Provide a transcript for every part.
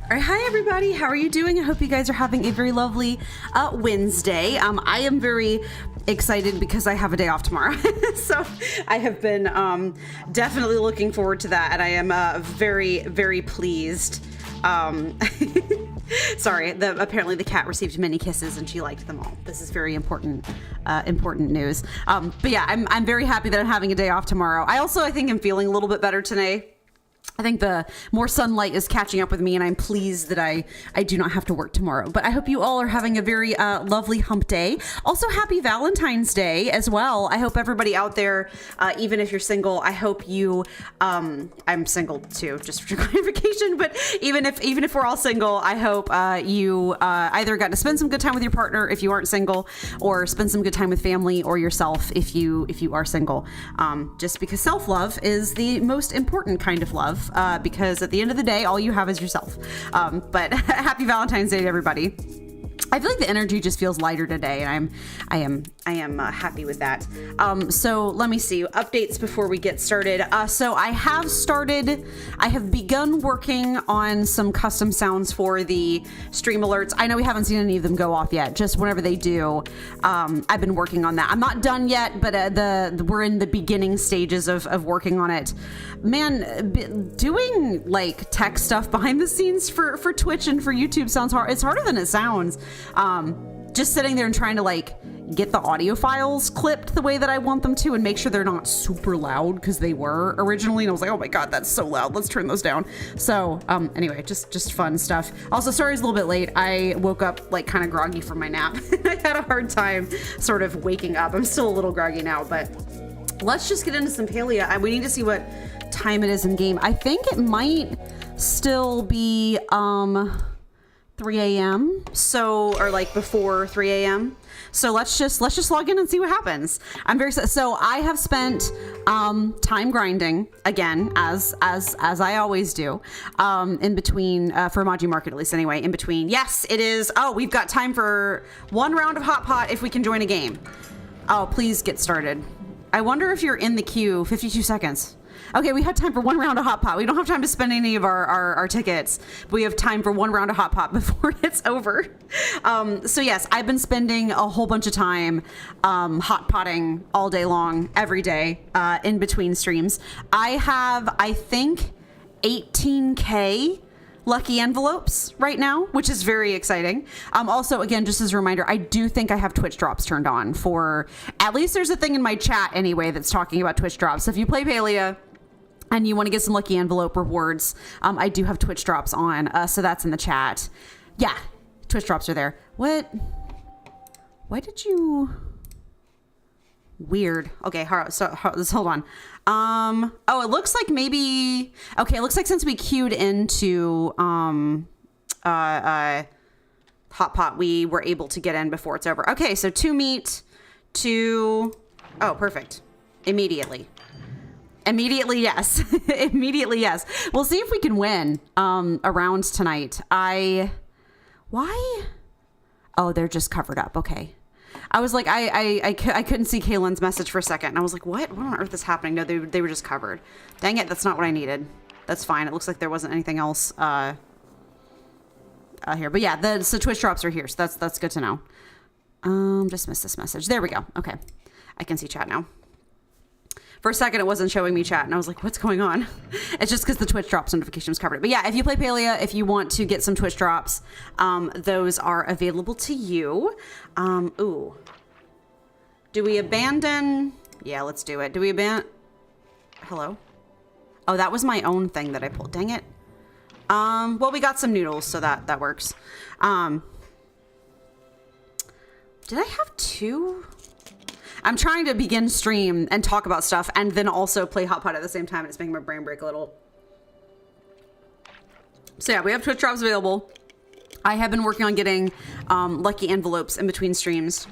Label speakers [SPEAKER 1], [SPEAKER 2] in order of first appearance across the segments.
[SPEAKER 1] All right, hi everybody. How are you doing? I hope you guys are having a very lovely Wednesday. I am very excited because I have a day off tomorrow. So I have been definitely looking forward to that, and I am very, very pleased. Sorry, apparently the cat received many kisses and she liked them all. This is very important news. But yeah, I'm very happy that I'm having a day off tomorrow. I think I'm feeling a little bit better today. I think the more sunlight is catching up with me, and I'm pleased that I do not have to work tomorrow. But I hope you all are having a very lovely hump day. Also, happy Valentine's Day as well. I hope everybody out there, even if you're single, I hope you, I'm single too, just for clarification, but even if we're all single, I hope you either got to spend some good time with your partner if you aren't single, or spend some good time with family or yourself if you are single. Just because self-love is the most important kind of love. Because at the end of the day, all you have is yourself. But happy Valentine's Day to everybody. I feel like the energy just feels lighter today, and I am happy with that. So let me see updates before we get started. So I have begun working on some custom sounds for the stream alerts. I know we haven't seen any of them go off yet. Just whenever they do, I've been working on that. I'm not done yet, but we're in the beginning stages of working on it. Man, doing like tech stuff behind the scenes for Twitch and for YouTube sounds hard. It's harder than it sounds. Just sitting there and trying to like get the audio files clipped the way that I want them to and make sure they're not super loud, because they were originally, and I was like, oh my god, that's so loud, let's turn those down. So anyway, just fun stuff. Also, sorry it's a little bit late. I woke up like kind of groggy from my nap. I had a hard time sort of waking up. I'm still a little groggy now, but let's just get into some Palea. We need to see what time it is in game. I think it might still be 3 a.m. So, or like before 3 a.m. So let's just log in and see what happens. I'm very excited. So I have spent time grinding again, as I always do, in between for Emoji Market, at least anyway. In between, yes, it is. Oh, we've got time for one round of Hot Pot if we can join a game. Oh, please get started. I wonder if you're in the queue. 52 seconds. Okay, we had time for one round of Hot Pot. We don't have time to spend any of our tickets, but we have time for one round of Hot Pot before it's over. So yes, I've been spending a whole bunch of time hot potting all day long, every day, in between streams. I have, I think, 18K lucky envelopes right now, which is very exciting. Also, again, just as a reminder, I do think I have Twitch drops turned on for, at least there's a thing in my chat anyway that's talking about Twitch drops. So if you play Palea and you want to get some lucky envelope rewards, I do have Twitch drops on. So that's in the chat. Yeah, Twitch drops are there. What? Why did you? Weird. Okay, so hold on. Oh, it looks like maybe, okay, it looks like since we queued into Hot Pot, we were able to get in before it's over. Okay, so 2 meat, 2, oh, perfect. Immediately, yes. Immediately, yes. We'll see if we can win around tonight. Why? Oh, they're just covered up. Okay. I was like, I couldn't see Kaylin's message for a second. And I was like, what on earth is happening? No, they were just covered. Dang it, that's not what I needed. That's fine. It looks like there wasn't anything else here. But yeah, so Twitch drops are here. So that's good to know. Just missed this message. There we go. Okay. I can see chat now. For a second, it wasn't showing me chat, and I was like, what's going on? It's just because the Twitch drops notification was covered. But yeah, if you play Palea, if you want to get some Twitch drops, those are available to you. Ooh. Do we abandon? Yeah, let's do it. Do we abandon? Hello? Oh, that was my own thing that I pulled. Dang it. Well, we got some noodles, so that works. Did I have 2? I'm trying to begin stream and talk about stuff and then also play Hot Pot at the same time. And it's making my brain break a little. So yeah, we have Twitch drops available. I have been working on getting lucky envelopes in between streams.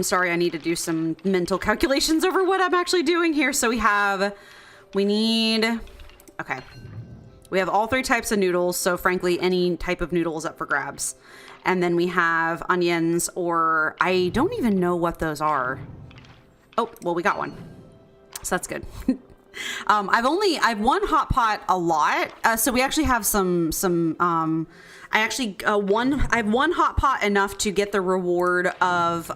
[SPEAKER 1] Sorry, I need to do some mental calculations over what I'm actually doing here. So we have all 3 types of noodles. So frankly, any type of noodle is up for grabs. And then we have onions, or I don't even know what those are. Oh, well, we got one. So that's good. I've won Hot Pot a lot. So we actually have I've won Hot Pot enough to get the reward of,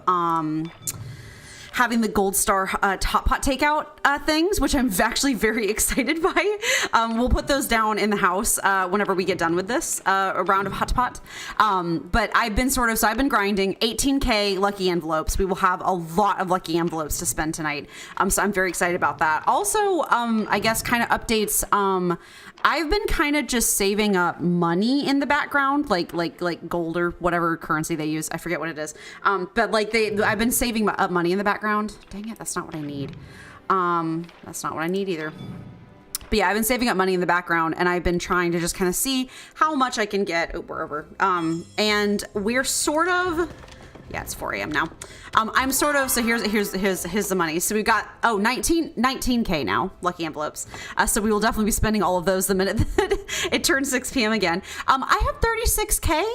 [SPEAKER 1] having the gold star Hot Pot takeout things, which I'm actually very excited by. We'll put those down in the house whenever we get done with this a round of Hot Pot. But I've been I've been grinding 18K lucky envelopes. We will have a lot of lucky envelopes to spend tonight. So I'm very excited about that. Also, I guess kind of updates. I've been kind of just saving up money in the background, like gold or whatever currency they use. I forget what it is. But I've been saving up money in the background. Dang it, that's not what I need. That's not what I need either. But yeah, I've been saving up money in the background, and I've been trying to just kind of see how much I can get. Oh, we're over. And we're sort of. Yeah, it's 4 a.m. now. I'm sort of, so here's the money. So we've got, 19K now, lucky envelopes. So we will definitely be spending all of those the minute that it turns 6 p.m. again. I have 36K.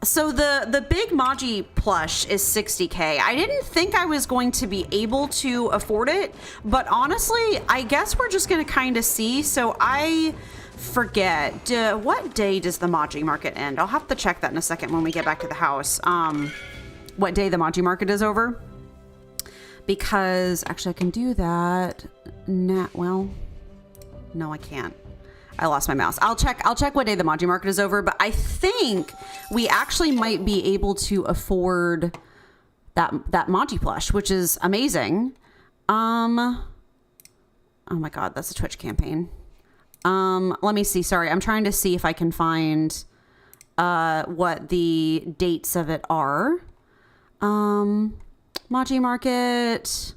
[SPEAKER 1] So the big Maji plush is 60K. I didn't think I was going to be able to afford it, but honestly, I guess we're just going to kind of see. So I forget, what day does the Maji market end? I'll have to check that in a second when we get back to the house. What day the Maji market is over, because actually I can do that now. Well, no, I can't. I lost my mouse. I'll check what day the Maji market is over, but I think we actually might be able to afford that Maji plush, which is amazing. Oh my God, that's a Twitch campaign. Let me see. Sorry. I'm trying to see if I can find, what the dates of it are. Maji market.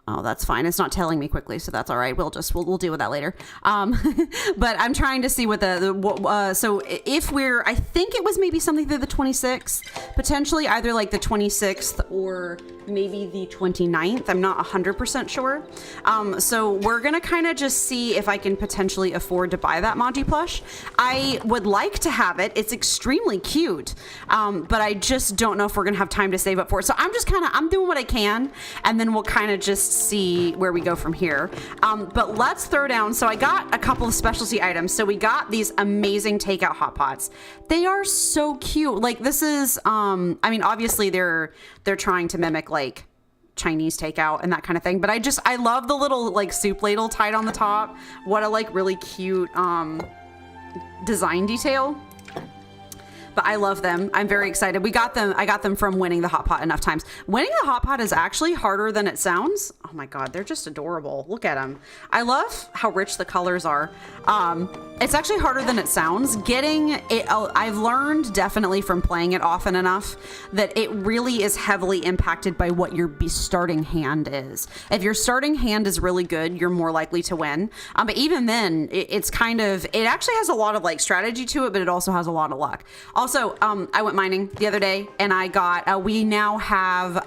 [SPEAKER 1] Oh, that's fine. It's not telling me quickly, so that's all right. We'll deal with that later. But I'm trying to see what so if I think it was maybe something through the 26th, potentially either like the 26th or maybe the 29th. I'm not 100% sure. So we're going to kind of just see if I can potentially afford to buy that Maji plush. I would like to have it. It's extremely cute. But I just don't know if we're going to have time to save up for it. So I'm doing what I can, and then we'll kind of just see where we go from here. But let's throw down. So I got a couple of specialty items. So we got these amazing takeout hot pots. They are so cute. Like this is, I mean, obviously they're trying to mimic like Chinese takeout and that kind of thing. But I love the little like soup ladle tied on the top. What a like really cute design detail. But I love them. I'm very excited. I got them from winning the hot pot enough times. Winning the hot pot is actually harder than it sounds. Oh my God, they're just adorable. Look at them. I love how rich the colors are. It's actually harder than it sounds. Getting it, I've learned definitely from playing it often enough that it really is heavily impacted by what your starting hand is. If your starting hand is really good, you're more likely to win. But even then, it actually has a lot of like strategy to it, but it also has a lot of luck. Also, I went mining the other day and I got, we now have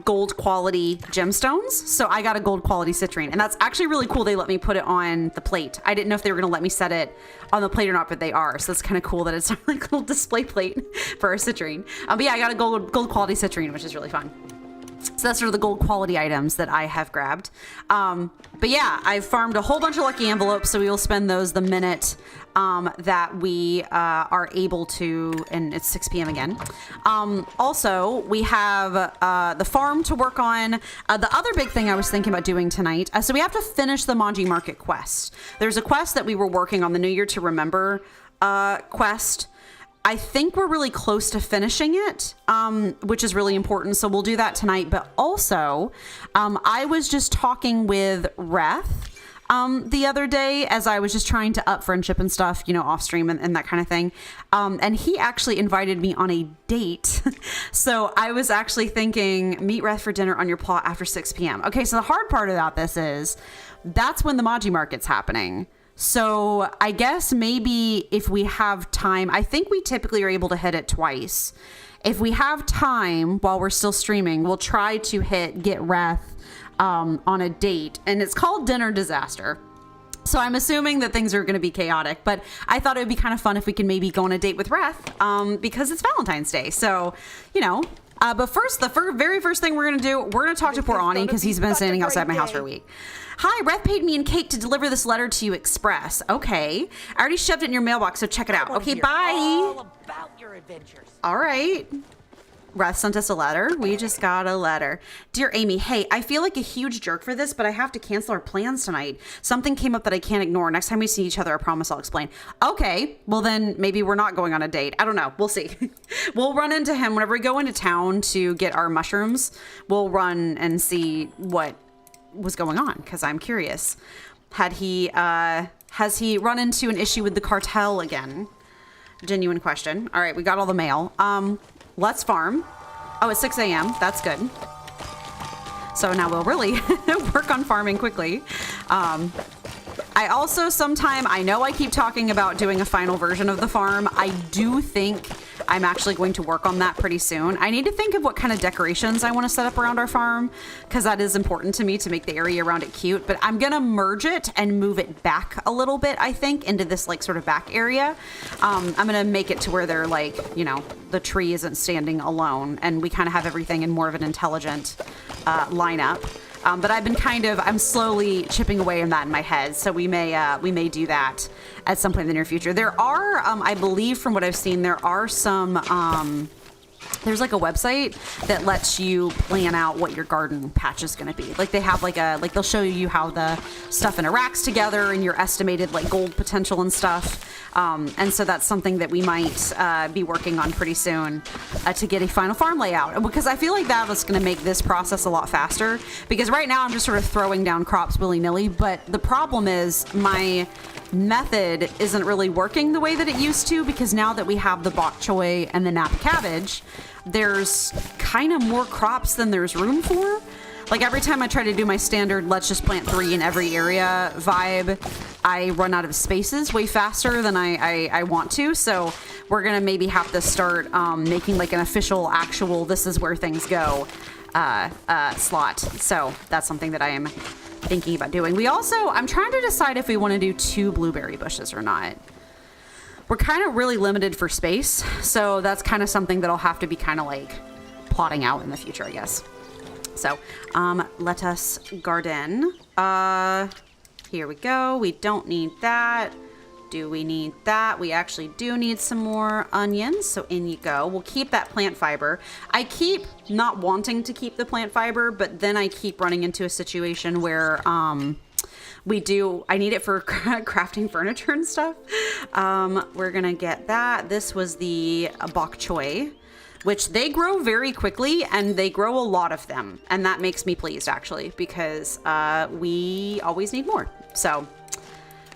[SPEAKER 1] gold quality gemstones. So I got a gold quality citrine, and that's actually really cool. They let me put it on the plate. I didn't know if they were going to let me set it on the plate or not, but they are. So it's kind of cool that it's like a little display plate for a citrine. But yeah, I got a gold quality citrine, which is really fun. So that's sort of the gold quality items that I have grabbed. But yeah, I've farmed a whole bunch of lucky envelopes, so we will spend those the minute that we are able to, and it's 6 p.m. again. Also, we have the farm to work on. The other big thing I was thinking about doing tonight, so we have to finish the Maji Market quest. There's a quest that we were working on, the New Year to Remember quest. I think we're really close to finishing it, which is really important. So we'll do that tonight. But also, I was just talking with Reth the other day as I was just trying to up friendship and stuff, you know, off stream and that kind of thing. And he actually invited me on a date. So I was actually thinking, meet Reth for dinner on your plot after 6 p.m. Okay, so the hard part about this is that's when the Maji Market's happening. So I guess maybe if we have time, I think we typically are able to hit it twice. If we have time while we're still streaming, we'll try to get Reth on a date, and it's called Dinner Disaster. So I'm assuming that things are going to be chaotic, but I thought it would be kind of fun if we can maybe go on a date with Reth because it's Valentine's Day. So, you know, but first, the very first thing we're going to do, we're going to talk to poor Ani because he's been standing outside my house for a week. Hi, Reth paid me in cake to deliver this letter to you express. Okay. I already shoved it in your mailbox, so check it out. Okay, bye.
[SPEAKER 2] All about your adventures.
[SPEAKER 1] All right. Reth sent us a letter. We just got a letter. Dear Amy, hey, I feel like a huge jerk for this, but I have to cancel our plans tonight. Something came up that I can't ignore. Next time we see each other, I promise I'll explain. Okay, well then maybe we're not going on a date. I don't know. We'll see. We'll run into him whenever we go into town to get our mushrooms. We'll run and see what was going on because I'm curious. Has he run into an issue with the cartel again? Genuine question. All right, we got all the mail. Let's farm. Oh, it's 6 a.m. That's good. So now we'll really work on farming quickly. I also I know I keep talking about doing a final version of the farm. I do think I'm actually going to work on that pretty soon. I need to think of what kind of decorations I want to set up around our farm because that is important to me to make the area around it cute. But I'm going to merge it and move it back a little bit, I think, into this like sort of back area. I'm going to make it to where they're like, you know, the tree isn't standing alone and we kind of have everything in more of an intelligent lineup. But I've been I'm slowly chipping away on that in my head. So we may do that at some point in the near future. There are, I believe from what I've seen, there are some, there's like a website that lets you plan out what your garden patch is going to be. Like they have they'll show you how the stuff interacts together and your estimated like gold potential and stuff. And so that's something that we might be working on pretty soon to get a final farm layout. Because I feel like that was going to make this process a lot faster. Because right now I'm just sort of throwing down crops willy-nilly. But the problem is my method isn't really working the way that it used to. Because now that we have the bok choy and the napa cabbage, there's kind of more crops than there's room for. Like every time I try to do my standard, let's just plant 3 in every area vibe, I run out of spaces way faster than I want to. So we're going to maybe have to start making like an official, actual, this is where things go slot. So that's something that I am thinking about doing. I'm trying to decide if we want to do 2 blueberry bushes or not. We're kind of really limited for space. So that's kind of something that I'll have to be kind of like plotting out in the future, I guess. So, let us garden. Here we go. We don't need that. Do we need that? We actually do need some more onions. So in you go. We'll keep that plant fiber. I keep not wanting to keep the plant fiber, but then I keep running into a situation where, I need it for crafting furniture and stuff. We're gonna get that. This was the bok choy, which they grow very quickly and they grow a lot of them. And that makes me pleased actually, because we always need more. So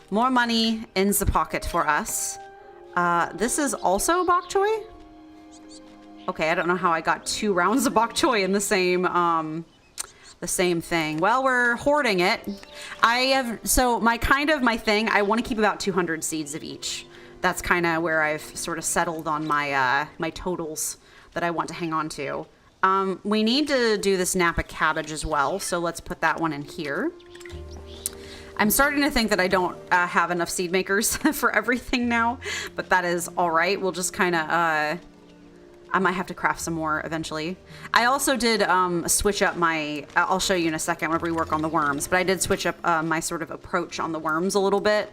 [SPEAKER 1] more money in the pocket for us. This is also bok choy. Okay, I don't know how I got 2 rounds of bok choy in the same thing. Well, we're hoarding it. My thing, I want to keep about 200 seeds of each. That's kind of where I've sort of settled on my my totals that I want to hang on to. We need to do this Napa cabbage as well, so let's put that one in here. I'm starting to think that I don't have enough seed makers for everything now, but that is all right. We'll just kind of, I might have to craft some more eventually. I also did switch up my, I'll show you in a second whenever we work on the worms, but I did switch up my sort of approach on the worms a little bit,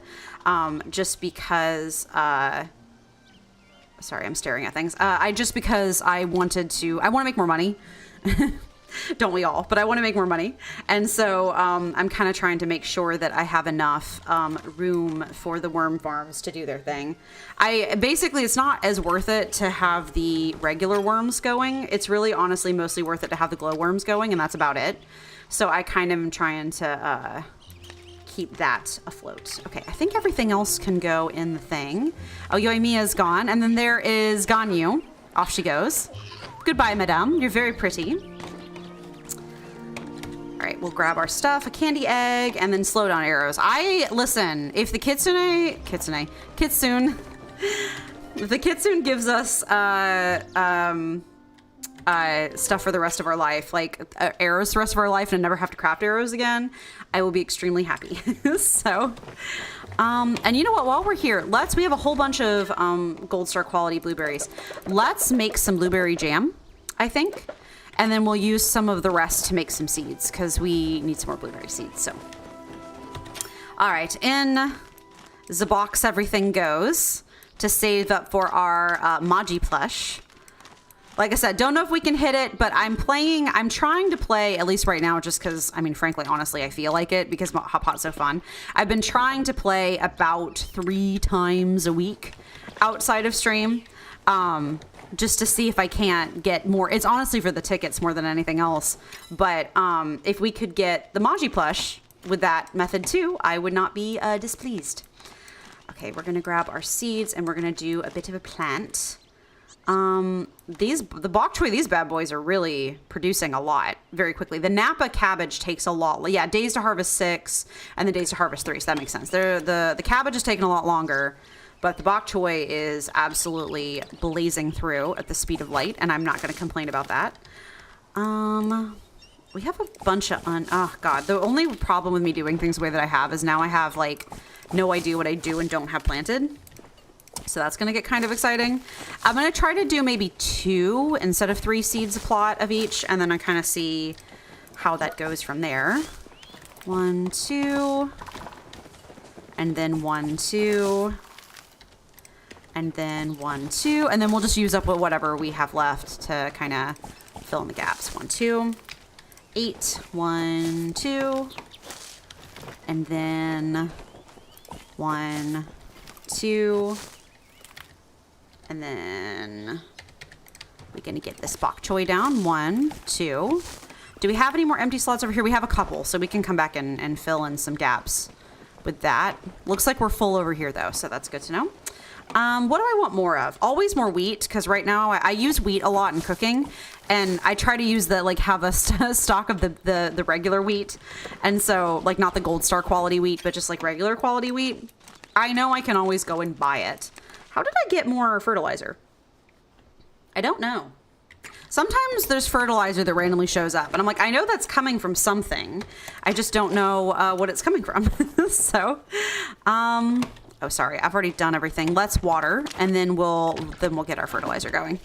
[SPEAKER 1] just because, sorry, I'm staring at things. Because I want to make more money. Don't we all? But I want to make more money. And so I'm kind of trying to make sure that I have enough room for the worm farms to do their thing. Basically, it's not as worth it to have the regular worms going. It's really honestly mostly worth it to have the glowworms going, and that's about it. So I kind of am trying to keep that afloat. Okay, I think everything else can go in the thing. Oh, Yoimiya's gone. And then there is Ganyu. Off she goes. Goodbye, madame. You're very pretty. All right, we'll grab our stuff, a candy egg, and then slow down arrows. Listen, if the kitsune, if the kitsune gives us stuff for the rest of our life, like arrows the rest of our life, and never have to craft arrows again, I will be extremely happy. So, and you know what? While we're here, we have a whole bunch of gold star quality blueberries. Let's make some blueberry jam, I think. And then we'll use some of the rest to make some seeds because we need some more blueberry seeds. So, all right, in the box, everything goes to save up for our Magi plush. Like I said, don't know if we can hit it, but I'm trying to play, at least right now, just because, I mean, frankly, honestly, I feel like it because Hot Pot's so fun. I've been trying to play about 3 times a week outside of stream. Just to see if I can't get more. It's honestly for the tickets more than anything else. But if we could get the Magi plush with that method too, I would not be displeased. Okay, we're gonna grab our seeds and we're gonna do a bit of a plant. The bok choy, these bad boys are really producing a lot very quickly. The Napa cabbage takes a lot. Yeah, days to harvest 6 and the days to harvest 3. So that makes sense. The cabbage is taking a lot longer. But the bok choy is absolutely blazing through at the speed of light, and I'm not going to complain about that. We have a bunch of oh god, the only problem with me doing things the way that I have is now I have like no idea what I do and don't have planted. So that's going to get kind of exciting. I'm going to try to do maybe 2 instead of 3 seeds a plot of each, and then I kind of see how that goes from there. 1, 2, and then 1, 2. And then 1, 2, and then we'll just use up whatever we have left to kind of fill in the gaps. 1, 2, 8, 1, 2, and then 1, 2, and then we're gonna get this bok choy down. 1, 2. Do we have any more empty slots over here? We have a couple, so we can come back and fill in some gaps with that. Looks like we're full over here though, so that's good to know. What do I want more of? Always more wheat, because right now I use wheat a lot in cooking, and I try to use have a stock of the regular wheat, and so like not the gold star quality wheat, but just like regular quality wheat. I know I can always go and buy it. How did I get more fertilizer? I don't know. Sometimes there's fertilizer that randomly shows up, and I'm like, I know that's coming from something. I just don't know what it's coming from. So, oh, sorry, I've already done everything. Let's water, and then we'll get our fertilizer going.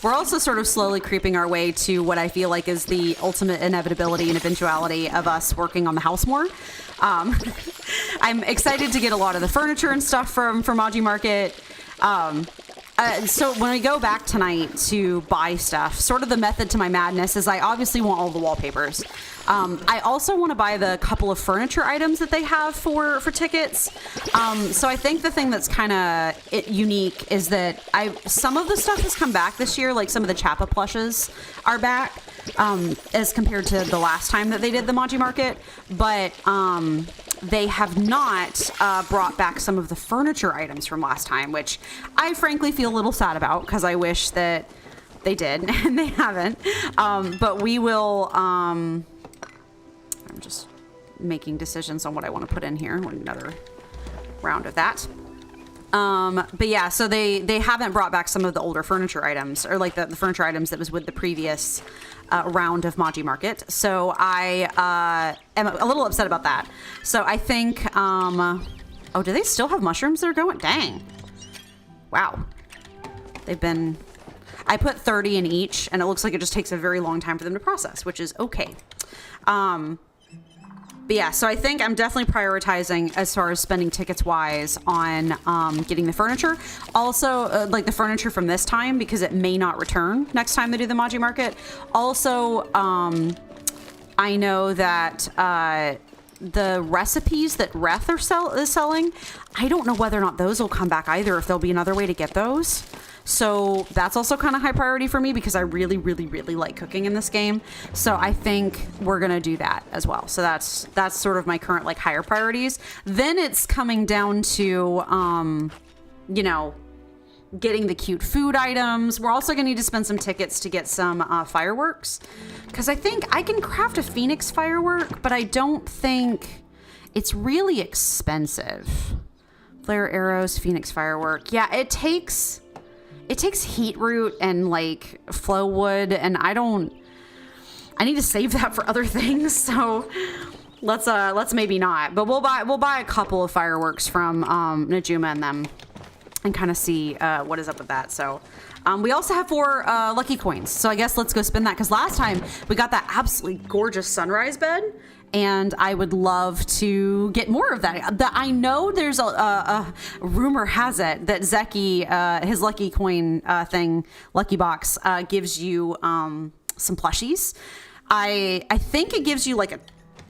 [SPEAKER 1] We're also sort of slowly creeping our way to what I feel like is the ultimate inevitability and eventuality of us working on the house more. I'm excited to get a lot of the furniture and stuff from Magi Market. So when we go back tonight to buy stuff, sort of the method to my madness is I obviously want all the wallpapers. I also want to buy the couple of furniture items that they have for tickets. So I think the thing that's kind of unique is that some of the stuff has come back this year, like some of the Chappa plushes are back as compared to the last time that they did the Magi Market. But they have not brought back some of the furniture items from last time, which I frankly feel a little sad about because I wish that they did, and they haven't. But we will... I'm just making decisions on what I want to put in here. Another round of that. But yeah, so they haven't brought back some of the older furniture items, or like the furniture items that was with the previous round of Magi Market. So I am a little upset about that. So I think, oh, do they still have mushrooms that are going? Dang. Wow. I put 30 in each, and it looks like it just takes a very long time for them to process, which is okay. But But yeah, so I think I'm definitely prioritizing as far as spending tickets wise on getting the furniture. Also, like the furniture from this time, because it may not return next time they do the Maji Market. Also, I know that the recipes that Reth is selling, I don't know whether or not those will come back either, if there'll be another way to get those. So that's also kind of high priority for me because I really, really, really like cooking in this game. So I think we're going to do that as well. So that's sort of my current like higher priorities. Then it's coming down to, you know, getting the cute food items. We're also going to need to spend some tickets to get some fireworks because I think I can craft a Phoenix firework, but I don't think it's really expensive. Flare arrows, Phoenix firework. Yeah, it takes heat root and like flow wood, and I need to save that for other things. So let's maybe not, but we'll buy a couple of fireworks from Najuma and them and kind of see what is up with that. So we also have 4 lucky coins. So I guess let's go spin that because last time we got that absolutely gorgeous sunrise bed. And I would love to get more of that. I know there's a rumor has it that Zeki, his lucky coin thing, lucky box, gives you some plushies. I think it gives you like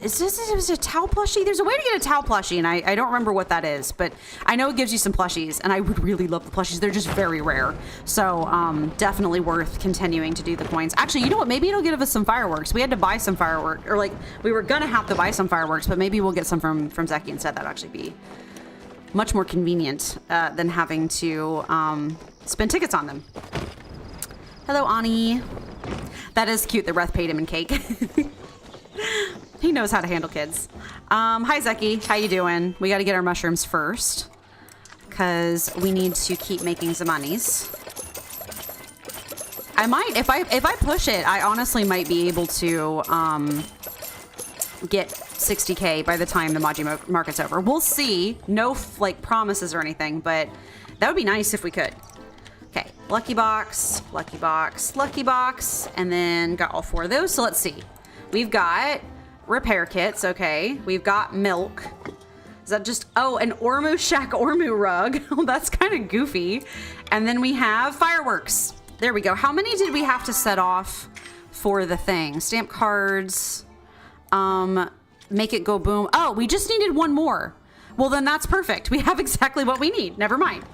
[SPEAKER 1] is it a Tau plushie? There's a way to get a Tau plushie, and I don't remember what that is, but I know it gives you some plushies, and I would really love the plushies. They're just very rare. So definitely worth continuing to do the coins. Actually, you know what? Maybe it'll give us some fireworks. We had to buy some fireworks, or like we were going to have to buy some fireworks, but maybe we'll get some from Zeki instead. That'd actually be much more convenient than having to spend tickets on them. Hello, Ani. That is cute that Reth paid him in cake. He knows how to handle kids. Hi, Zeki. How you doing? We got to get our mushrooms first because we need to keep making some monies. I might, if I push it, I honestly might be able to get 60K by the time the Maji Market's over. We'll see. No like promises or anything, but that would be nice if we could. Okay, lucky box, lucky box, lucky box, and then got all 4 of those. So let's see. We've got repair kits, okay. We've got milk. Is that just, oh, an Ormu Shack Ormu rug. Oh, that's kind of goofy. And then we have fireworks. There we go. How many did we have to set off for the thing? Stamp cards. Make it go boom. Oh, we just needed 1 more. Well, then that's perfect. We have exactly what we need. Never mind.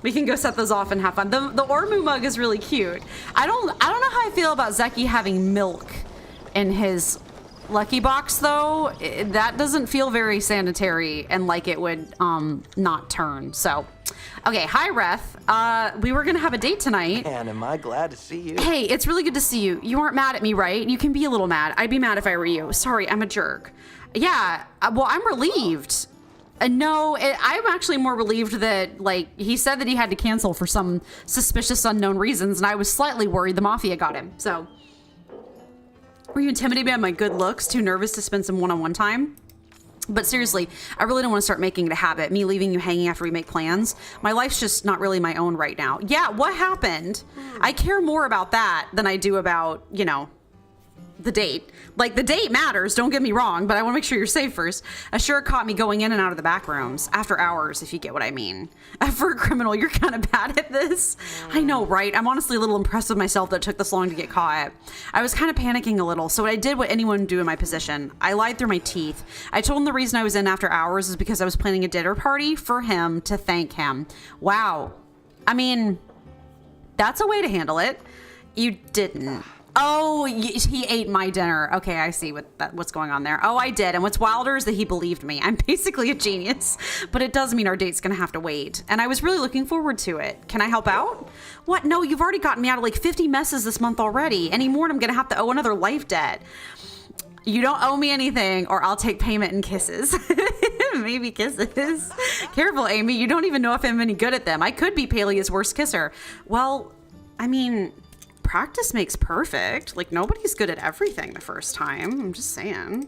[SPEAKER 1] We can go set those off and have fun. The Ormu mug is really cute. I don't know how I feel about Zeki having milk in his lucky box though. That doesn't feel very sanitary and like it would not turn. So okay, hi Reth. We were gonna have a date tonight.
[SPEAKER 3] Man, am I glad to see you.
[SPEAKER 1] Hey, it's really good to see you. You aren't mad at me, right? You can be a little mad. I'd be mad if I were you. Sorry, I'm a jerk. Yeah, well, I'm relieved. No, I'm actually more relieved that, like, he said that he had to cancel for some suspicious unknown reasons, and I was slightly worried the mafia got him. So were you intimidated by my good looks? Too nervous to spend some one-on-one time? But seriously, I really don't want to start making it a habit, me leaving you hanging after we make plans. My life's just not really my own right now. Yeah, what happened? I care more about that than I do about, you know, the date. Like, the date matters, don't get me wrong, but I want to make sure you're safe first. Ashura caught me going in and out of the back rooms after hours, if you get what I mean. For a criminal, you're kind of bad at this. I know, right? I'm honestly a little impressed with myself that it took this long to get caught. I was kind of panicking a little, so I did what anyone would do in my position. I lied through my teeth. I told him the reason I was in after hours is because I was planning a dinner party for him to thank him. Wow. I mean, that's a way to handle it. You didn't. Oh, he ate my dinner. Okay, I see what's going on there. Oh, I did. And what's wilder is that he believed me. I'm basically a genius, but it does mean our date's going to have to wait. And I was really looking forward to it. Can I help out? What? No, you've already gotten me out of like 50 messes this month already. Any more and I'm going to have to owe another life debt. You don't owe me anything or I'll take payment in kisses. Maybe kisses. Careful, Amy. You don't even know if I'm any good at them. I could be Palea's worst kisser. Well, I mean, practice makes perfect. Like, nobody's good at everything the first time. I'm just saying.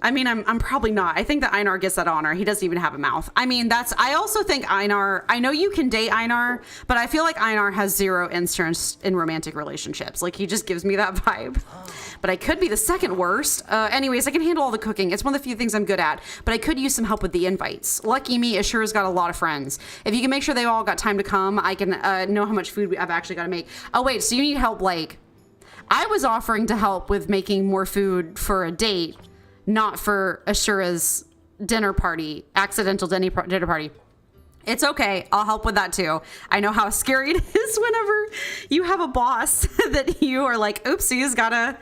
[SPEAKER 1] I mean, I'm probably not. I think that Einar gets that honor. He doesn't even have a mouth. I mean, I also think Einar, I know you can date Einar, but I feel like Einar has zero interest in romantic relationships. Like, he just gives me that vibe. But I could be the second worst. Anyways, I can handle all the cooking. It's one of the few things I'm good at, but I could use some help with the invites. Lucky me, Ashura's got a lot of friends. If you can make sure they all got time to come, I can know how much food I've actually got to make. Oh, wait, so you need help, like, I was offering to help with making more food for a date, not for Ashura's dinner party, accidental dinner party. It's okay. I'll help with that too. I know how scary it is whenever you have a boss that you are like, oopsies, gotta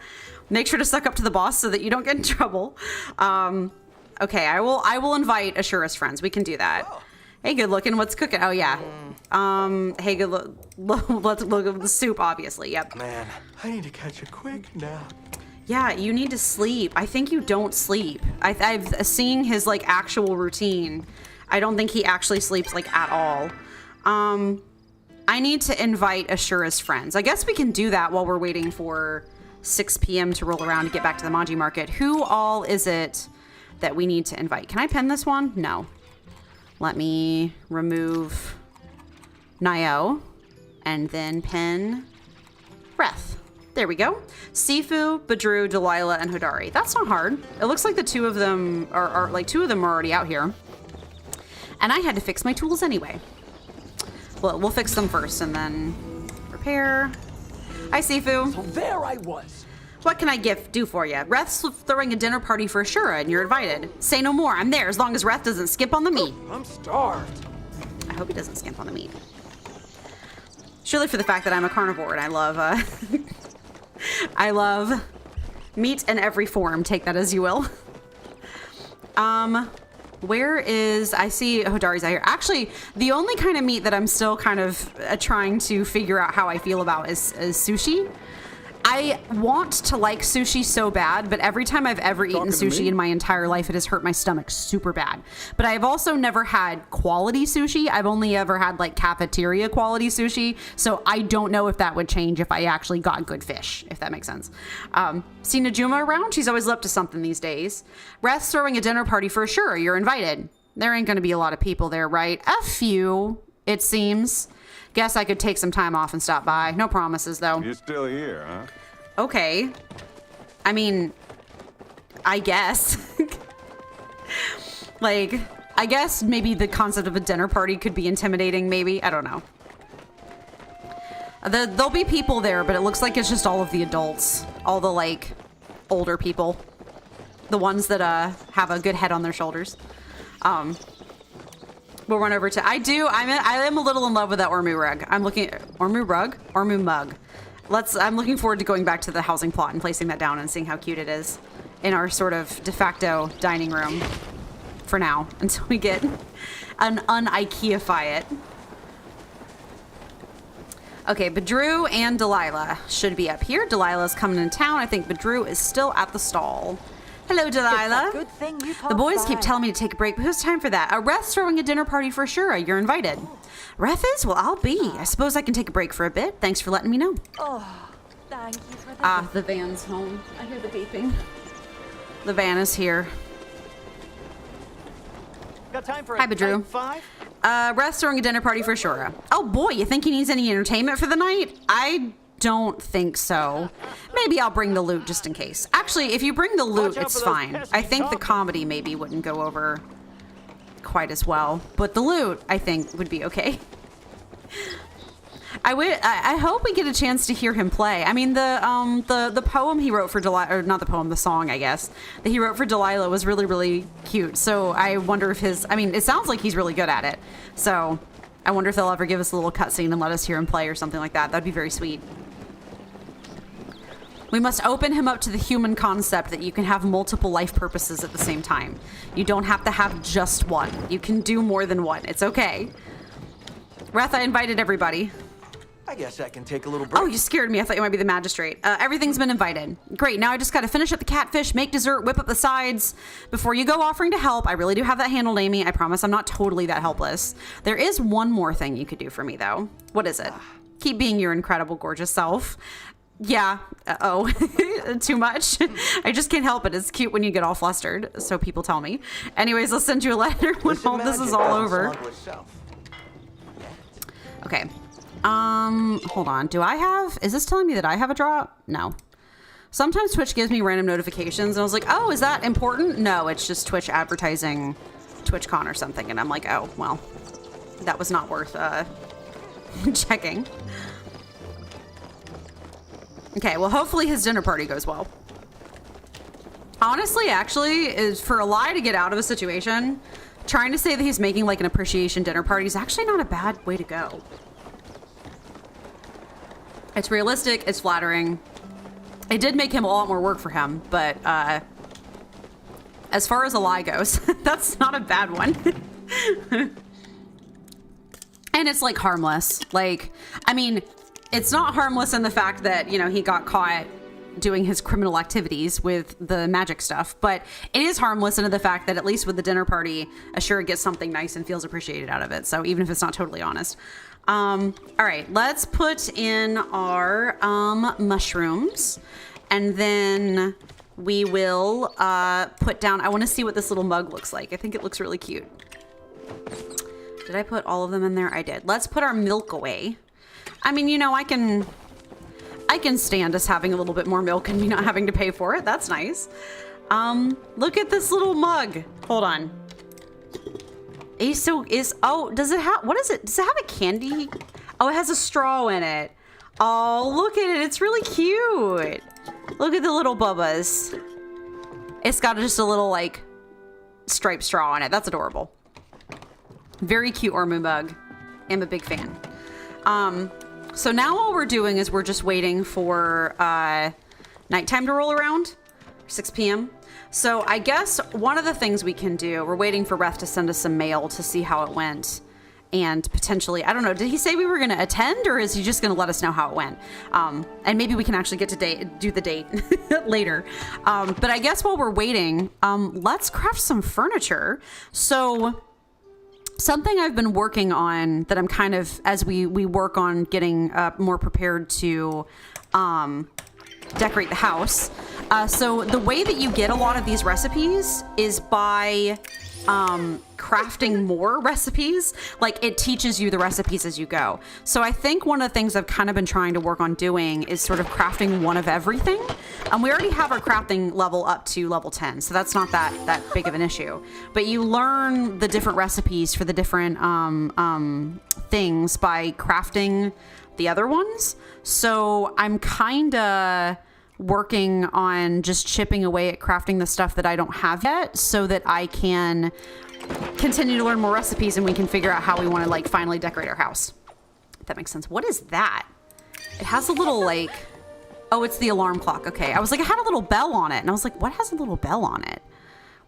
[SPEAKER 1] make sure to suck up to the boss so that you don't get in trouble. Okay, I will invite Ashura's friends. We can do that. Oh. Hey, good looking. What's cooking? Oh, yeah. Hey, good look. Let's look at the soup, obviously. Yep.
[SPEAKER 3] Man, I need to catch a quick nap.
[SPEAKER 1] Yeah, you need to sleep. I think you don't sleep. I've seen his, like, actual routine. I don't think he actually sleeps, like, at all. I need to invite Ashura's friends. I guess we can do that while we're waiting for 6 p.m. to roll around to get back to the Manji Market. Who all is it that we need to invite? Can I pin this one? No. Let me remove Nio and then pin Reth. There we go. Sifu, Badru, Delilah, and Hodari. That's not hard. It looks like the two of them are like two of them are already out here. And I had to fix my tools anyway. Well, we'll fix them first and then repair. Hi, Sifu.
[SPEAKER 3] So there I was.
[SPEAKER 1] What can I do for you? Reth's throwing a dinner party for Ashura and you're invited. Say no more. I'm there as long as Reth doesn't skimp on the meat.
[SPEAKER 3] I'm starved.
[SPEAKER 1] I hope he doesn't skimp on the meat. Surely for the fact that I'm a carnivore and I love I love meat in every form. Take that as you will. Where is, I see Hodari's out here. Actually, the only kind of meat that I'm still kind of trying to figure out how I feel about is sushi. I want to like sushi so bad, but every time I've ever eaten sushi in my entire life, it has hurt my stomach super bad. But I've also never had quality sushi. I've only ever had like cafeteria quality sushi. So I don't know if that would change if I actually got good fish, if that makes sense. See Najuma around? She's always up to something these days. Reth's throwing a dinner party for sure. You're invited. There ain't going to be a lot of people there, right? A few, it seems. Guess I could take some time off and stop by. No promises, though.
[SPEAKER 4] You're still here, huh?
[SPEAKER 1] Okay. I mean, I guess. Like, I guess maybe the concept of a dinner party could be intimidating, maybe. I don't know. There'll be people there, but it looks like it's just all of the adults. All the, like, older people. The ones that have a good head on their shoulders. We'll run over to, I am a little in love with that Ormu rug. Ormu mug. I'm looking forward to going back to the housing plot and placing that down and seeing how cute it is in our sort of de facto dining room for now until we get an un-IKEA-fy it. Okay, Badru and Delilah should be up here. Delilah's coming in town. I think Badru is still at the stall. Hello, Delilah.
[SPEAKER 2] Good thing you
[SPEAKER 1] The boys keep telling me to take a break, but who's time for that? Reth's throwing a dinner party for Ashura. You're invited. Reth is? Well, I'll be. I suppose I can take a break for a bit. Thanks for letting me know.
[SPEAKER 2] Oh, thank you for that.
[SPEAKER 1] The van's home. I hear the beeping. The van is here.
[SPEAKER 3] Got time for
[SPEAKER 1] Hi, Badru.
[SPEAKER 3] 5?
[SPEAKER 1] Reth's throwing a dinner party for Ashura. Oh boy, you think he needs any entertainment for the night? I don't think so. Maybe I'll bring the loot just in case. Actually, if you bring the loot, it's fine. I think the comedy maybe wouldn't go over quite as well, but the loot I think would be okay. I hope we get a chance to hear him play. I mean, the poem he wrote for Delilah, or not the poem, the song, I guess, that he wrote for Delilah was really, really cute. So I wonder if it sounds like he's really good at it. So I wonder if they'll ever give us a little cutscene and let us hear him play or something like that. That'd be very sweet. We must open him up to the human concept that you can have multiple life purposes at the same time. You don't have to have just one. You can do more than one. It's okay. Reth, I invited everybody.
[SPEAKER 3] I guess I can take a little break.
[SPEAKER 1] Oh, you scared me. I thought you might be the magistrate. Everything's been invited. Great. Now I just got to finish up the catfish, make dessert, whip up the sides. Before you go offering to help, I really do have that handled, Amy. I promise I'm not totally that helpless. There is one more thing you could do for me, though. What is it? Keep being your incredible, gorgeous self. Yeah. Oh, too much. I just can't help it. It's cute when you get all flustered. So people tell me. Anyways, I'll send you a letter when all this is all over. Okay. Hold on. Is this telling me that I have a drop? No. Sometimes Twitch gives me random notifications and I was like, oh, is that important? No, it's just Twitch advertising TwitchCon or something. And I'm like, oh, well, that was not worth, checking. Okay, well, hopefully his dinner party goes well. Honestly, actually, is for a lie to get out of a situation, trying to say that he's making like an appreciation dinner party is actually not a bad way to go. It's realistic, it's flattering. It did make him a lot more work for him, but as far as a lie goes, that's not a bad one. And it's like harmless. Like, I mean, it's not harmless in the fact that, you know, he got caught doing his criminal activities with the magic stuff, but it is harmless in the fact that at least with the dinner party, Ashura gets something nice and feels appreciated out of it. So even if it's not totally honest. All right, let's put in our mushrooms, and then we will put down, I want to see what this little mug looks like. I think it looks really cute. Did I put all of them in there? I did. Let's put our milk away. I mean, you know, I can stand us having a little bit more milk and me not having to pay for it. That's nice. Look at this little mug. Hold on. Oh, does it have, what is it? Does it have a candy? Oh, it has a straw in it. Oh, look at it. It's really cute. Look at the little bubbas. It's got just a little like striped straw in it. That's adorable. Very cute Ormu mug. I'm a big fan. So now all we're doing is we're just waiting for nighttime to roll around, 6 p.m. So I guess one of the things we can do, we're waiting for Reth to send us some mail to see how it went. And potentially, I don't know, did he say we were going to attend, or is he just going to let us know how it went? And maybe we can actually get to do the date later. But I guess while we're waiting, let's craft some furniture. So something I've been working on that I'm kind of, as we work on getting more prepared to decorate the house. So the way that you get a lot of these recipes is by crafting more recipes. Like, it teaches you the recipes as you go. So I think one of the things I've kind of been trying to work on doing is sort of crafting one of everything. We already have our crafting level up to level 10, so that's not that big of an issue. But you learn the different recipes for the different things by crafting the other ones. So I'm kind of working on just chipping away at crafting the stuff that I don't have yet, so that I can continue to learn more recipes and we can figure out how we want to like finally decorate our house. If that makes sense. What is that? It has a little like, oh, it's the alarm clock. Okay. I was like, it had a little bell on it, and I was like, what has a little bell on it?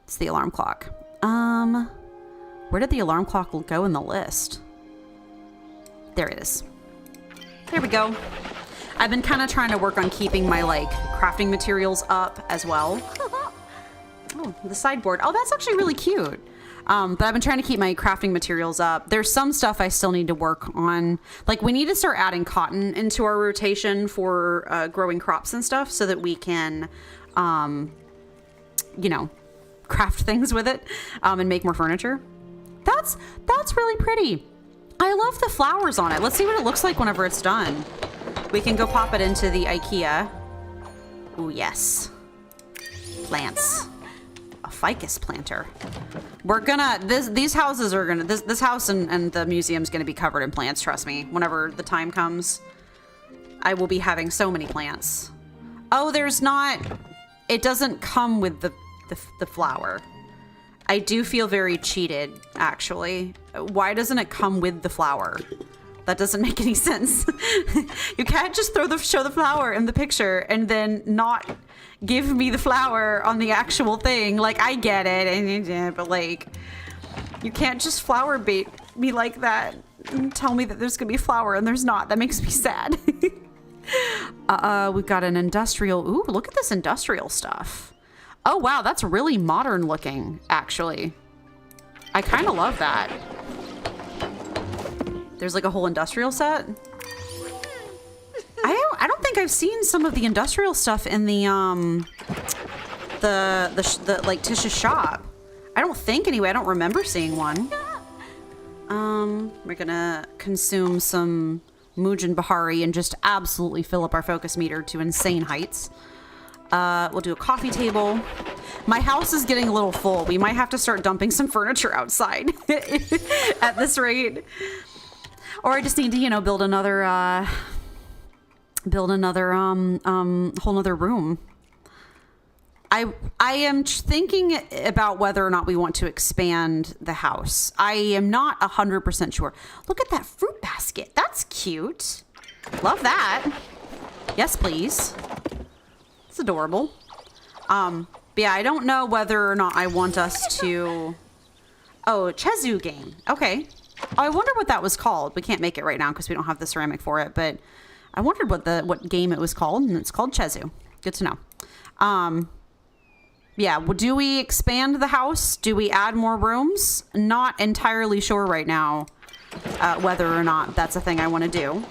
[SPEAKER 1] It's the alarm clock. Where did the alarm clock go in the list? There it is. There we go. I've been kind of trying to work on keeping my like crafting materials up as well. Oh, the sideboard. Oh, that's actually really cute. But I've been trying to keep my crafting materials up. There's some stuff I still need to work on. Like, we need to start adding cotton into our rotation for growing crops and stuff, so that we can, you know, craft things with it and make more furniture. That's really pretty. I love the flowers on it. Let's see what it looks like whenever it's done. We can go pop it into the IKEA. Oh, yes. Plants. A ficus planter. We're gonna, these houses are gonna, this house and the museum's gonna be covered in plants, trust me. Whenever the time comes, I will be having so many plants. Oh, there's not, it doesn't come with the flower. I do feel very cheated, actually. Why doesn't it come with the flower? That doesn't make any sense. You can't just show the flower in the picture and then not give me the flower on the actual thing. Like, I get it, but like, you can't just flower bait me like that and tell me that there's gonna be flower and there's not. That makes me sad. We've got an industrial. Ooh, look at this industrial stuff. Oh wow, that's really modern looking, actually. I kind of love that. There's like a whole industrial set. I don't think I've seen some of the industrial stuff in the like Tish's shop. I don't think anyway. I don't remember seeing one. We're gonna consume some Mujin Bahari and just absolutely fill up our focus meter to insane heights. We'll do a coffee table. My house is getting a little full. We might have to start dumping some furniture outside at this rate. Or I just need to, you know, build another whole nother room. I am thinking about whether or not we want to expand the house. I am not 100% sure. Look at that fruit basket. That's cute. Love that. Yes, please. It's adorable. But yeah, I don't know whether or not I want us to... Oh, Chezu game. Okay. Oh, I wonder what that was called. We can't make it right now because we don't have the ceramic for it, but I wondered what game it was called, and it's called Chezu. Good to know. Yeah, well, do we expand the house? Do we add more rooms? Not entirely sure right now whether or not that's a thing I want to do.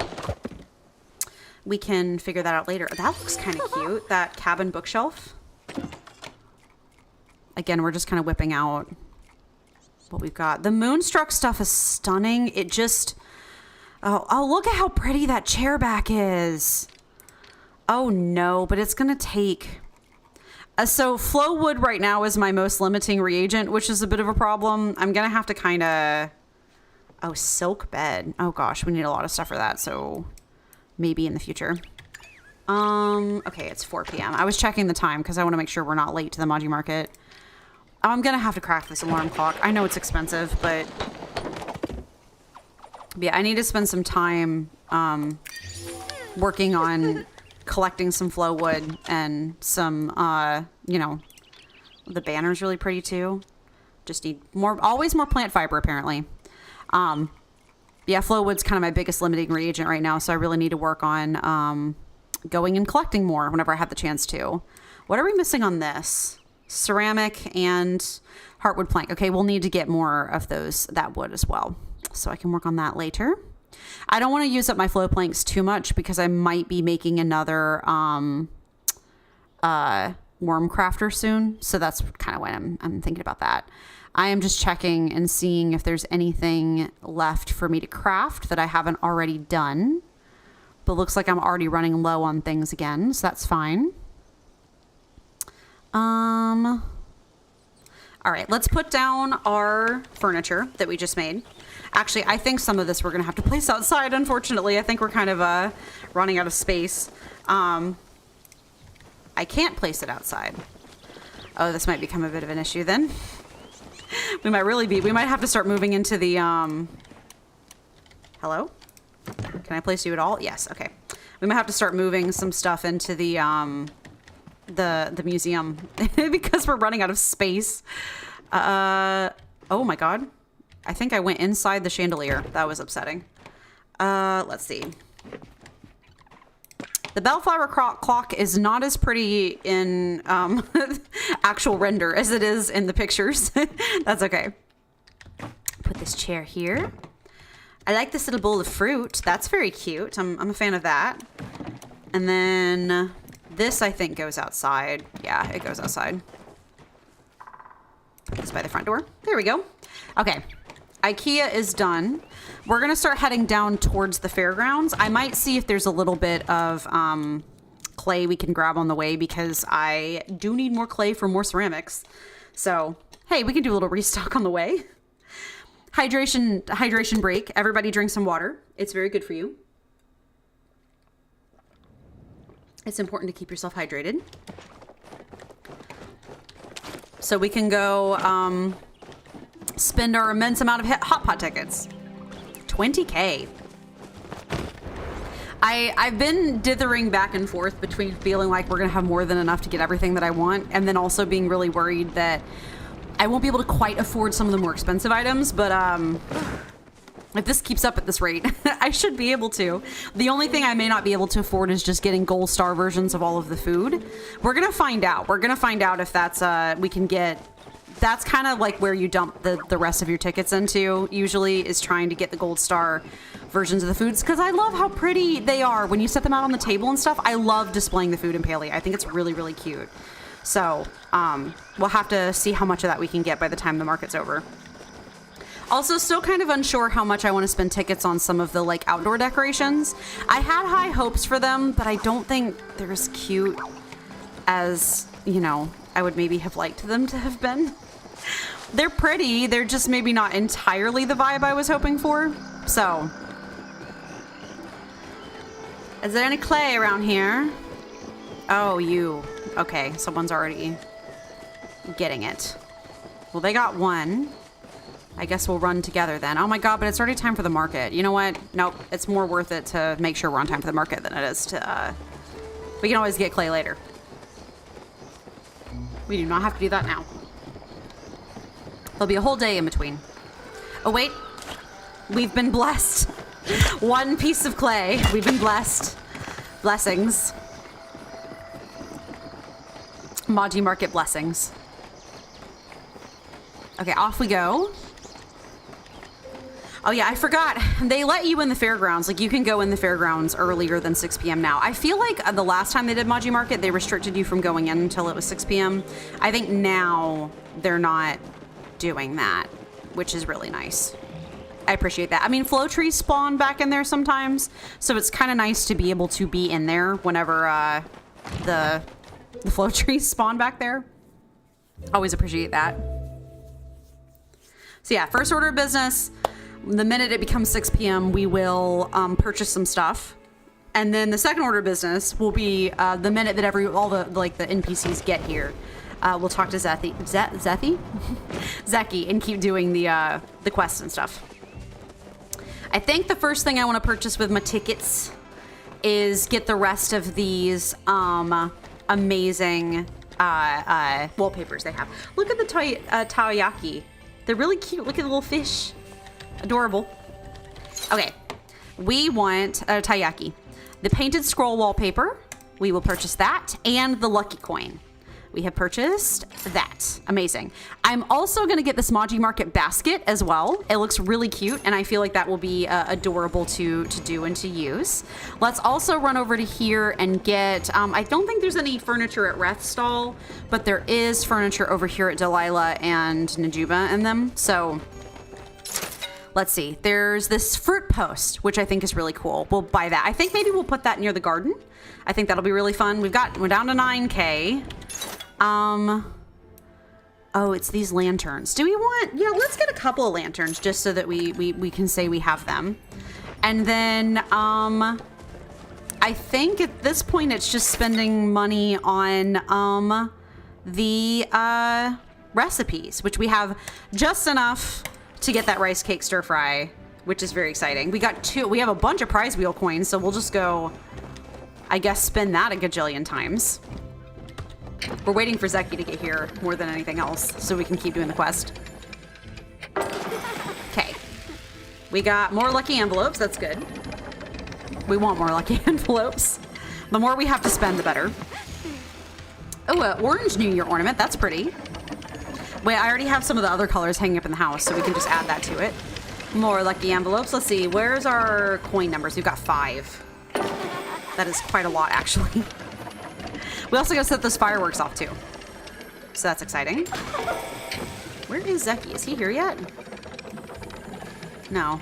[SPEAKER 1] We can figure that out later. That looks kind of cute, that cabin bookshelf. Again, we're just kind of whipping out what we've got. The Moonstruck stuff is stunning. It just... Oh, look at how pretty that chair back is. Oh, no, but it's going to take... So flow wood right now is my most limiting reagent, which is a bit of a problem. I'm going to have to kind of... Oh, silk bed. Oh, gosh, we need a lot of stuff for that, so maybe in the future. Okay, it's 4 p.m. I was checking the time because I want to make sure we're not late to the Maji Market. I'm going to have to craft this alarm clock. I know it's expensive, but yeah, I need to spend some time working on collecting some flow wood and some, you know, the banner's really pretty too. Just need more, always more plant fiber apparently. Yeah, flow wood's kind of my biggest limiting reagent right now, so I really need to work on going and collecting more whenever I have the chance to. What are we missing on this? Ceramic and heartwood plank. Okay, we'll need to get more of that wood as well, so I can work on that later. I don't want to use up my flow planks too much because I might be making another worm crafter soon, so that's kind of why I'm thinking about that. I am just checking and seeing if there's anything left for me to craft that I haven't already done, but looks like I'm already running low on things again, so that's fine. All right, let's put down our furniture that we just made. Actually, I think some of this we're gonna have to place outside, unfortunately. I think we're kind of running out of space. I can't place it outside. Oh, this might become a bit of an issue then. We might have to start moving into the, hello? Can I place you at all? Yes, okay. We might have to start moving some stuff into the museum because we're running out of space. Oh my God. I think I went inside the chandelier. That was upsetting. Let's see. The bellflower clock is not as pretty in actual render as it is in the pictures. That's okay. Put this chair here. I like this little bowl of fruit. That's very cute. I'm a fan of that. And then this, I think, goes outside. Yeah, it goes outside. Put this by the front door. There we go. Okay. IKEA is done. We're going to start heading down towards the fairgrounds. I might see if there's a little bit of clay we can grab on the way because I do need more clay for more ceramics. So, hey, we can do a little restock on the way. Hydration break. Everybody drink some water. It's very good for you. It's important to keep yourself hydrated. So we can go spend our immense amount of hot pot tickets. 20K. I've been dithering back and forth between feeling like we're gonna have more than enough to get everything that I want, and then also being really worried that I won't be able to quite afford some of the more expensive items, but if this keeps up at this rate, I should be able to. The only thing I may not be able to afford is just getting gold star versions of all of the food. We're gonna find out. We're gonna find out if that's we can get. That's kind of like where you dump the rest of your tickets into, usually, is trying to get the gold star versions of the foods because I love how pretty they are when you set them out on the table and stuff. I love displaying the food in Paley. I think it's really, really cute. So we'll have to see how much of that we can get by the time the market's over. Also, still kind of unsure how much I want to spend tickets on some of the like outdoor decorations. I had high hopes for them, but I don't think they're as cute as, you know, I would maybe have liked them to have been. They're pretty. They're just maybe not entirely the vibe I was hoping for. So, is there any clay around here? Oh, you. Okay, someone's already getting it. Well, they got one. I guess we'll run together then. Oh my god, but it's already time for the market. You know what? Nope. It's more worth it to make sure we're on time for the market than it is to, we can always get clay later. We do not have to do that now. There'll be a whole day in between. Oh wait. We've been blessed. One piece of clay. We've been blessed. Blessings. Maji Market blessings. Okay, off we go. Oh yeah, I forgot. They let you in the fairgrounds. Like, you can go in the fairgrounds earlier than 6 p.m. now. I feel like the last time they did Maji Market, they restricted you from going in until it was 6 p.m. I think now they're not doing that, which is really nice. I appreciate that. I mean, flow trees spawn back in there sometimes, so it's kind of nice to be able to be in there whenever the flow trees spawn back there. Always appreciate that. So yeah, first order of business. The minute it becomes 6 p.m., we will purchase some stuff, and then the second order of business will be the minute that all the NPCs get here. We'll talk to Zeki, and keep doing the quests and stuff. I think the first thing I want to purchase with my tickets is get the rest of these amazing wallpapers they have. Look at the taiyaki. They're really cute. Look at the little fish. Adorable. Okay, we want a taiyaki. The painted scroll wallpaper, we will purchase that, and the lucky coin. We have purchased that. Amazing. I'm also going to get this Maji Market basket as well. It looks really cute, and I feel like that will be adorable to do and to use. Let's also run over to here and get, I don't think there's any furniture at Reth's stall, but there is furniture over here at Delilah and Najuba and them, so let's see. There's this fruit post, which I think is really cool. We'll buy that. I think maybe we'll put that near the garden. I think that'll be really fun. We're down to 9K. Oh, it's these lanterns. Do we want, yeah, let's get a couple of lanterns just so that we can say we have them. And then, I think at this point it's just spending money on, the, recipes, which we have just enough to get that rice cake stir fry, which is very exciting. We have a bunch of prize wheel coins, so we'll just go, I guess, spin that a gajillion times. We're waiting for Zeki to get here more than anything else, so we can keep doing the quest. Okay. We got more lucky envelopes. That's good. We want more lucky envelopes. The more we have to spend, the better. Oh, an orange New Year ornament. That's pretty. Wait, I already have some of the other colors hanging up in the house, so we can just add that to it. More lucky envelopes. Let's see. Where's our coin numbers? We've got 5. That is quite a lot, actually. We also gotta set those fireworks off, too. So that's exciting. Where is Zeki? Is he here yet? No.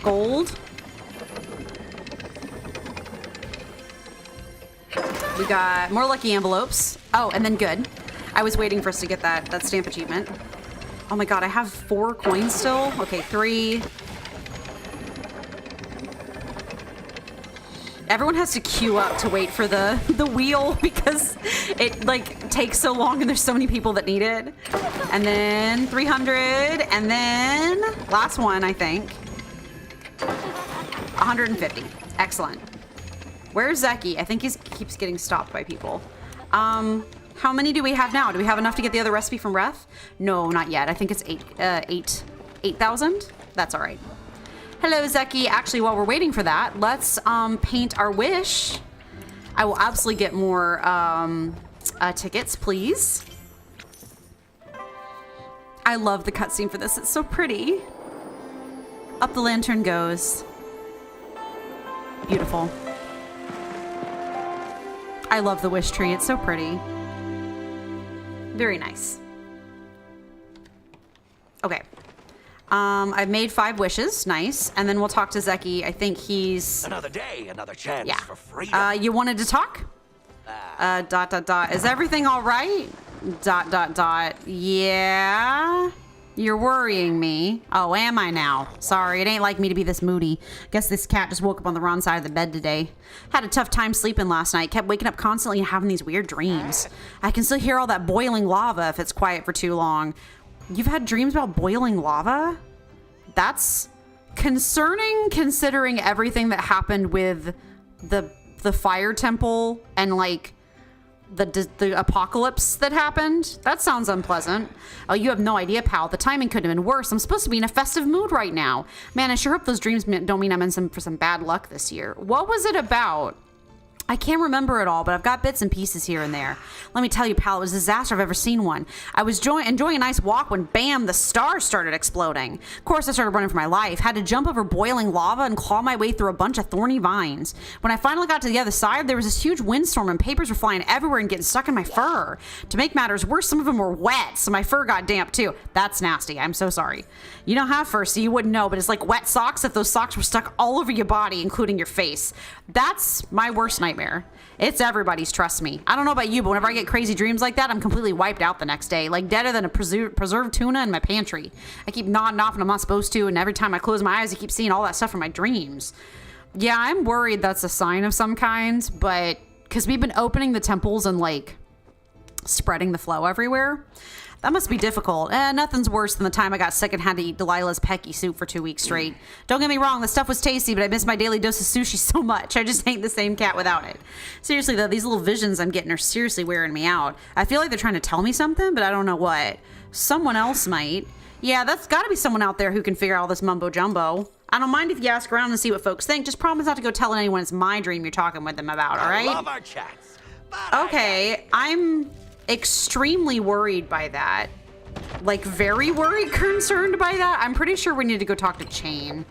[SPEAKER 1] Gold. We got more lucky envelopes. Oh, and then good. I was waiting for us to get that stamp achievement. Oh my god, I have 4 coins still? Okay, 3. Everyone has to queue up to wait for the wheel because it like takes so long and there's so many people that need it. And then 300, and then last one, I think. 150. Excellent. Where's Zeki? I think he keeps getting stopped by people. How many do we have now? Do we have enough to get the other recipe from Reth? No, not yet. I think it's 8,000. That's all right. Hello, Zeki. Actually, while we're waiting for that, let's paint our wish. I will absolutely get more tickets, please. I love the cutscene for this. It's so pretty. Up the lantern goes. Beautiful. I love the wish tree. It's so pretty. Very nice. Okay. I've made 5 wishes. Nice. And then we'll talk to Zeki. I think he's...
[SPEAKER 3] Another day, another chance
[SPEAKER 1] Yeah.
[SPEAKER 3] for freedom.
[SPEAKER 1] You wanted to talk? Dot, dot, dot. Is everything all right? Dot, dot, dot. Yeah? You're worrying me. Oh, am I now? Sorry, it ain't like me to be this moody. Guess this cat just woke up on the wrong side of the bed today. Had a tough time sleeping last night. Kept waking up constantly and having these weird dreams. I can still hear all that boiling lava if it's quiet for too long. You've had dreams about boiling lava? That's concerning considering everything that happened with the fire temple and like the apocalypse that happened. That sounds unpleasant. Oh, you have no idea, pal. The timing could have been worse. I'm supposed to be in a festive mood right now. Man, I sure hope those dreams don't mean I'm in for some bad luck this year. What was it about? I can't remember it all, but I've got bits and pieces here and there. Let me tell you, pal, it was a disaster if I've ever seen one. I was enjoying a nice walk when, bam, the stars started exploding. Of course, I started running for my life. Had to jump over boiling lava and claw my way through a bunch of thorny vines. When I finally got to the other side, there was this huge windstorm and papers were flying everywhere and getting stuck in my fur. To make matters worse, some of them were wet, so my fur got damp too. That's nasty. I'm so sorry. You don't have fur, so you wouldn't know, but it's like wet socks if those socks were stuck all over your body, including your face. That's my worst nightmare. It's everybody's, trust me. I don't know about you, but whenever I get crazy dreams like that, I'm completely wiped out the next day. Like deader than a preserved tuna in my pantry. I keep nodding off and I'm not supposed to, and every time I close my eyes, I keep seeing all that stuff from my dreams. Yeah, I'm worried that's a sign of some kind, but because we've been opening the temples and like spreading the flow everywhere. That must be difficult. Nothing's worse than the time I got sick and had to eat Delilah's pecky soup for 2 weeks straight. Don't get me wrong, the stuff was tasty, but I miss my daily dose of sushi so much. I just ain't the same cat without it. Seriously though, these little visions I'm getting are seriously wearing me out. I feel like they're trying to tell me something, but I don't know what. Someone else might. Yeah, that's gotta be someone out there who can figure out all this mumbo jumbo. I don't mind if you ask around and see what folks think. Just promise not to go telling anyone it's my dream you're talking with them about, all right?
[SPEAKER 3] I love our chats.
[SPEAKER 1] Okay, I'm extremely worried by that. Like very worried, concerned by that. I'm pretty sure we need to go talk to Chain,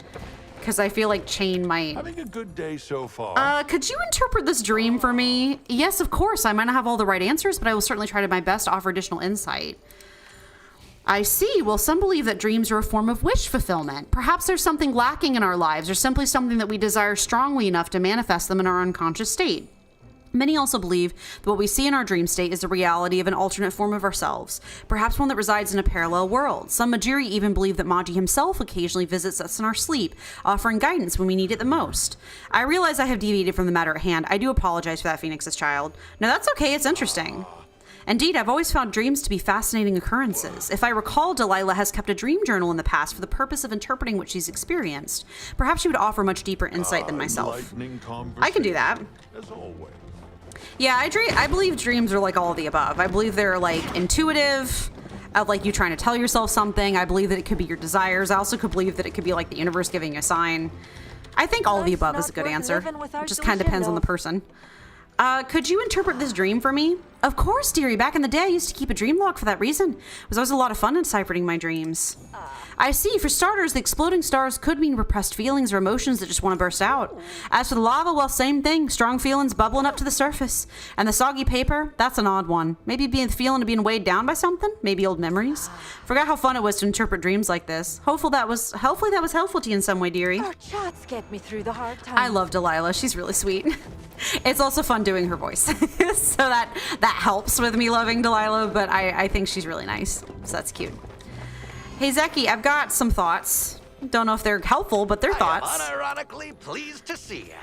[SPEAKER 1] because I feel like Chain might...
[SPEAKER 4] Having a good day so far.
[SPEAKER 1] Could you interpret this dream for me? Yes, of course. I might not have all the right answers, but I will certainly try to my best to offer additional insight. I see. Well, some believe that dreams are a form of wish fulfillment. Perhaps there's something lacking in our lives, or simply something that we desire strongly enough to manifest them in our unconscious state. Many also believe that what we see in our dream state is the reality of an alternate form of ourselves, perhaps one that resides in a parallel world. Some Majiri even believe that Maji himself occasionally visits us in our sleep, offering guidance when we need it the most. I realize I have deviated from the matter at hand. I do apologize for that, Phoenix's child. No, that's okay. It's interesting. Indeed, I've always found dreams to be fascinating occurrences. If I recall, Delilah has kept a dream journal in the past for the purpose of interpreting what she's experienced. Perhaps she would offer much deeper insight than myself. I can do that.
[SPEAKER 4] As always.
[SPEAKER 1] Yeah, I believe dreams are like all of the above. I believe they're like intuitive, of like you trying to tell yourself something. I believe that it could be your desires. I also could believe that it could be like the universe giving you a sign. I think all of the above is a good answer. It just kind of depends on the person. Could you interpret this dream for me? Of course, dearie. Back in the day, I used to keep a dream log for that reason. It was always a lot of fun deciphering my dreams. I see. For starters, the exploding stars could mean repressed feelings or emotions that just want to burst out. As for the lava, well, same thing. Strong feelings bubbling up to the surface. And the soggy paper, that's an odd one. Maybe feeling of being weighed down by something. Maybe old memories. Forgot how fun it was to interpret dreams like this. Hopefully that was helpful to you in some way, dearie.
[SPEAKER 2] Our chats get me through the hard times.
[SPEAKER 1] I love Delilah. She's really sweet. It's also fun doing her voice. So that helps with me loving Delilah, but I think she's really nice. So that's cute. Hey, Zeki, I've got some thoughts. Don't know if they're helpful, but they're thoughts.
[SPEAKER 3] I'm unironically pleased to see you.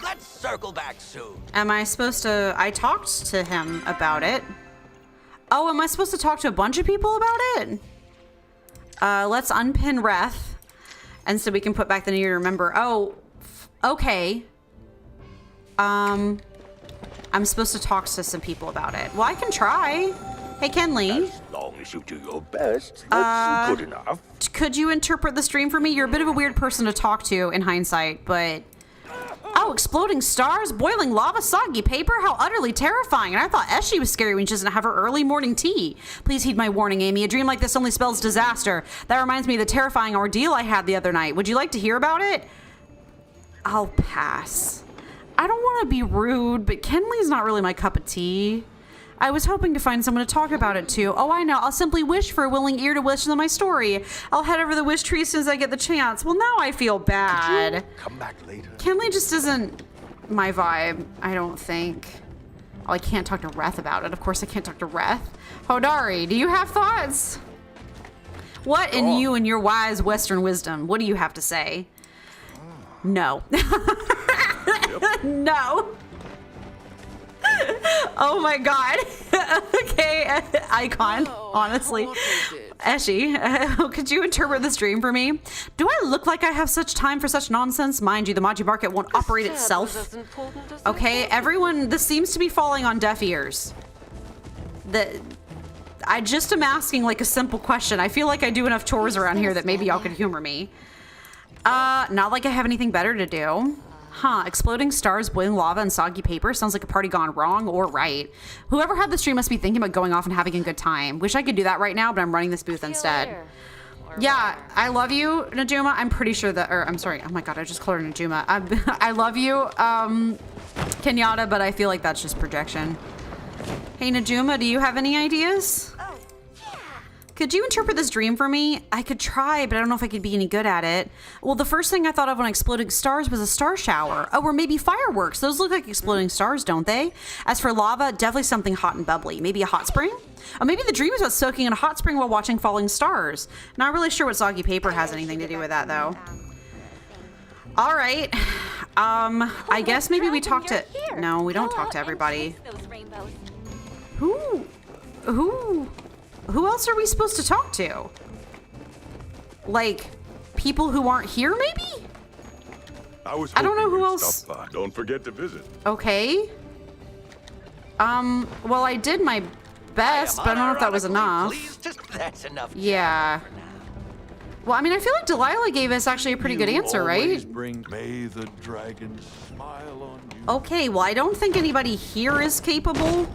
[SPEAKER 3] Let's circle back soon.
[SPEAKER 1] Am I supposed to... I talked to him about it. Oh, am I supposed to talk to a bunch of people about it? Let's unpin Reth. And so we can put back the need to remember. Oh, okay. I'm supposed to talk to some people about it. Well, I can try. Hey, Kenley.
[SPEAKER 4] As long as you do your best, that's good enough.
[SPEAKER 1] Could you interpret the stream for me? You're a bit of a weird person to talk to in hindsight, but... Oh, Whoa, exploding stars, boiling lava, soggy paper, how utterly terrifying. And I thought Eshy was scary when she doesn't have her early morning tea. Please heed my warning, Amy. A dream like this only spells disaster. That reminds me of the terrifying ordeal I had the other night. Would you like to hear about it? I'll pass. I don't want to be rude, but Kenley's not really my cup of tea. I was hoping to find someone to talk about it to. Oh, I know. I'll simply wish for a willing ear to listen to my story. I'll head over to the wish tree as soon as I get the chance. Well, now I feel bad.
[SPEAKER 4] Come back later.
[SPEAKER 1] Kenley just isn't my vibe, I don't think. Oh, I can't talk to Reth about it. Of course I can't talk to Reth. Hodari, do you have thoughts? What in you and your wise Western wisdom, what do you have to say? No. No. Oh my god. Okay, icon, honestly. Eshy, could you interpret this dream for me? Do I look like I have such time for such nonsense? Mind you, the Maji market won't operate itself. Okay, everyone, this seems to be falling on deaf ears. I just am asking like a simple question. I feel like I do enough chores around here that maybe y'all could humor me. Not like I have anything better to do. Huh, exploding stars, boiling lava, and soggy paper sounds like a party gone wrong or right. Whoever had this dream must be thinking about going off and having a good time. Wish I could do that right now, but I'm running this booth instead. Yeah, I love you, Najuma. I'm pretty sure that, or I'm sorry, oh my god, I just called her Najuma. I love you, Kenyatta, but I feel like that's just projection. Hey, Najuma, do you have any ideas? Could you interpret this dream for me? I could try, but I don't know if I could be any good at it. Well, the first thing I thought of when exploding stars was a star shower. Oh, or maybe fireworks. Those look like exploding stars, don't they? As for lava, definitely something hot and bubbly. Maybe a hot spring? Oh, maybe the dream is about soaking in a hot spring while watching falling stars. Not really sure what soggy paper has anything to do with that, though. All right. I guess maybe we talk to... No, we don't talk to everybody. Who else are we supposed to talk to? Like, people who aren't here, maybe?
[SPEAKER 4] I
[SPEAKER 1] don't know who else.
[SPEAKER 4] Don't forget to visit.
[SPEAKER 1] Okay. Well, I did my best, but I don't know if that was enough.
[SPEAKER 3] That's enough.
[SPEAKER 1] Yeah. Well, I mean, I feel like Delilah gave us actually a pretty good answer, right?
[SPEAKER 4] May the dragon smile on you.
[SPEAKER 1] Okay, well, I don't think anybody here is capable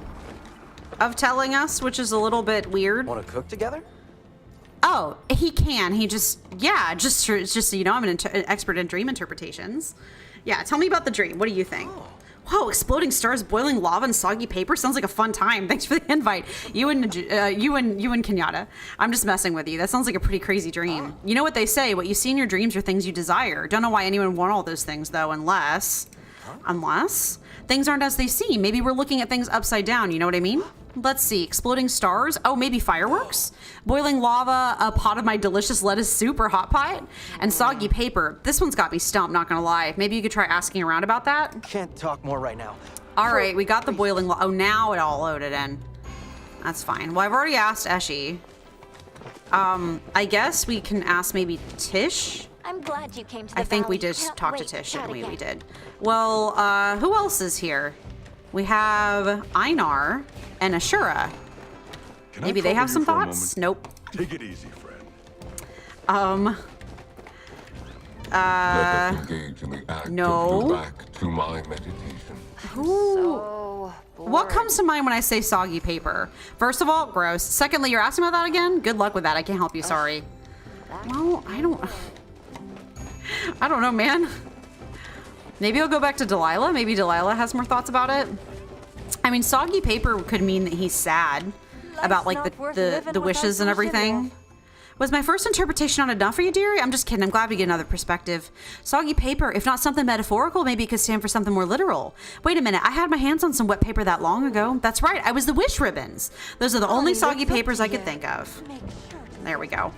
[SPEAKER 1] of telling us, which is a little bit weird.
[SPEAKER 3] Want to cook together?
[SPEAKER 1] Oh, he can. He just, yeah, just so you know, I'm an expert in dream interpretations. Yeah, tell me about the dream. What do you think? Oh. Whoa, exploding stars, boiling lava, and soggy paper sounds like a fun time. Thanks for the invite. You and Kenyatta. I'm just messing with you. That sounds like a pretty crazy dream. You know what they say, what you see in your dreams are things you desire. Don't know why anyone would want all those things, though, unless things aren't as they seem. Maybe we're looking at things upside down, you know what I mean? Let's see, exploding stars. Oh, maybe fireworks? Boiling lava, a pot of my delicious lettuce soup or hot pot, and soggy paper. This one's got me stumped, not gonna lie. Maybe you could try asking around about that?
[SPEAKER 3] Can't talk more right now.
[SPEAKER 1] All right, we got the boiling lava. Oh, now it all loaded in. That's fine. Well, I've already asked Eshy. I guess we can ask maybe Tish?
[SPEAKER 2] I'm glad you came to the
[SPEAKER 1] I think we
[SPEAKER 2] valley.
[SPEAKER 1] just
[SPEAKER 2] Can't
[SPEAKER 1] talked to
[SPEAKER 2] wait
[SPEAKER 1] Tish,
[SPEAKER 2] chat
[SPEAKER 1] didn't we?
[SPEAKER 2] again.
[SPEAKER 1] We did. Well, who else is here? We have Einar and Ashura. Maybe they have some thoughts? Nope.
[SPEAKER 4] Take it easy, friend.
[SPEAKER 5] Let us engage in the act
[SPEAKER 1] no.
[SPEAKER 5] to go back to my meditation.
[SPEAKER 1] Ooh. What comes to mind when I say soggy paper? First of all, gross. Secondly, you're asking about that again? Good luck with that. I can't help you. Sorry. Well, I don't know, man. Maybe I'll go back to Delilah. Maybe Delilah has more thoughts about it. I mean, soggy paper could mean that he's sad about like the wishes and everything. Was my first interpretation not enough for you, dearie? I'm just kidding. I'm glad we get another perspective. Soggy paper, if not something metaphorical, maybe it could stand for something more literal. Wait a minute. I had my hands on some wet paper that long ago. That's right. I was the wish ribbons. Those are the only soggy papers I could think of. There we go.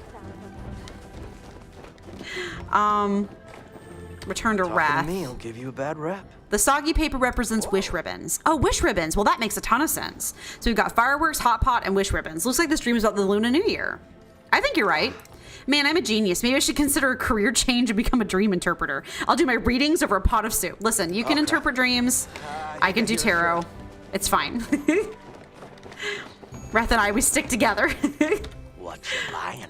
[SPEAKER 1] Return to Wrath.
[SPEAKER 3] Me, I'll give you a bad rep.
[SPEAKER 1] The soggy paper represents wish ribbons. Oh, wish ribbons. Well, that makes a ton of sense. So we've got fireworks, hot pot, and wish ribbons. Looks like this dream is about the Lunar New Year. I think you're right. Man, I'm a genius. Maybe I should consider a career change and become a dream interpreter. I'll do my readings over a pot of soup. Listen, you can interpret dreams. I can do tarot. It's fine. Wrath and I, we stick together.
[SPEAKER 3] What's you lying?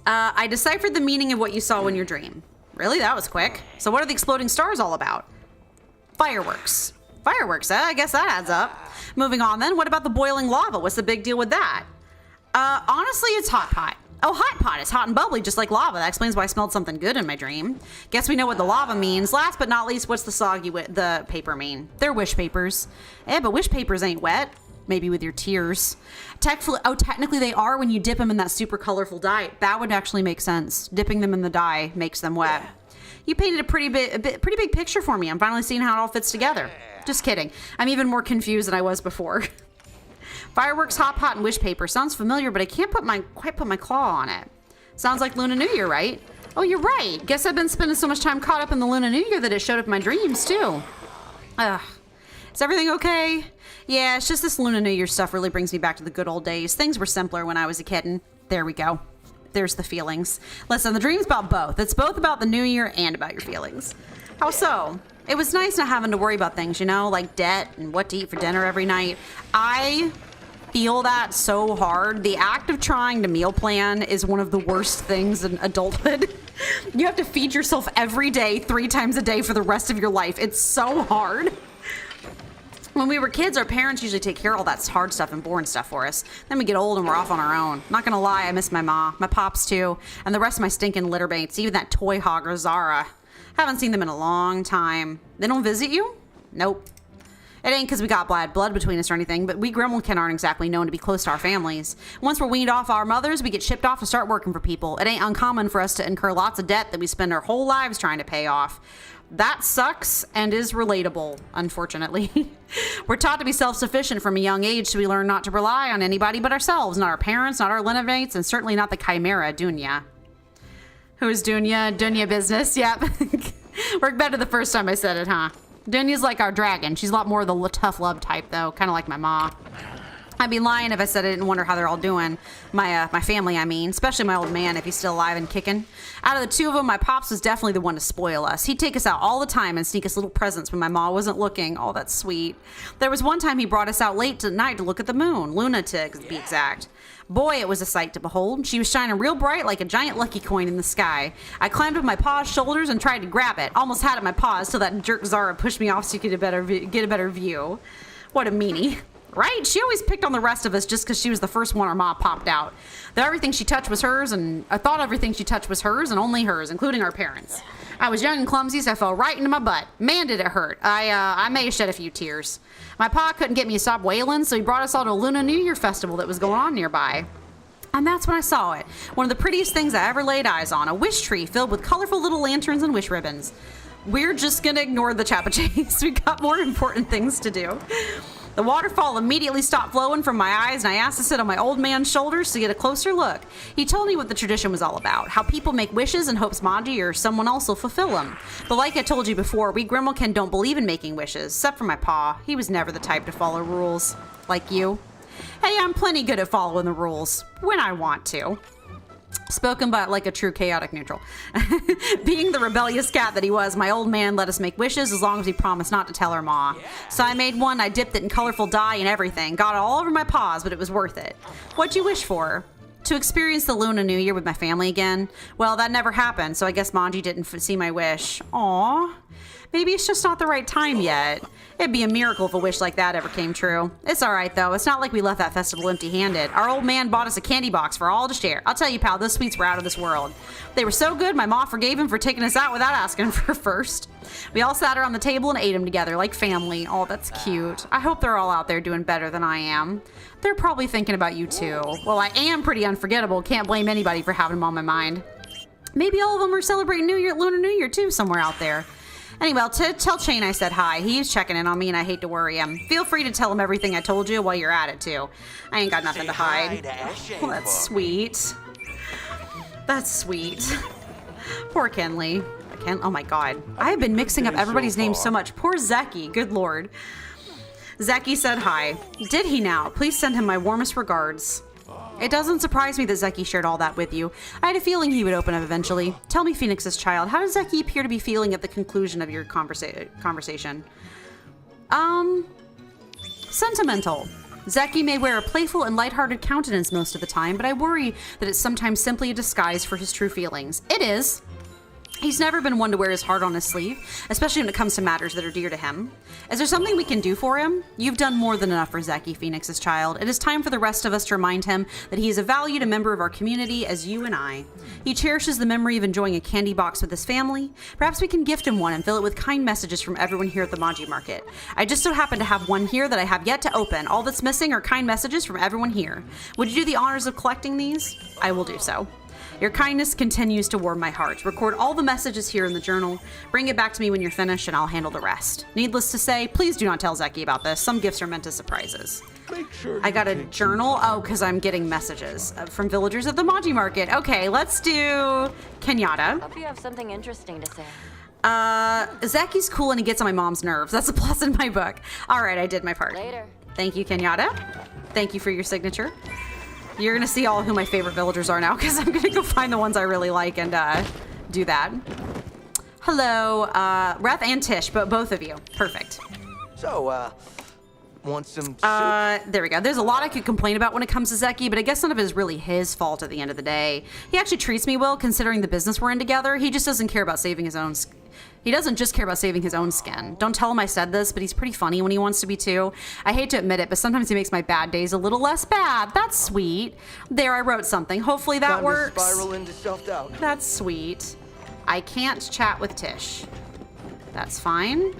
[SPEAKER 1] I deciphered the meaning of what you saw in your dream. Really? That was quick. So what are the exploding stars all about? Fireworks. Fireworks, I guess that adds up. Moving on then, what about the boiling lava? What's the big deal with that? Honestly, it's hot pot. Oh, hot pot. It's hot and bubbly, just like lava. That explains why I smelled something good in my dream. Guess we know what the lava means. Last but not least, what's the paper mean? They're wish papers. But wish papers ain't wet. Maybe with your tears. Technically they are when you dip them in that super colorful dye. That would actually make sense. Dipping them in the dye makes them wet. You painted a pretty big picture for me. I'm finally seeing how it all fits together. Just kidding. I'm even more confused than I was before. Fireworks, hot pot, and wish paper. Sounds familiar, but I can't quite put my claw on it. Sounds like Lunar New Year, right? Oh, you're right. Guess I've been spending so much time caught up in the Lunar New Year that it showed up in my dreams, too. Ugh. Is everything okay? Yeah, it's just this Lunar New Year stuff really brings me back to the good old days. Things were simpler when I was a kitten. There we go. There's the feelings. Listen, the dream's about both. It's both about the new year and about your feelings. How so? It was nice not having to worry about things, you know, like debt and what to eat for dinner every night. I feel that so hard. The act of trying to meal plan is one of the worst things in adulthood. You have to feed yourself every day, 3 times a day for the rest of your life. It's so hard. When we were kids, our parents usually take care of all that hard stuff and boring stuff for us. Then we get old and we're off on our own. Not gonna lie, I miss my ma, my pops too, and the rest of my stinking litter mates, even that toy hogger Zara. Haven't seen them in a long time. They don't visit you? Nope. It ain't because we got blood between us or anything, but we Gremlin aren't exactly known to be close to our families. Once we're weaned off our mothers, we get shipped off to start working for people. It ain't uncommon for us to incur lots of debt that we spend our whole lives trying to pay off. That sucks and is relatable, unfortunately. We're taught to be self-sufficient from a young age, so we learn not to rely on anybody but ourselves, not our parents, not our lineages, and certainly not the chimera, Dunya. Who is Dunya? Dunya business, yep. Worked better the first time I said it, huh? Dunya's like our dragon. She's a lot more of the tough love type, though, kind of like my ma. I'd be lying if I said I didn't wonder how they're all doing. My family, I mean. Especially my old man, if he's still alive and kicking. Out of the two of them, my pops was definitely the one to spoil us. He'd take us out all the time and sneak us little presents when my ma wasn't looking. Oh, that's sweet. There was one time he brought us out late at night to look at the moon. Luna, to be exact. Boy, it was a sight to behold. She was shining real bright like a giant lucky coin in the sky. I climbed up my pa's shoulders and tried to grab it. Almost had it in my paws till that jerk Zara pushed me off so you could get a better view. What a meanie. Right? She always picked on the rest of us just because she was the first one our ma popped out. That everything she touched was hers, and I thought everything she touched was hers and only hers, including our parents. I was young and clumsy, so I fell right into my butt. Man, did it hurt. I may have shed a few tears. My pa couldn't get me to stop wailing, so he brought us all to a Luna New Year festival that was going on nearby. And that's when I saw it. One of the prettiest things I ever laid eyes on. A wish tree filled with colorful little lanterns and wish ribbons. We're just gonna ignore the chappaches. We got more important things to do. The waterfall immediately stopped flowing from my eyes, and I asked to sit on my old man's shoulders to get a closer look. He told me what the tradition was all about, how people make wishes in hopes Maji or someone else will fulfill them. But like I told you before, we Grimmelkin don't believe in making wishes, except for my pa. He was never the type to follow rules. Like you. Hey, I'm plenty good at following the rules, when I want to. Spoken but like a true chaotic neutral. Being the rebellious cat that he was, my old man let us make wishes as long as he promised not to tell her ma. So I made one, I dipped it in colorful dye and everything. Got it all over my paws, but it was worth it. What'd you wish for? To experience the Luna New Year with my family again? Well, that never happened, so I guess Manji didn't see my wish. Aww. Maybe it's just not the right time yet. It'd be a miracle if a wish like that ever came true. It's alright though, it's not like we left that festival empty-handed. Our old man bought us a candy box for all to share. I'll tell you pal, those sweets were out of this world. They were so good, my mom forgave him for taking us out without asking for first. We all sat around the table and ate them together like family. Oh, that's cute. I hope they're all out there doing better than I am. They're probably thinking about you too. Well, I am pretty unforgettable, can't blame anybody for having them on my mind. Maybe all of them are celebrating Lunar New Year too somewhere out there. Anyway, tell Shane I said hi. He's checking in on me and I hate to worry him. Feel free to tell him everything I told you while you're at it too. I ain't got nothing to hide. Well, that's sweet. That's sweet. Poor Kenley. Oh my god. I have been mixing up everybody's names so much. Poor Zeki. Good lord. Zeki said hi. Did he now? Please send him my warmest regards. It doesn't surprise me that Zeki shared all that with you. I had a feeling he would open up eventually. Tell me, Phoenix's child, how does Zeki appear to be feeling at the conclusion of your conversation? Sentimental. Zeki may wear a playful and lighthearted countenance most of the time, but I worry that it's sometimes simply a disguise for his true feelings. It is. He's never been one to wear his heart on his sleeve, especially when it comes to matters that are dear to him. Is there something we can do for him? You've done more than enough for Zeki, Phoenix's child. It is time for the rest of us to remind him that he is a valued member of our community as you and I. He cherishes the memory of enjoying a candy box with his family. Perhaps we can gift him one and fill it with kind messages from everyone here at the Maji Market. I just so happen to have one here that I have yet to open. All that's missing are kind messages from everyone here. Would you do the honors of collecting these? I will do so. Your kindness continues to warm my heart. Record all the messages here in the journal. Bring it back to me when you're finished, and I'll handle the rest. Needless to say, please do not tell Zeki about this. Some gifts are meant as surprises.
[SPEAKER 4] Make sure
[SPEAKER 1] I got a journal. Oh, because I'm getting messages from villagers at the Maji Market. Okay, let's do Kenyatta.
[SPEAKER 2] Hope you have something interesting to say.
[SPEAKER 1] Zeki's cool and he gets on my mom's nerves. That's a plus in my book. All right, I did my part.
[SPEAKER 2] Later.
[SPEAKER 1] Thank you, Kenyatta. Thank you for your signature. You're going to see all who my favorite villagers are now because I'm going to go find the ones I really like and do that. Hello, Reth and Tish, but both of you. Perfect.
[SPEAKER 3] So, want some soup?
[SPEAKER 1] There we go. There's a lot I could complain about when it comes to Zeki, but I guess none of it is really his fault at the end of the day. He actually treats me well considering the business we're in together. He just doesn't care about saving his own He doesn't just care about saving his own skin. Don't tell him I said this, but he's pretty funny when he wants to be too. I hate to admit it, but sometimes he makes my bad days a little less bad. That's sweet. There, I wrote something. Hopefully that
[SPEAKER 3] Time
[SPEAKER 1] works.
[SPEAKER 3] to spiral into self-doubt.
[SPEAKER 1] That's sweet. I can't chat with Tish. That's fine.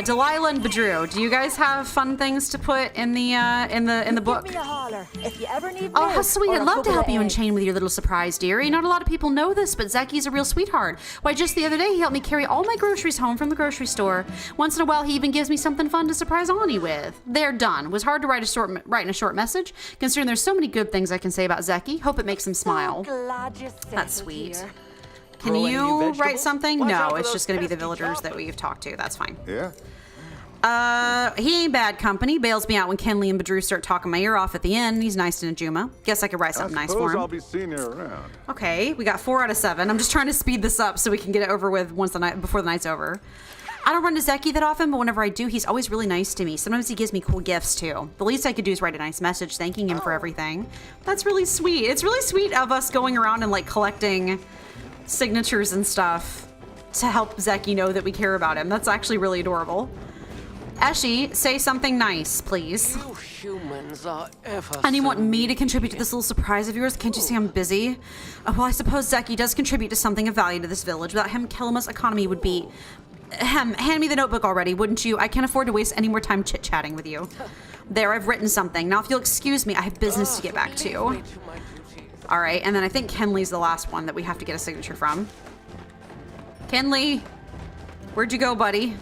[SPEAKER 1] Delilah and Badru, do you guys have fun things to put in the book?
[SPEAKER 2] Give me a holler if you ever need
[SPEAKER 1] Oh, how
[SPEAKER 2] milk
[SPEAKER 1] sweet.
[SPEAKER 2] or
[SPEAKER 1] I'd
[SPEAKER 2] a
[SPEAKER 1] love to
[SPEAKER 2] couple
[SPEAKER 1] help
[SPEAKER 2] of
[SPEAKER 1] you in
[SPEAKER 2] eggs.
[SPEAKER 1] chain with your little surprise, dearie. Not a lot of people know this, but Zeki's a real sweetheart. Why, just the other day, he helped me carry all my groceries home from the grocery store. Once in a while, he even gives me something fun to surprise Ani with. They're done. Was hard to write in a short message, considering there's so many good things I can say about Zeki. Hope it makes him smile.
[SPEAKER 2] Glad you
[SPEAKER 1] That's
[SPEAKER 2] settled
[SPEAKER 1] sweet.
[SPEAKER 2] here.
[SPEAKER 1] Can
[SPEAKER 3] Grow any
[SPEAKER 1] you
[SPEAKER 3] new
[SPEAKER 1] write
[SPEAKER 3] vegetables?
[SPEAKER 1] something?
[SPEAKER 3] Watch out
[SPEAKER 1] No,
[SPEAKER 3] for
[SPEAKER 1] it's
[SPEAKER 3] those
[SPEAKER 1] just going to be the
[SPEAKER 3] pesky
[SPEAKER 1] villagers that
[SPEAKER 3] choppers.
[SPEAKER 1] we've talked to. That's fine.
[SPEAKER 4] Yeah.
[SPEAKER 1] He ain't bad company. Bails me out when Kenley and Badru start talking my ear off at the end. He's nice to Najuma. Guess I could write something nice for him.
[SPEAKER 4] I'll be seeing you around.
[SPEAKER 1] Okay, we got 4 out of 7. I'm just trying to speed this up so we can get it over with before the night's over. I don't run to Zeki that often, but whenever I do, he's always really nice to me. Sometimes he gives me cool gifts too. The least I could do is write a nice message thanking him for everything. That's really sweet. It's really sweet of us going around and like collecting signatures and stuff to help Zeki know that we care about him. That's actually really adorable. Eshi, say something nice, please.
[SPEAKER 3] You humans are ever
[SPEAKER 1] And you
[SPEAKER 3] so
[SPEAKER 1] want me to contribute to this little surprise of yours? Can't you see I'm busy? Well, I suppose Zeki does contribute to something of value to this village. Without him, Kilima's economy would be... hand me the notebook already, wouldn't you? I can't afford to waste any more time chit-chatting with you. There, I've written something. Now, if you'll excuse me, I have business to get back to. All right, and then I think Kenley's the last one that we have to get a signature from. Kenley, where'd you go, buddy?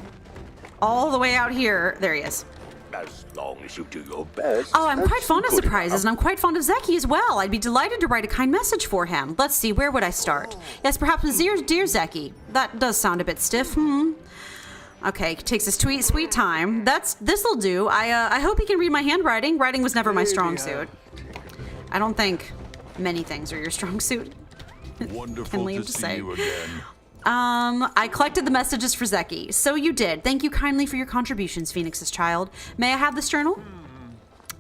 [SPEAKER 1] All the way out here. There he is.
[SPEAKER 4] As long as you do your best.
[SPEAKER 1] Oh, I'm quite
[SPEAKER 4] that's
[SPEAKER 1] fond of
[SPEAKER 4] good
[SPEAKER 1] surprises, and I'm quite fond of Zeki as well. I'd be delighted to write a kind message for him. Let's see, where would I start? Yes, perhaps with dear Zeki. That does sound a bit stiff. Okay, takes his sweet time. This'll do. I hope he can read my handwriting. Writing was never my strong suit. I don't think many things are your strong suit.
[SPEAKER 5] Wonderful
[SPEAKER 1] Kenley
[SPEAKER 5] to
[SPEAKER 1] to
[SPEAKER 5] see
[SPEAKER 1] say.
[SPEAKER 5] you again.
[SPEAKER 1] I collected the messages for Zeki. So you did. Thank you kindly for your contributions, Phoenix's child. May I have this journal?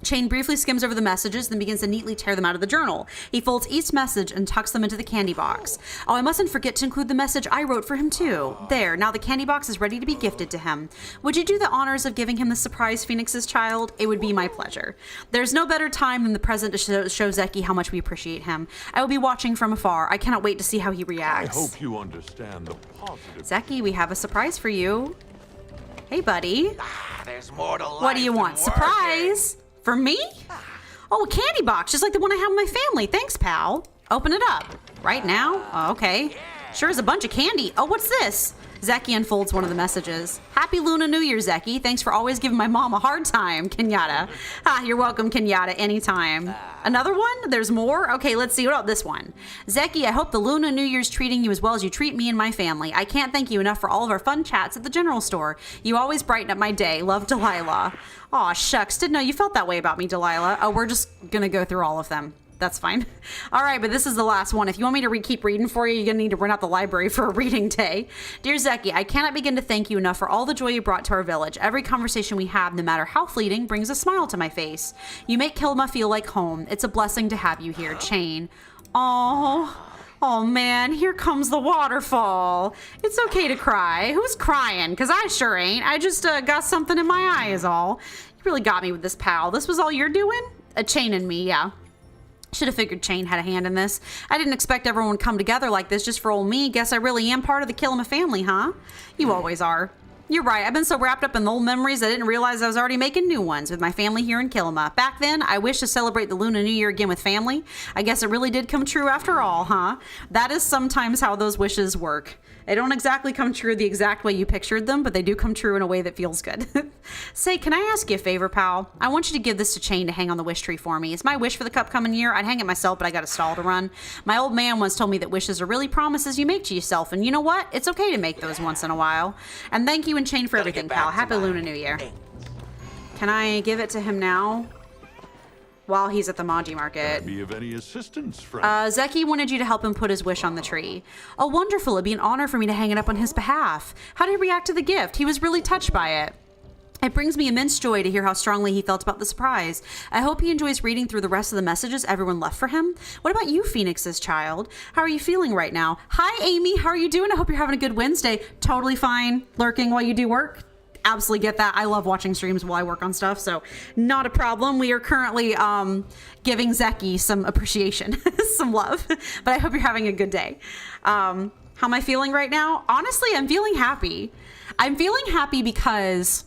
[SPEAKER 1] Chain briefly skims over the messages, then begins to neatly tear them out of the journal. He folds each message and tucks them into the candy box. Oh, I mustn't forget to include the message I wrote for him, too. There, now the candy box is ready to be gifted to him. Would you do the honors of giving him the surprise, Phoenix's child? It would be my pleasure. There's no better time than the present to show Zeki how much we appreciate him. I will be watching from afar. I cannot wait to see how he
[SPEAKER 5] I
[SPEAKER 1] reacts.
[SPEAKER 5] hope you understand the positive.
[SPEAKER 1] Zeki, we have a surprise for you. Hey, buddy.
[SPEAKER 3] There's more to life
[SPEAKER 1] What do you
[SPEAKER 3] than
[SPEAKER 1] want?
[SPEAKER 3] working.
[SPEAKER 1] Surprise? For me? Oh, a candy box, just like the one I have in my family. Thanks, pal. Open it up. Right now? Oh, okay. Sure is a bunch of candy. Oh, what's this? Zeki unfolds one of the messages. Happy Luna New Year, Zeki. Thanks for always giving my mom a hard time, Kenyatta. You're welcome, Kenyatta, anytime. Another one? There's more? Okay, let's see. What about this one? Zeki, I hope the Luna New Year's treating you as well as you treat me and my family. I can't thank you enough for all of our fun chats at the general store. You always brighten up my day. Love, Delilah. Aw, shucks. Didn't know you felt that way about me, Delilah. Oh, we're just gonna go through all of them. That's fine. All right, but this is the last one. If you want me to keep reading for you, you're going to need to run out the library for a reading day. Dear Zeki, I cannot begin to thank you enough for all the joy you brought to our village. Every conversation we have, no matter how fleeting, brings a smile to my face. You make Kilma feel like home. It's a blessing to have you here, Chain. Oh, Oh man, here comes the waterfall. It's okay to cry. Who's crying? Because I sure ain't. I just got something in my eye is all. You really got me with this, pal. This was all you're doing? A chain in me, yeah. Should have figured Chain had a hand in this. I didn't expect everyone would come together like this just for old me. Guess I really am part of the Kill 'em a family, huh? You always are. You're right. I've been so wrapped up in the old memories I didn't realize I was already making new ones with my family here in Killama. Back then, I wished to celebrate the Lunar New Year again with family. I guess it really did come true after all, huh? That is sometimes how those wishes work. They don't exactly come true the exact way you pictured them, but they do come true in a way that feels good. Say, can I ask you a favor, pal? I want you to give this to Chain to hang on the wish tree for me. It's my wish for the upcoming year. I'd hang it myself, but I got a stall to run. My old man once told me that wishes are really promises you make to yourself, and you know what? It's okay to make those once in a while. And thank you and Chain for everything, pal. Happy Lunar New Year. Can I give it to him now? While he's at the Maji Market.
[SPEAKER 5] Be of any assistance, friend?
[SPEAKER 1] Zeki wanted you to help him put his wish on the tree. Oh, wonderful. It'd be an honor for me to hang it up on his behalf. How did he react to the gift? He was really touched by it. It brings me immense joy to hear how strongly he felt about the surprise. I hope he enjoys reading through the rest of the messages everyone left for him. What about you, Phoenix's child? How are you feeling right now? Hi, Amy. How are you doing? I hope you're having a good Wednesday. Totally fine. Lurking while you do work. Absolutely get that. I love watching streams while I work on stuff, so not a problem. We are currently giving Zeki some appreciation, some love, but I hope you're having a good day. How am I feeling right now? Honestly, I'm feeling happy. I'm feeling happy because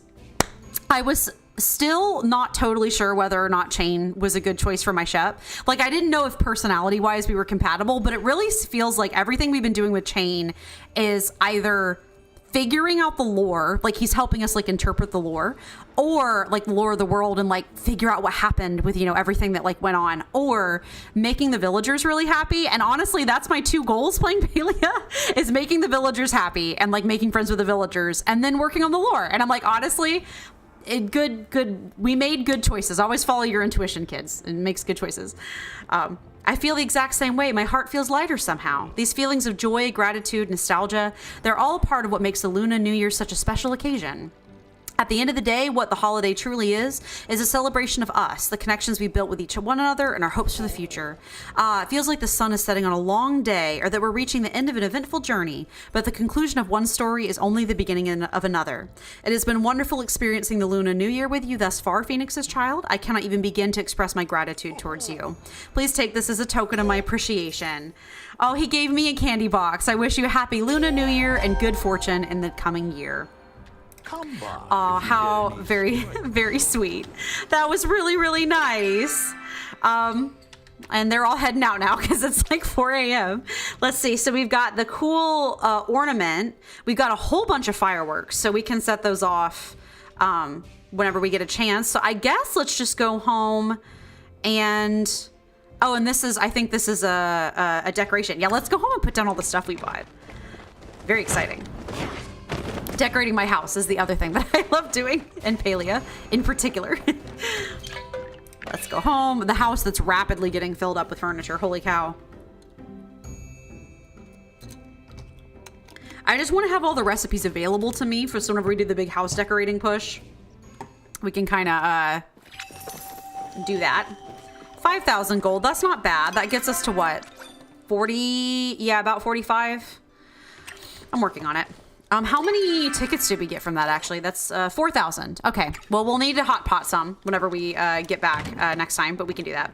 [SPEAKER 1] I was still not totally sure whether or not Chain was a good choice for my Shep. Like, I didn't know if personality-wise we were compatible, but it really feels like everything we've been doing with Chain is either figuring out the lore, like he's helping us like interpret the lore, or like the lore of the world and like figure out what happened with, you know, everything that like went on, or making the villagers really happy. And honestly, that's my two goals playing Palia, is making the villagers happy and like making friends with the villagers and then working on the lore. And I'm like, honestly, we made good choices. Always follow your intuition, kids. It makes good choices. I feel the exact same way. My heart feels lighter somehow. These feelings of joy, gratitude, nostalgia, they're all part of what makes the Lunar New Year such a special occasion. At the end of the day, what the holiday truly is a celebration of us, the connections we built with each one another, and our hopes for the future. It feels like the sun is setting on a long day, or that we're reaching the end of an eventful journey, but the conclusion of one story is only the beginning of another. It has been wonderful experiencing the Lunar New Year with you thus far, Phoenix's child. I cannot even begin to express my gratitude towards you. Please take this as a token of my appreciation. Oh, he gave me a candy box. I wish you a happy Lunar New Year and good fortune in the coming year. Oh, how very, very sweet. That was really, really nice. And they're all heading out now because it's like 4 a.m. Let's see. So we've got the cool ornament. We've got a whole bunch of fireworks, so we can set those off whenever we get a chance. So I guess let's just go home and... Oh, and I think this is a decoration. Yeah, let's go home and put down all the stuff we bought. Very exciting. Decorating my house is the other thing that I love doing, in Palia in particular. Let's go home. The house that's rapidly getting filled up with furniture. Holy cow. I just want to have all the recipes available to me for so whenever we do the big house decorating push. We can kind of do that. 5,000 gold. That's not bad. That gets us to what? 40? Yeah, about 45. I'm working on it. How many tickets did we get from that, actually? That's 4,000. Okay. Well, we'll need to hot pot some whenever we get back next time, but we can do that.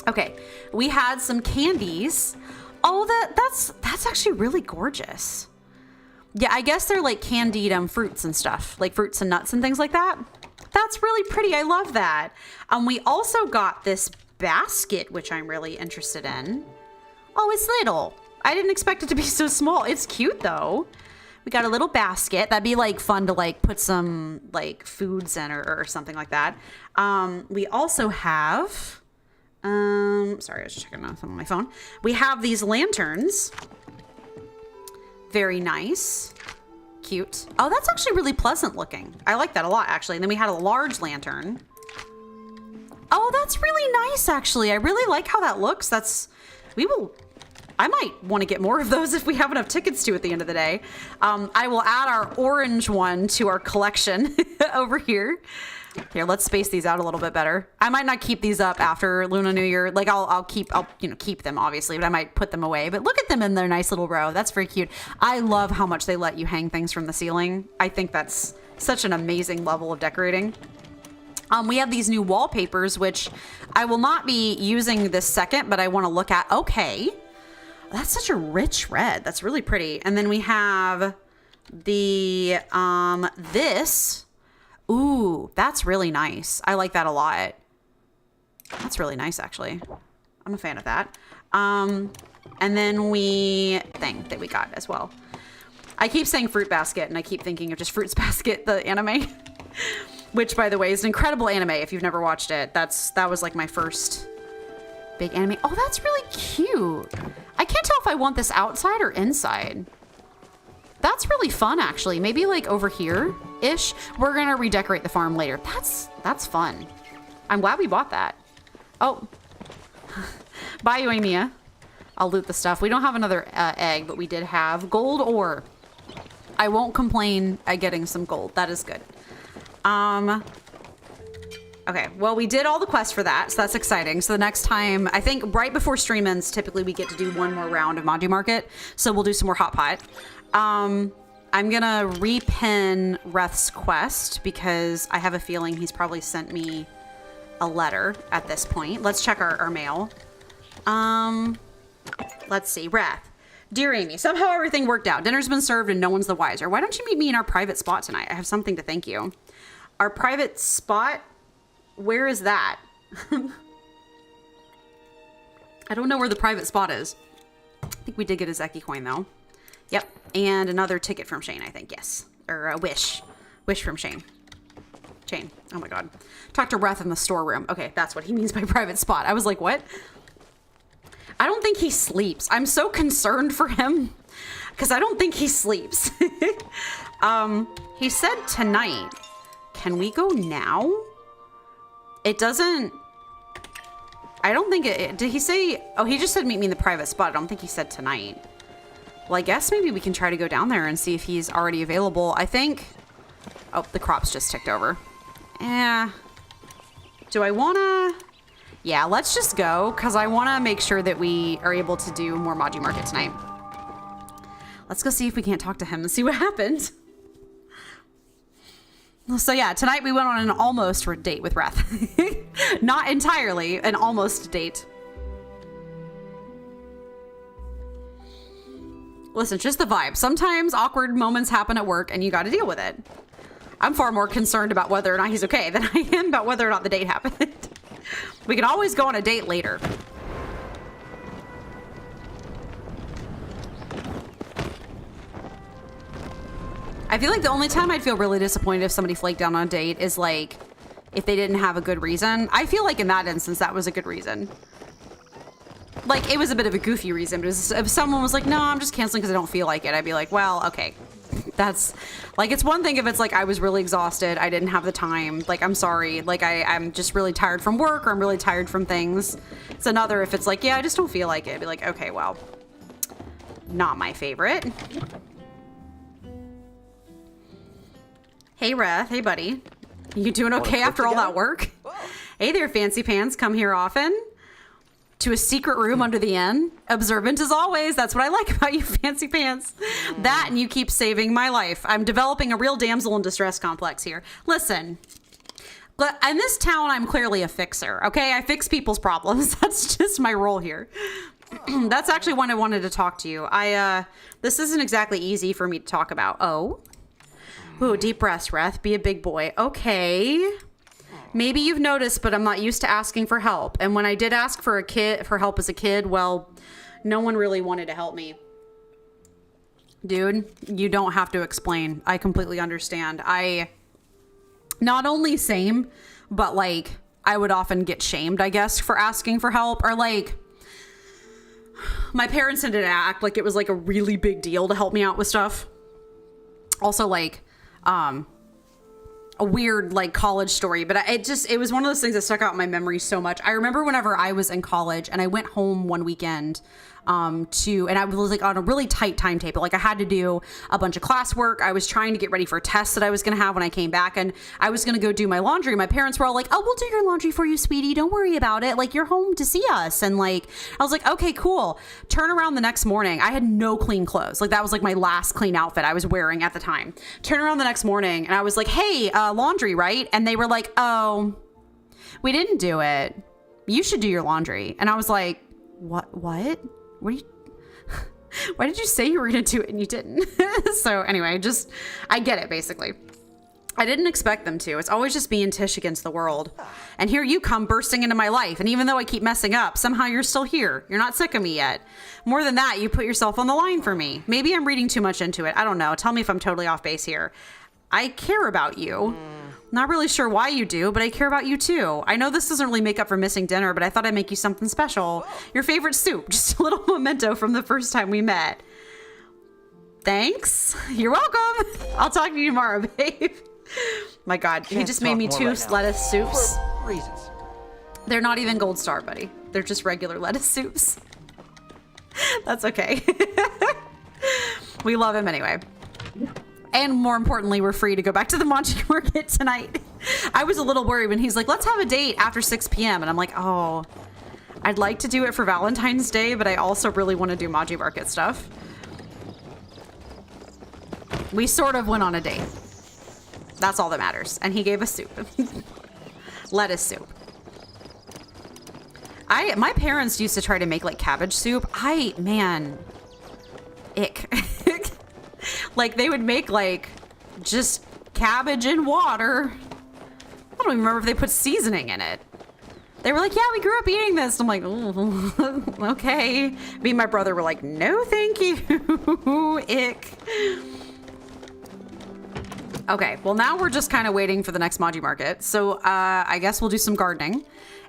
[SPEAKER 1] Okay. We had some candies. Oh, that's actually really gorgeous. Yeah, I guess they're like candied fruits and stuff, like fruits and nuts and things like that. That's really pretty. I love that. We also got this basket, which I'm really interested in. Oh, it's little. I didn't expect it to be so small. It's cute, though. We got a little basket. That'd be like fun to like put some like foods in or something like that. We also have, sorry, I was checking on something on my phone. We have these lanterns. Very nice. Cute. Oh, that's actually really pleasant looking. I like that a lot, actually. And then we had a large lantern. Oh, that's really nice, actually. I really like how that looks. We will I might want to get more of those if we have enough tickets to at the end of the day. I will add our orange one to our collection over here. Here, let's space these out a little bit better. I might not keep these up after Lunar New Year. Like I'll keep them obviously, but I might put them away. But look at them in their nice little row. That's very cute. I love how much they let you hang things from the ceiling. I think that's such an amazing level of decorating. We have these new wallpapers, which I will not be using this second, but I want to look at. Okay. That's such a rich red. That's really pretty. And then we have the, this. Ooh, that's really nice. I like that a lot. That's really nice, actually. I'm a fan of that. And then thing that we got as well. I keep saying Fruit Basket, and I keep thinking of just Fruits Basket, the anime. Which, by the way, is an incredible anime if you've never watched it. That was like my first big anime. Oh, that's really cute. I can't tell if I want this outside or inside. That's really fun, actually. Maybe like over here-ish. We're going to redecorate the farm later. That's fun. I'm glad we bought that. Oh. Bye, Yoimiya. I'll loot the stuff. We don't have another egg, but we did have gold ore. I won't complain at getting some gold. That is good. Okay, well, we did all the quests for that, so that's exciting. So the next time, I think right before stream ends, typically we get to do one more round of Maju Market. So we'll do some more Hot Pot. I'm gonna repin Reth's quest because I have a feeling he's probably sent me a letter at this point. Let's check our mail. Let's see, Reth. Dear Amy, somehow everything worked out. Dinner's been served and no one's the wiser. Why don't you meet me in our private spot tonight? I have something to thank you. Our private spot? Where is that? I don't know where the private spot is. I think we did get a Zeki coin though. Yep. And another ticket from Shane, I think. Yes. Or a wish. Wish from Shane. Shane. Oh my God. Talk to Reth in the storeroom. Okay, that's what he means by private spot. I was like, what? I don't think he sleeps. I'm so concerned for him because I don't think he sleeps. He said tonight. Can we go now? It doesn't... I don't think it... Did he say... Oh, he just said meet me in the private spot. I don't think he said tonight. Well, I guess maybe we can try to go down there and see if he's already available. I think... Oh, the crops just ticked over. Do I want to... Yeah, let's just go because I want to make sure that we are able to do more Maju Market tonight. Let's go see if we can't talk to him and see what happens. So yeah, tonight we went on an almost date with Reth. Not entirely, an almost date. Listen, just the vibe. Sometimes awkward moments happen at work and you got to deal with it. I'm far more concerned about whether or not he's okay than I am about whether or not the date happened. We can always go on a date later. I feel like the only time I'd feel really disappointed if somebody flaked down on a date is like if they didn't have a good reason. I feel like in that instance, that was a good reason. Like it was a bit of a goofy reason, but if someone was like, no, I'm just canceling because I don't feel like it, I'd be like, well, okay. That's like, it's one thing if it's like, I was really exhausted. I didn't have the time. Like, I'm sorry. Like I'm just really tired from work or I'm really tired from things. It's another if it's like, yeah, I just don't feel like it. I'd be like, okay, well, not my favorite. Hey, Reth. Hey, buddy. You doing okay after all that work? Hey there, Fancy Pants. Come here often? To a secret room under the inn. Observant as always. That's what I like about you, Fancy Pants. That and you keep saving my life. I'm developing a real damsel in distress complex here. Listen. But in this town, I'm clearly a fixer, okay? I fix people's problems. That's just my role here. That's actually when I wanted to talk to you. This isn't exactly easy for me to talk about. Oh. Ooh, deep breaths, Reth. Be a big boy. Okay. Maybe you've noticed, but I'm not used to asking for help. And when I did ask for help as a kid, well, no one really wanted to help me. Dude, you don't have to explain. I completely understand. Not only same, but like, I would often get shamed, I guess, for asking for help. Or like, my parents tended to act like it was like a really big deal to help me out with stuff. Also like, a weird like college story, but it was one of those things that stuck out in my memory so much. I remember whenever I was in college and I went home one weekend and I was like on a really tight timetable. Like I had to do a bunch of classwork. I was trying to get ready for tests that I was going to have when I came back, and I was going to go do my laundry. My parents were all like, oh, we'll do your laundry for you, sweetie. Don't worry about it. Like, you're home to see us. And like, I was like, okay, cool. Turn around the next morning. I had no clean clothes. Like that was like my last clean outfit I was wearing at the time. Turn around the next morning and I was like, hey, laundry, right? And they were like, oh, we didn't do it. You should do your laundry. And I was like, what are you, why did you say you were going to do it and you didn't? So anyway, I get it basically. I didn't expect them to. It's always just me and Tish against the world. And here you come bursting into my life. And even though I keep messing up, somehow you're still here. You're not sick of me yet. More than that, you put yourself on the line for me. Maybe I'm reading too much into it. I don't know. Tell me if I'm totally off base here. I care about you. Not really sure why you do, but I care about you too. I know this doesn't really make up for missing dinner, but I thought I'd make you something special. Your favorite soup. Just a little memento from the first time we met. Thanks. You're welcome. I'll talk to you tomorrow, babe. My God, he
[SPEAKER 3] Can't
[SPEAKER 1] just made
[SPEAKER 3] talk
[SPEAKER 1] me
[SPEAKER 3] more
[SPEAKER 1] two
[SPEAKER 3] right now.
[SPEAKER 1] lettuce soups.
[SPEAKER 3] For reasons.
[SPEAKER 1] They're not even Gold Star, buddy. They're just regular lettuce soups. That's okay. We love him anyway. And more importantly, we're free to go back to the Monty Market tonight. I was a little worried when he's like, let's have a date after 6 p.m. And I'm like, oh, I'd like to do it for Valentine's Day, but I also really want to do Monty Market stuff. We sort of went on a date. That's all that matters. And he gave us soup. Lettuce soup. My parents used to try to make like cabbage soup. Man, ick. Like they would make like just cabbage and water. I don't even remember if they put seasoning in it. They were like, yeah, we grew up eating this. I'm like, oh, okay. Me and my brother were like, no, thank you. Ick. Okay, well now we're just kind of waiting for the next Monty Market. So I guess we'll do some gardening.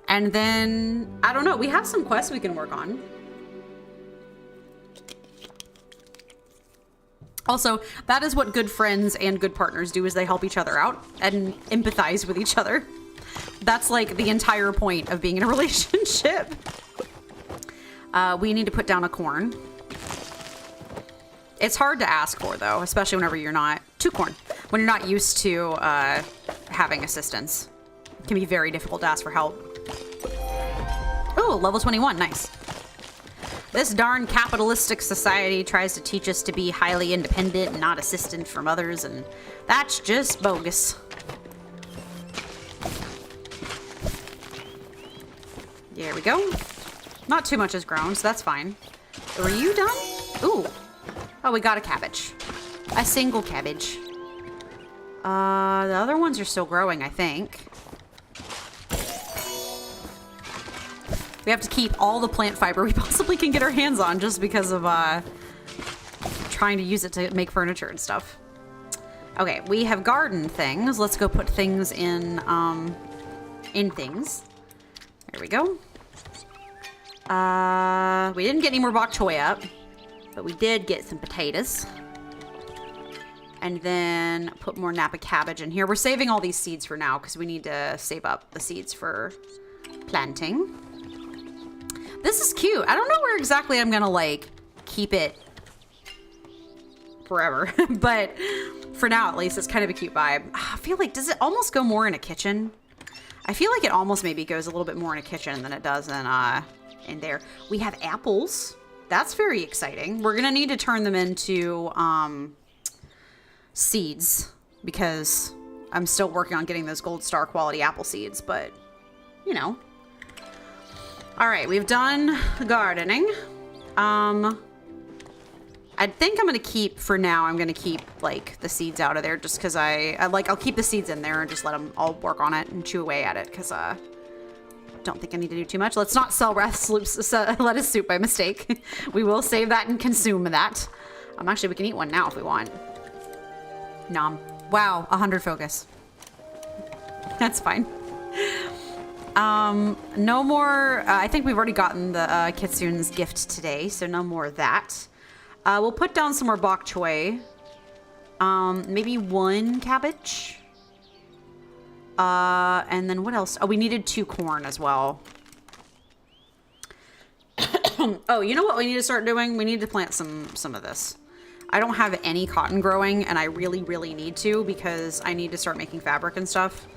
[SPEAKER 1] And then, I don't know, we have some quests we can work on. Also, that is what good friends and good partners do, is they help each other out and empathize with each other. That's like the entire point of being in a relationship. We need to put down a corn. It's hard to ask for though, especially whenever you're not, 2 corn, when you're not used to having assistance. It can be very difficult to ask for help. Oh, level 21, nice. This darn capitalistic society tries to teach us to be highly independent and not assistant from others, and that's just bogus. There we go. Not too much has grown, so that's fine. Are you done? Ooh. Oh, we got a cabbage. A single cabbage. The other ones are still growing, I think. We have to keep all the plant fiber we possibly can get our hands on just because of trying to use it to make furniture and stuff. Okay, we have garden things. Let's go put things in things. There we go. We didn't get any more bok choy up, but we did get some potatoes. And then put more Napa cabbage in here. We're saving all these seeds for now because we need to save up the seeds for planting. This is cute. I don't know where exactly I'm gonna like keep it forever, but for now at least it's kind of a cute vibe. I feel like, does it almost go more in a kitchen? I feel like it almost maybe goes a little bit more in a kitchen than it does in there. We have apples. That's very exciting. We're gonna need to turn them into seeds because I'm still working on getting those gold star quality apple seeds, but you know. All right, we've done gardening. I think I'm gonna keep, for now, I'm gonna keep like the seeds out of there just because I'll keep the seeds in there and just let them all work on it and chew away at it because don't think I need to do too much. Let's not sell lettuce soup by mistake. We will save that and consume that. Actually, we can eat one now if we want. Nom. Wow, 100 focus. That's fine. No more, I think we've already gotten the Kitsune's gift today, so no more of that. We'll put down some more bok choy. Maybe 1 cabbage. And then what else? Oh, we needed 2 corn as well. Oh, you know what we need to start doing? We need to plant some of this. I don't have any cotton growing, and I really, really need to because I need to start making fabric and stuff.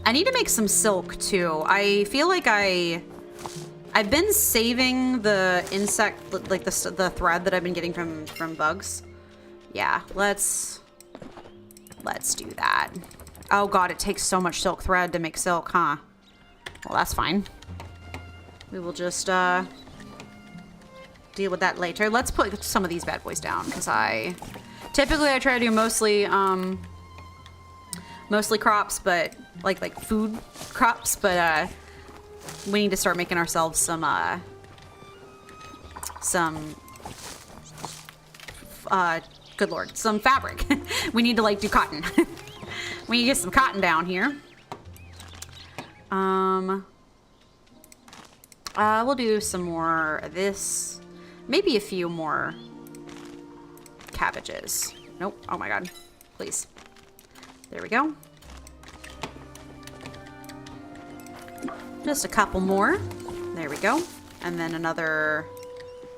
[SPEAKER 1] I need to make some silk too. I feel like I've been saving the insect, like the thread that I've been getting from bugs. Yeah, let's do that. Oh god, it takes so much silk thread to make silk, huh? Well, that's fine. We will just deal with that later. Let's put some of these bad boys down because typically I try to do mostly crops, but like food crops, but we need to start making ourselves some good lord, some fabric. We need to like do cotton. We need to get some cotton down here. We'll do some more of this. Maybe a few more cabbages. Nope. Oh my god. Please. There we go. Just a couple more. There we go. And then another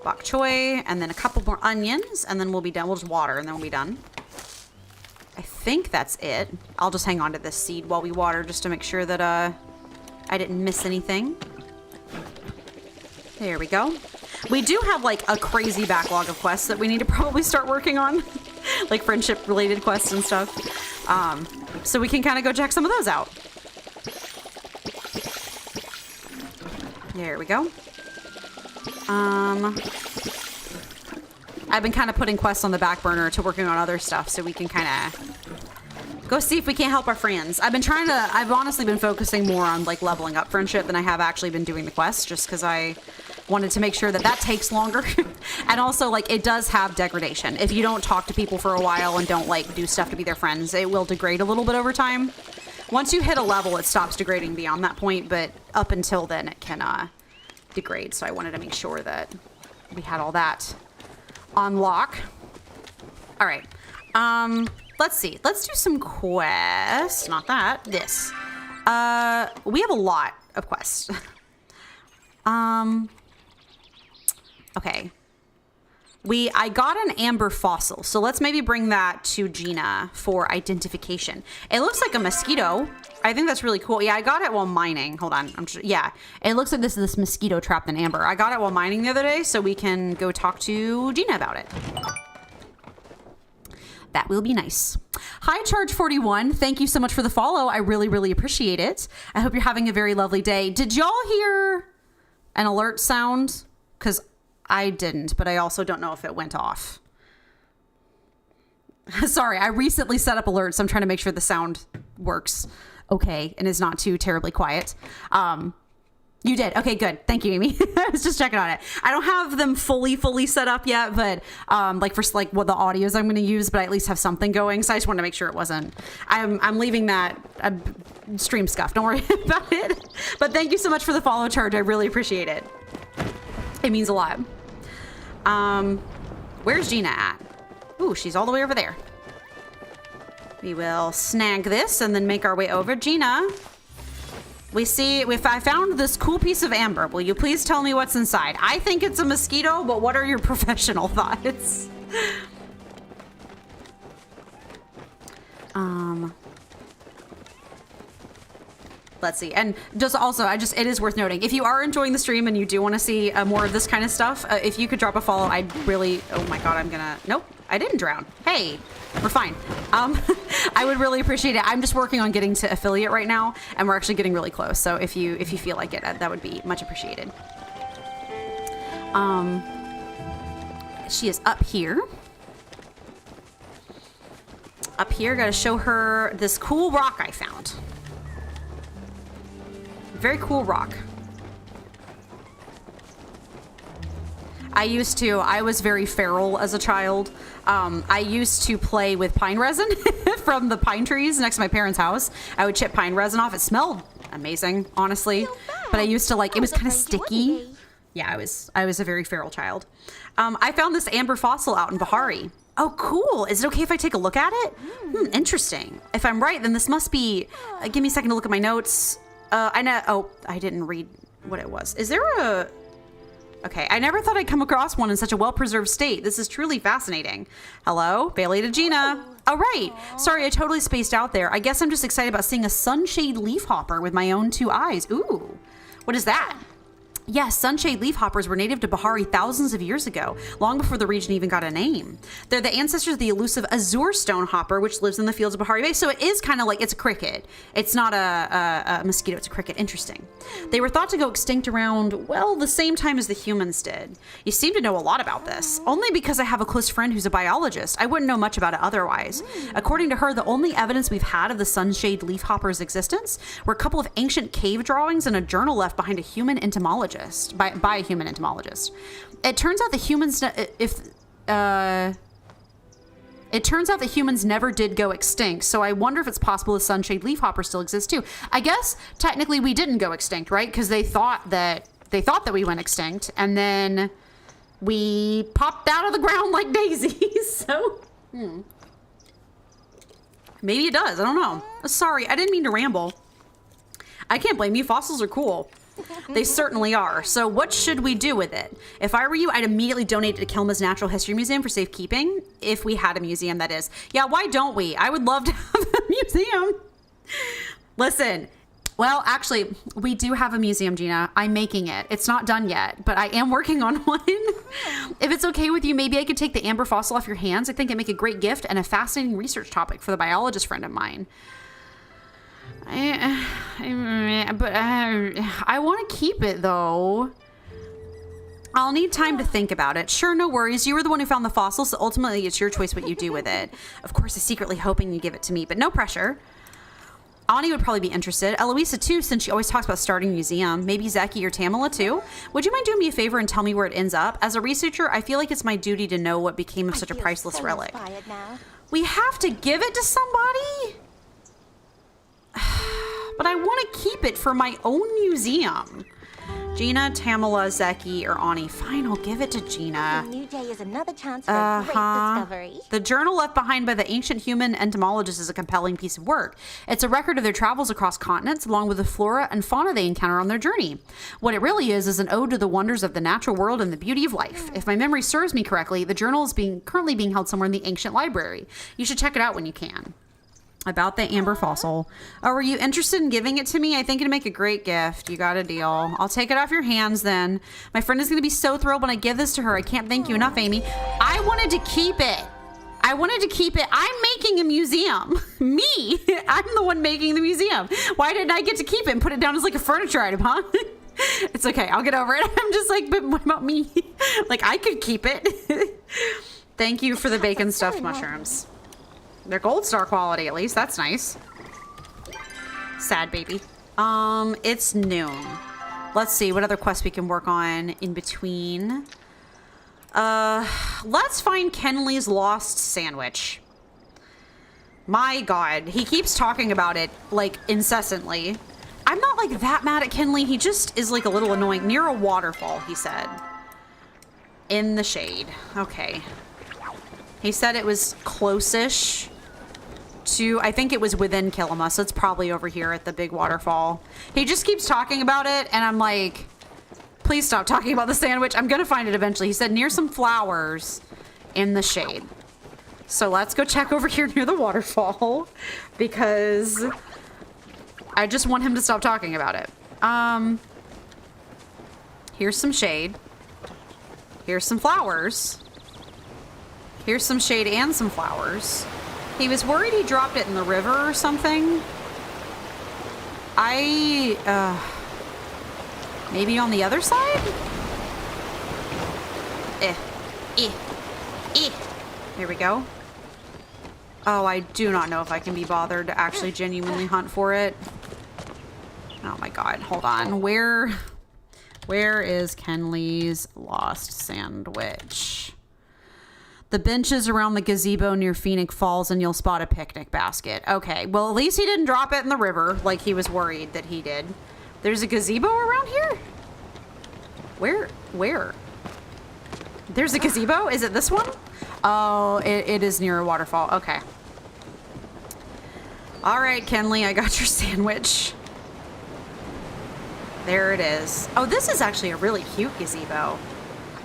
[SPEAKER 1] bok choy, and then a couple more onions, and then we'll be done. We'll just water, and then we'll be done. I think that's it. I'll just hang on to this seed while we water just to make sure that I didn't miss anything. There we go. We do have like a crazy backlog of quests that we need to probably start working on. Like friendship related quests and stuff. So we can kind of go check some of those out. There we go. I've been kind of putting quests on the back burner to working on other stuff so we can kind of go see if we can't help our friends. I've honestly been focusing more on like leveling up friendship than I have actually been doing the quests, just because I wanted to make sure that takes longer. And also like it does have degradation. If you don't talk to people for a while and don't like do stuff to be their friends, it will degrade a little bit over time. Once you hit a level, it stops degrading beyond that point, but up until then it can degrade. So I wanted to make sure that we had all that on lock. All right. Let's see. Let's do some quests. Not that. This. We have a lot of quests. Okay. I got an amber fossil, so let's maybe bring that to Gina for identification. It looks like a mosquito. I think that's really cool. Yeah, I got it while mining. Hold on. Yeah, it looks like this mosquito trapped in amber. I got it while mining the other day, so we can go talk to Gina about it. That will be nice. Hi, Charge41. Thank you so much for the follow. I really, really appreciate it. I hope you're having a very lovely day. Did y'all hear an alert sound? Because I didn't, but I also don't know if it went off. Sorry, I recently set up alerts, so I'm trying to make sure the sound works okay and is not too terribly quiet. You did. Okay, good. Thank you, Amy. I was just checking on it. I don't have them fully set up yet, but like for like what the audios I'm going to use, but I at least have something going. So I just wanted to make sure it wasn't. I'm leaving that stream scuff. Don't worry about it. But thank you so much for the follow, Charge. I really appreciate it. It means a lot. Where's Gina at? Ooh, she's all the way over there. We will snag this and then make our way over. Gina, I found this cool piece of amber. Will you please tell me what's inside? I think it's a mosquito, but what are your professional thoughts? Let's see. And just also, it is worth noting, if you are enjoying the stream and you do want to see more of this kind of stuff, if you could drop a follow, I'd really, oh my God, nope, I didn't drown. Hey, we're fine. I would really appreciate it. I'm just working on getting to affiliate right now, and we're actually getting really close. So if you feel like it, that would be much appreciated. She is up here. Up here, gotta show her this cool rock I found. Very cool rock. I was very feral as a child. I used to play with pine resin from the pine trees next to my parents' house. I would chip pine resin off. It smelled amazing, honestly. But I used to it was kind of sticky. Yeah, I was a very feral child. I found this amber fossil out in Bahari. Oh, cool. Is it okay if I take a look at it? Interesting. If I'm right, then this must be, give me a second to look at my notes. I know, I didn't read what it was. Is there Okay, I never thought I'd come across one in such a well-preserved state. This is truly fascinating. Hello, Bailey to Gina. Oh, right. Sorry, I totally spaced out there. I guess I'm just excited about seeing a sunshade leafhopper with my own 2 eyes. Ooh, what is that? Yes, sunshade leafhoppers were native to Bahari thousands of years ago, long before the region even got a name. They're the ancestors of the elusive azure stone hopper, which lives in the fields of Bahari Bay. So it is kind of like, it's a cricket. It's not a mosquito, it's a cricket. Interesting. They were thought to go extinct around, well, the same time as the humans did. You seem to know a lot about this. Only because I have a close friend who's a biologist. I wouldn't know much about it otherwise. According to her, the only evidence we've had of the sunshade leafhopper's existence were a couple of ancient cave drawings and a journal left behind a human entomologist. By a human entomologist. It turns out the humans never did go extinct, so I wonder if it's possible the sunshade leafhopper still exists too. I guess technically we didn't go extinct, right? Because they thought that we went extinct, and then we popped out of the ground like daisies. So maybe it does. I don't know. Sorry, I didn't mean to ramble. I can't blame you. Fossils are cool. They certainly are. So what should we do with it? If I were you, I'd immediately donate it to Kilma's Natural History Museum for safekeeping. If we had a museum, that is. Yeah, why don't we? I would love to have a museum. Listen, well, actually, we do have a museum, Gina. I'm making it. It's not done yet, but I am working on one. If it's okay with you, maybe I could take the amber fossil off your hands. I think it'd make a great gift and a fascinating research topic for the biologist friend of mine. I want to keep it though. I'll need time to think about it. Sure, no worries. You were the one who found the fossil, so ultimately it's your choice what you do with it. Of course, I'm secretly hoping you give it to me, but no pressure. Ani would probably be interested. Eloisa too, since she always talks about starting a museum. Maybe Zeki or Tamala too. Would you mind doing me a favor and tell me where it ends up? As a researcher, I feel like it's my duty to know what became of such a priceless relic. We have to give it to somebody? But I want to keep it for my own museum. Gina, Tamala, Zeki, or Ani. Fine, I'll give it to Gina.
[SPEAKER 6] New day is another chance for a great discovery.
[SPEAKER 1] The journal left behind by the ancient human entomologist is a compelling piece of work. It's a record of their travels across continents, along with the flora and fauna they encounter on their journey. What it really is an ode to the wonders of the natural world and the beauty of life. If my memory serves me correctly, the journal is currently being held somewhere in the ancient library. You should check it out when you can. About the amber fossil. Oh, were you interested in giving it to me? I think it'd make a great gift. You got a deal. I'll take it off your hands then. My friend is going to be so thrilled when I give this to her. I can't thank you enough, Amy. I wanted to keep it. I'm making a museum. Me. I'm the one making the museum. Why didn't I get to keep it and put it down as like a furniture item, huh? It's okay. I'll get over it. I'm just like, but what about me? Like, I could keep it. Thank you for the bacon stuffed mushrooms. They're gold star quality, at least. That's nice. Sad baby. It's noon. Let's see what other quests we can work on in between. Let's find Kenley's lost sandwich. My God, he keeps talking about it like incessantly. I'm not like that mad at Kenley. He just is like a little annoying. Near a waterfall, he said. In the shade. Okay. He said it was close-ish to, I think it was within Kilima, so it's probably over here at the big waterfall. He just keeps talking about it, and I'm like, please stop talking about the sandwich. I'm gonna find it eventually. He said near some flowers in the shade. So let's go check over here near the waterfall, because I just want him to stop talking about it. Here's some shade. Here's some flowers. Here's some shade and some flowers. He was worried he dropped it in the river or something. Maybe on the other side? Here we go. Oh, I do not know if I can be bothered to actually genuinely hunt for it. Oh my God, hold on. Where is Kenley's lost sandwich? The benches around the gazebo near Phoenix Falls, and you'll spot a picnic basket. Okay, well, at least he didn't drop it in the river like he was worried that he did. There's a gazebo around here? Where? There's a gazebo? Is it this one? Oh, it is near a waterfall. Okay. All right, Kenley, I got your sandwich. There it is. Oh, this is actually a really cute gazebo.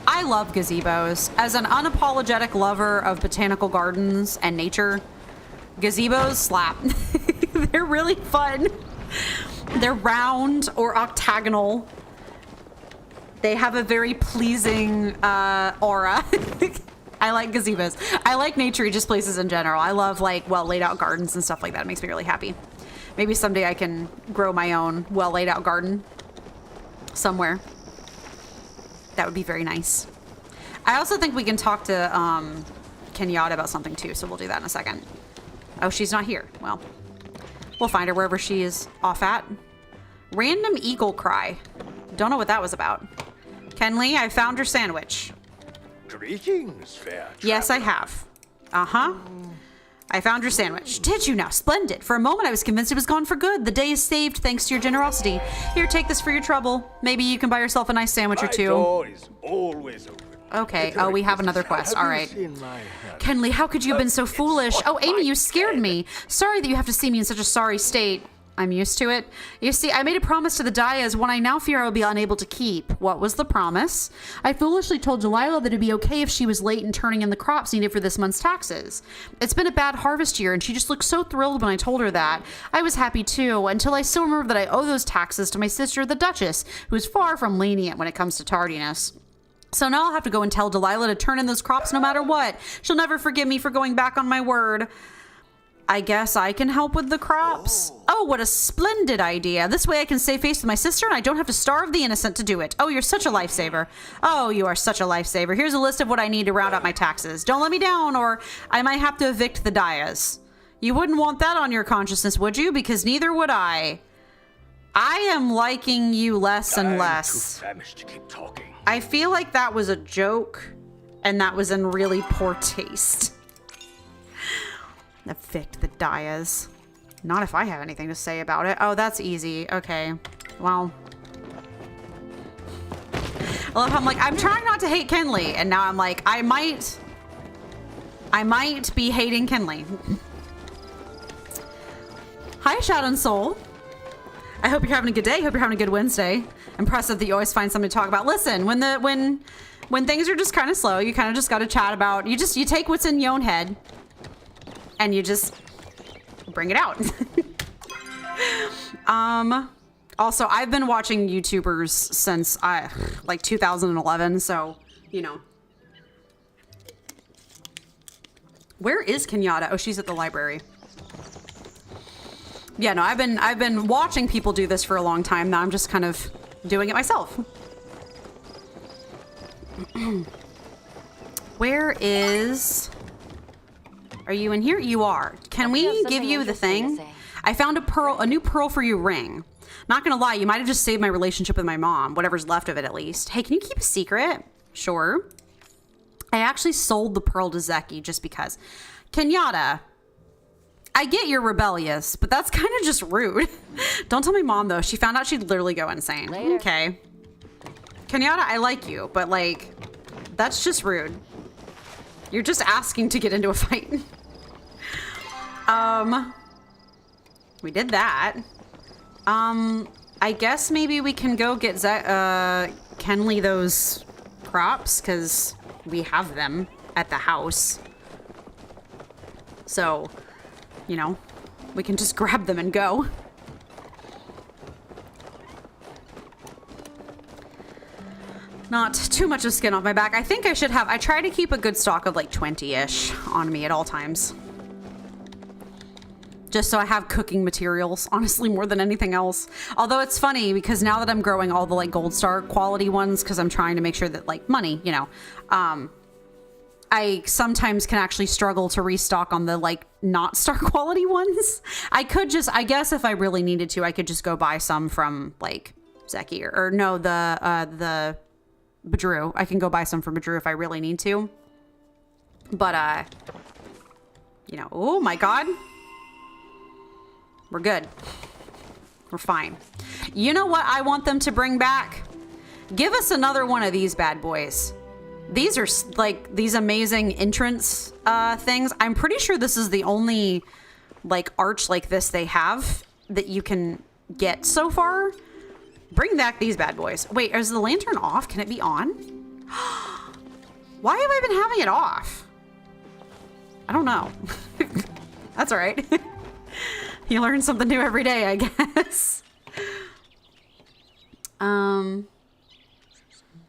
[SPEAKER 1] I love gazebos. As an unapologetic lover of botanical gardens and nature, gazebos slap. They're really fun. They're round or octagonal. They have a very pleasing aura. I like gazebos. I like nature just places in general. I love like well laid out gardens and stuff like that. It makes me really happy. Maybe someday I can grow my own well laid out garden somewhere. That would be very nice. I also think we can talk to Kenyatta about something too, so we'll do that in a second. Oh, she's not here. Well, we'll find her wherever she is off at. Random eagle cry. Don't know what that was about. Kenley, I found your sandwich.
[SPEAKER 4] Greetings, fair
[SPEAKER 1] Yes, I
[SPEAKER 4] traveler.
[SPEAKER 1] have. Uh-huh. I found your sandwich. Did you now? Splendid. For a moment, I was convinced it was gone for good. The day is saved thanks to your generosity. Here, take this for your trouble. Maybe you can buy yourself a nice sandwich or
[SPEAKER 4] My
[SPEAKER 1] two.
[SPEAKER 4] door is always open.
[SPEAKER 1] Okay.
[SPEAKER 4] Little
[SPEAKER 1] Oh, we have
[SPEAKER 4] business.
[SPEAKER 1] another quest.
[SPEAKER 4] Have
[SPEAKER 1] All
[SPEAKER 4] you
[SPEAKER 1] right.
[SPEAKER 4] seen my hand?
[SPEAKER 1] Kenley, how could you have been so foolish?
[SPEAKER 4] It's
[SPEAKER 1] Oh,
[SPEAKER 4] on
[SPEAKER 1] Amy,
[SPEAKER 4] my
[SPEAKER 1] you scared
[SPEAKER 4] head.
[SPEAKER 1] me. Sorry that you have to see me in such a sorry state. I'm used to it. You see, I made a promise to the Dayas, one I now fear I will be unable to keep. What was the promise? I foolishly told Delilah that it'd be okay if she was late in turning in the crops needed for this month's taxes. It's been a bad harvest year, and she just looked so thrilled when I told her that. I was happy too, until I still remember that I owe those taxes to my sister, the Duchess, who's far from lenient when it comes to tardiness. So now I'll have to go and tell Delilah to turn in those crops no matter what. She'll never forgive me for going back on my word. I guess I can help with the crops. Oh, what a splendid idea. This way I can save face with my sister and I don't have to starve the innocent to do it. Oh, you're such a lifesaver. Oh, you are such a lifesaver. Here's a list of what I need to round up my taxes. Don't let me down or I might have to evict the Dayas. You wouldn't want that on your consciousness, would you? Because neither would I. I am liking you less and
[SPEAKER 4] I'm
[SPEAKER 1] less.
[SPEAKER 4] too famished to keep talking.
[SPEAKER 1] I feel like that was a joke and that was in really poor taste. Evict the Dayas. Not if I have anything to say about it. Oh, that's easy. Okay. Well. I love how I'm like, I'm trying not to hate Kenley. And now I'm like, I might be hating Kenley. Hi, Shadow and Soul. I hope you're having a good day. Hope you're having a good Wednesday. Impressive that you always find something to talk about. Listen, when things are just kind of slow, you kind of just got to chat about, you take what's in your own head and you just bring it out. Also, I've been watching YouTubers since like 2011, so, you know. Where is Kenyatta? Oh, she's at the library. Yeah, no, I've been watching people do this for a long time. Now I'm just kind of doing it myself. Where is... Are you in here? You are. Can
[SPEAKER 2] We have
[SPEAKER 1] we give
[SPEAKER 2] something
[SPEAKER 1] you the
[SPEAKER 2] interesting to
[SPEAKER 1] thing?
[SPEAKER 2] say.
[SPEAKER 1] I found a new pearl for your ring. Not gonna lie, you might have just saved my relationship with my mom, whatever's left of it at least. Hey, can you keep a secret? Sure. I actually sold the pearl to Zeki just because. Kenyatta, I get you're rebellious, but that's kind of just rude. Don't tell my mom though. She found out she'd literally go insane.
[SPEAKER 2] Later.
[SPEAKER 1] Okay. Kenyatta, I like you, but like, that's just rude. You're just asking to get into a fight. We did that. I guess maybe we can go get Kenley those crops, because we have them at the house. So, you know, we can just grab them and go. Not too much of skin off my back. I think I should have, I try to keep a good stock of like 20-ish on me at all times. Just so I have cooking materials, honestly, more than anything else. Although it's funny because now that I'm growing all the like gold star quality ones, because I'm trying to make sure that like money, you know, I sometimes can actually struggle to restock on the like not star quality ones. I could just, I guess if I really needed to, I could just go buy some from like Zeki or no, the Badru. I can go buy some from Badru if I really need to. But, you know, oh my God. We're good. We're fine. You know what I want them to bring back? Give us another one of these bad boys. These are like these amazing entrance things. I'm pretty sure this is the only like arch like this they have that you can get so far. Bring back these bad boys. Wait, is the lantern off? Can it be on? Why have I been having it off? I don't know. That's all right. You learn something new every day, I guess.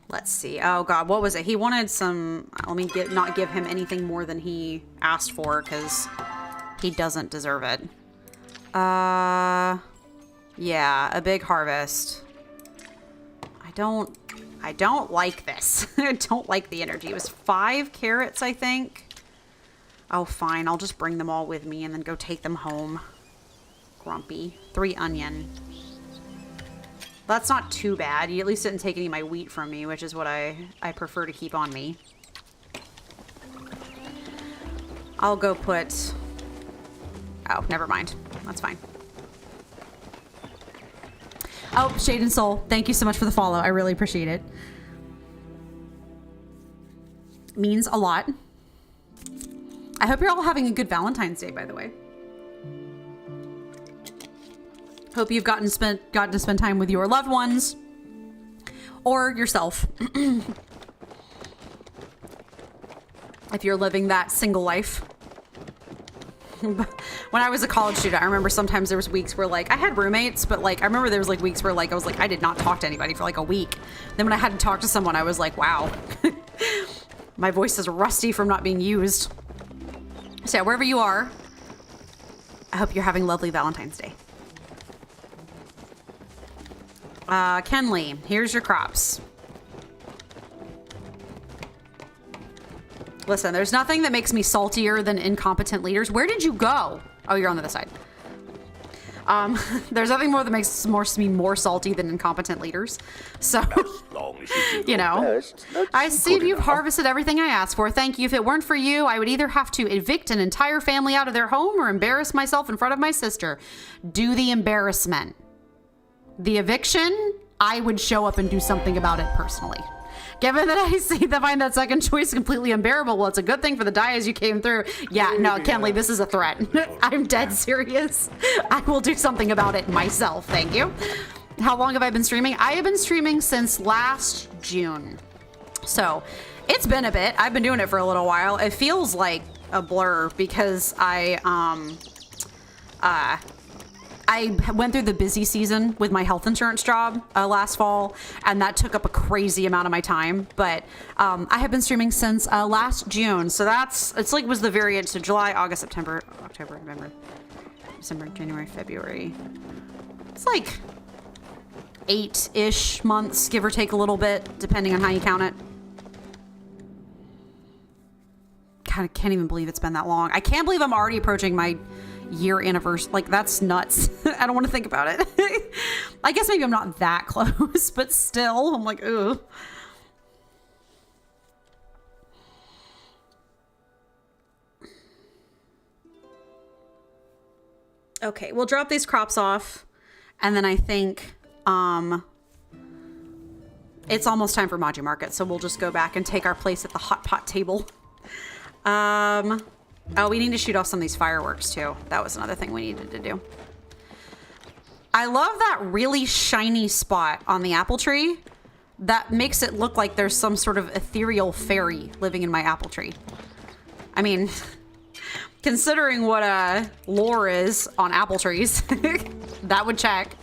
[SPEAKER 1] Let's see. Oh God, what was it? He wanted some, let me not give him anything more than he asked for because he doesn't deserve it. Yeah, a big harvest. I don't like this. I don't like the energy. It was 5 carrots, I think. Oh, fine. I'll just bring them all with me and then go take them home. Grumpy. 3 onion. That's not too bad. You at least didn't take any of my wheat from me, which is what I prefer to keep on me. I'll go put... Oh, never mind. That's fine. Oh, Shade and Soul, thank you so much for the follow. I really appreciate it. Means a lot. I hope you're all having a good Valentine's Day, by the way. Hope you've gotten to spend time with your loved ones or yourself. If you're living that single life. When I was a college student, I remember sometimes there was weeks where like I had roommates, but like I remember there was like weeks where like I was like I did not talk to anybody for like a week. Then when I had to talk to someone, I was like, wow, my voice is rusty from not being used. So yeah, wherever you are, I hope you're having a lovely Valentine's Day. Kenley, here's your crops. Listen, there's nothing that makes me saltier than incompetent leaders. Where did you go? Oh, you're on the other side. There's nothing more that makes me more salty than incompetent leaders. So, you know, I see you've harvested everything I asked for. Thank you. If it weren't for you, I would either have to evict an entire family out of their home or embarrass myself in front of my sister. Do the embarrassment. The eviction, I would show up and do something about it personally. Given that I find that second choice completely unbearable, well, it's a good thing for the die as you came through. Yeah, no, Kenley, this is a threat. I'm dead serious. I will do something about it myself. Thank you. How long have I been streaming? I have been streaming since last June. So it's been a bit. I've been doing it for a little while. It feels like a blur because I went through the busy season with my health insurance job last fall, and that took up a crazy amount of my time. But I have been streaming since last June, so was the very end. So July, August, September, October, November, December, January, February. It's like 8-ish months, give or take a little bit, depending on how you count it. God, I can't even believe it's been that long. I can't believe I'm already approaching my year anniversary. Like, that's nuts. I don't want to think about it. I guess maybe I'm not that close, but still, I'm like, ugh. Okay, we'll drop these crops off, and then I think it's almost time for Maji Market, so we'll just go back and take our place at the hot pot table. Oh, we need to shoot off some of these fireworks too. That was another thing we needed to do. I love that really shiny spot on the apple tree. That makes it look like there's some sort of ethereal fairy living in my apple tree. I mean, considering what lore is on apple trees, that would check.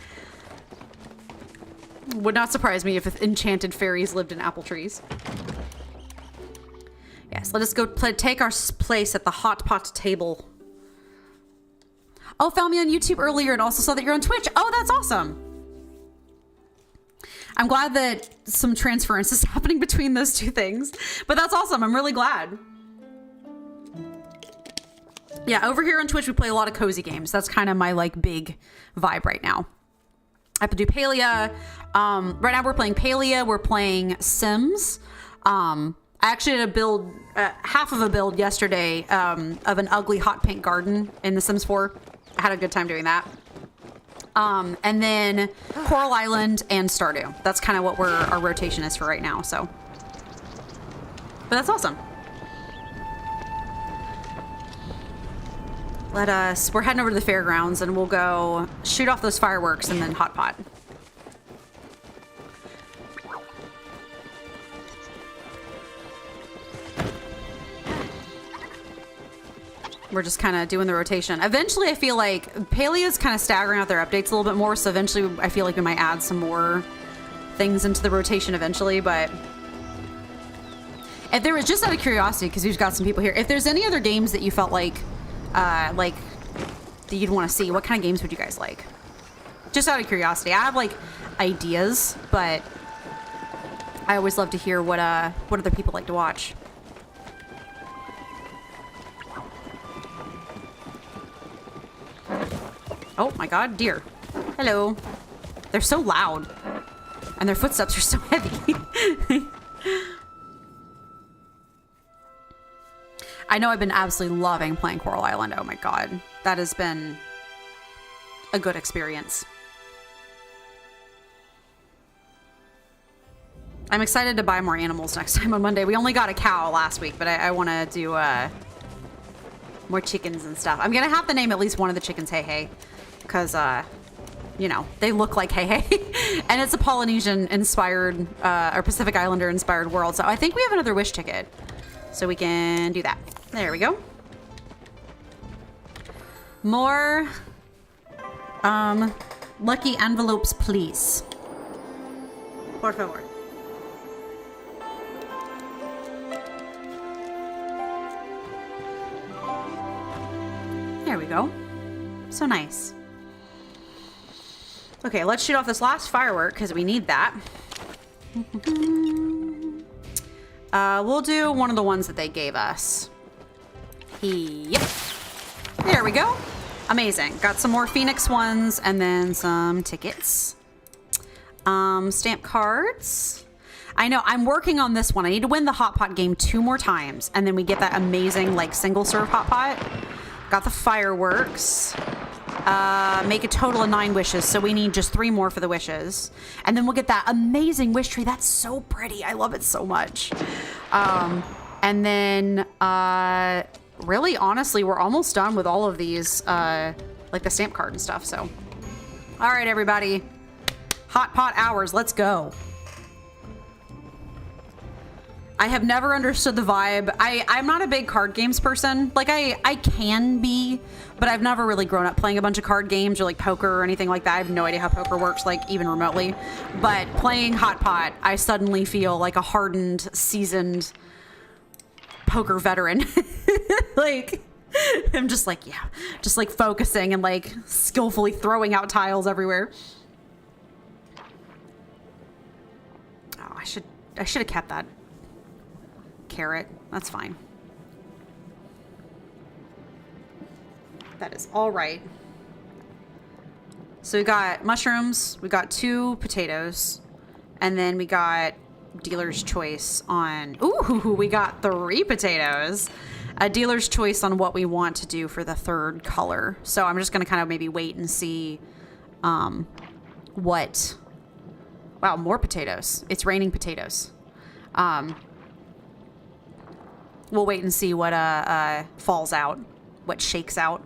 [SPEAKER 1] Would not surprise me if enchanted fairies lived in apple trees. Yes, let us go take our place at the hot pot table. Oh, found me on YouTube earlier and also saw that you're on Twitch. Oh, that's awesome. I'm glad that some transference is happening between those two things, but that's awesome. I'm really glad. Yeah, over here on Twitch, we play a lot of cozy games. That's kind of my like big vibe right now. I have to do Palia. Right now we're playing Palia. We're playing Sims. I actually did a build, half of a build yesterday of an ugly hot pink garden in The Sims 4. I had a good time doing that. And then Coral Island and Stardew. That's kind of what our rotation is for right now. So, but that's awesome. We're heading over to the fairgrounds and we'll go shoot off those fireworks and then hot pot. We're just kind of doing the rotation. Eventually, I feel like Paleo's kind of staggering out their updates a little bit more. So eventually, I feel like we might add some more things into the rotation eventually. But if there was, just out of curiosity, because we've got some people here, if there's any other games that you felt like that you'd want to see, what kind of games would you guys like? Just out of curiosity. I have like ideas, but I always love to hear what other people like to watch. Oh my god, deer. Hello. They're so loud. And their footsteps are so heavy. I know I've been absolutely loving playing Coral Island. Oh my god. That has been a good experience. I'm excited to buy more animals next time on Monday. We only got a cow last week, but I want to do more chickens and stuff. I'm going to have to name at least one of the chickens Hey Hey. Because, you know, they look like Hey Hey. And it's a Polynesian-inspired, or Pacific Islander-inspired world. So I think we have another wish ticket. So we can do that. There we go. More lucky envelopes, please. Por favor. There we go. So nice. Okay, let's shoot off this last firework because we need that. We'll do one of the ones that they gave us. Yep. There we go. Amazing. Got some more Phoenix ones and then some tickets. Stamp cards. I know, I'm working on this one. I need to win the Hot Pot game 2 more times and then we get that amazing like single serve Hot Pot. Got the fireworks. Make a total of 9 wishes, so we need just 3 more for the wishes. And then we'll get that amazing wish tree. That's so pretty. I love it so much. And then, really, honestly, we're almost done with all of these, like the stamp card and stuff, so. All right, everybody. Hot Pot hours. Let's go. I have never understood the vibe. I'm not a big card games person. Like, I can be, but I've never really grown up playing a bunch of card games or, like, poker or anything like that. I have no idea how poker works, like, even remotely. But playing Hot Pot, I suddenly feel like a hardened, seasoned poker veteran. Like, I'm just like, yeah. Just, like, focusing and, like, skillfully throwing out tiles everywhere. Oh, I should have kept that carrot. That's fine. That is all right. So we got mushrooms, we got 2 potatoes, and then we got dealer's choice on, ooh, we got 3 potatoes. A dealer's choice on what we want to do for the 3rd color. So I'm just going to kind of maybe wait and see what, wow, more potatoes. It's raining potatoes. We'll wait and see what falls out, what shakes out.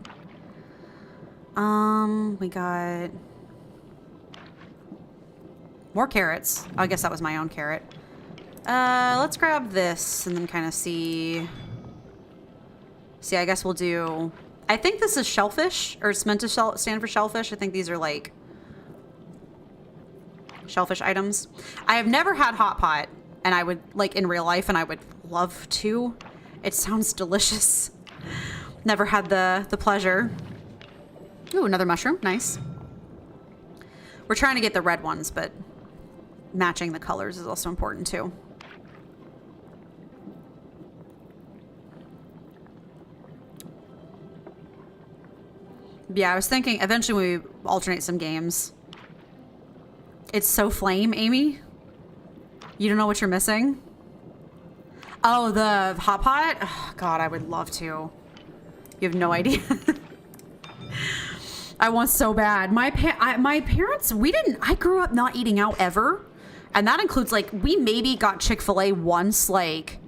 [SPEAKER 1] We got more carrots. I guess that was my own carrot. Let's grab this and then kind of see. I guess we'll do. I think this is shellfish, or it's meant to stand for shellfish. I think these are like shellfish items. I have never had Hot Pot, and I would like in real life, and I would love to. It sounds delicious. Never had the pleasure. Ooh, another mushroom. Nice. We're trying to get the red ones, but matching the colors is also important too. Yeah, I was thinking eventually we alternate some games. It's so flame, Amy. You don't know what you're missing? Oh, the Hot Pot? Oh, God, I would love to. You have no idea. I want so bad. My parents, I grew up not eating out ever. And that includes, like, we maybe got Chick-fil-A once, like,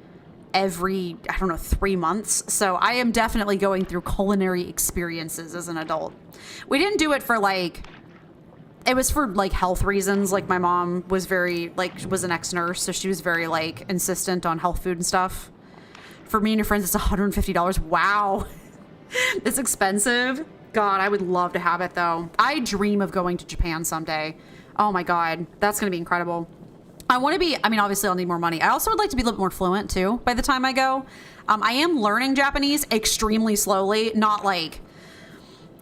[SPEAKER 1] every, I don't know, 3 months. So I am definitely going through culinary experiences as an adult. We didn't do it for, like, it was for, like, health reasons. Like, my mom was very, like, was an ex-nurse, so she was very, like, insistent on health food and stuff. For me and your friends, it's $150. Wow. It's expensive. God, I would love to have it though. I dream of going to Japan someday. Oh my God, that's gonna be incredible. I want to be, I mean, obviously I'll need more money. I also would like to be a little bit more fluent too by the time I go. I am learning Japanese extremely slowly, not like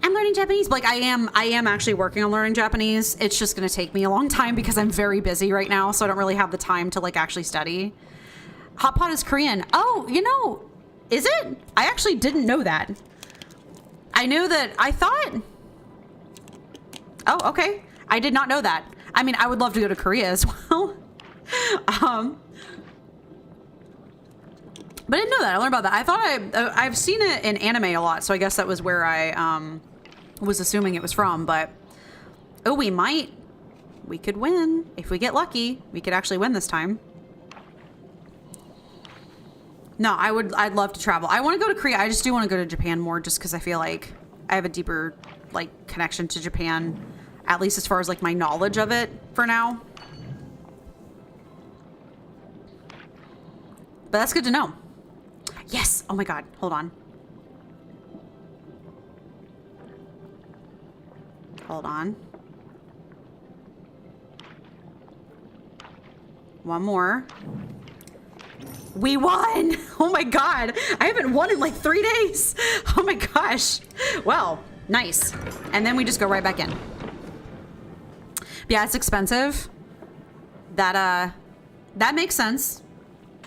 [SPEAKER 1] I'm learning Japanese, but like I am actually working on learning Japanese. It's just going to take me a long time because I'm very busy right now. So I don't really have the time to like actually study. Hot pot is Korean. Oh, you know, is it? I actually didn't know that. I knew that. I thought. Oh, okay. I did not know that. I mean, I would love to go to Korea as well. But I didn't know that. I learned about that. I thought I've seen it in anime a lot, so I guess that was where I was assuming it was from. But oh, we could win if we get lucky. We could actually win this time. No, I'd love to travel. I want to go to Korea. I just do want to go to Japan more, just because I feel like I have a deeper like connection to Japan, at least as far as like my knowledge of it for now. But that's good to know. Yes. Oh my God. Hold on. Hold on. One more. We won. Oh my God. I haven't won in like 3 days. Oh my gosh. Well, nice. And then we just go right back in. Yeah, it's expensive. That makes sense.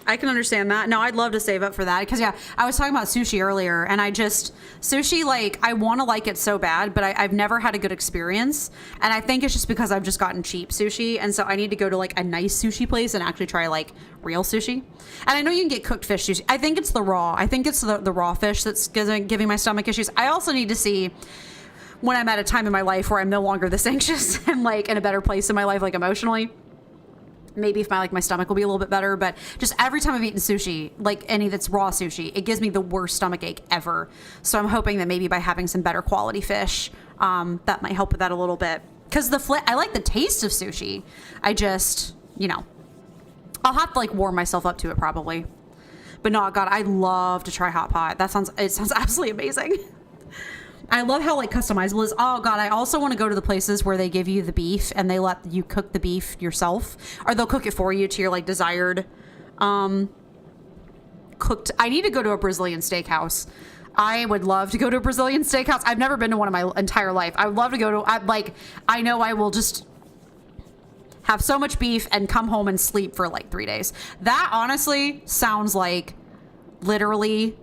[SPEAKER 1] I can understand that. No, I'd love to save up for that because yeah, I was talking about sushi earlier, and sushi, like I want to like it so bad, but I've never had a good experience, and I think it's just because I've just gotten cheap sushi, and so I need to go to like a nice sushi place and actually try like real sushi. And I know you can get cooked fish sushi. I think it's the raw. I think it's the raw fish that's giving my stomach issues. I also need to see when I'm at a time in my life where I'm no longer this anxious and like in a better place in my life, like emotionally. Maybe if my stomach will be a little bit better, but just every time I've eaten sushi, like any that's raw sushi, it gives me the worst stomach ache ever. So I'm hoping that maybe by having some better quality fish, that might help with that a little bit. Because I like the taste of sushi. I just, you know, I'll have to like warm myself up to it probably. But no, God, I'd love to try hot pot. It sounds absolutely amazing. I love how like customizable it is. Oh God, I also want to go to the places where they give you the beef and they let you cook the beef yourself, or they'll cook it for you to your like desired cooked. I need to go to a Brazilian steakhouse. I would love to go to a Brazilian steakhouse. I've never been to one in my entire life. I would love to go to. I know I will just have so much beef and come home and sleep for like 3 days. That honestly sounds like literally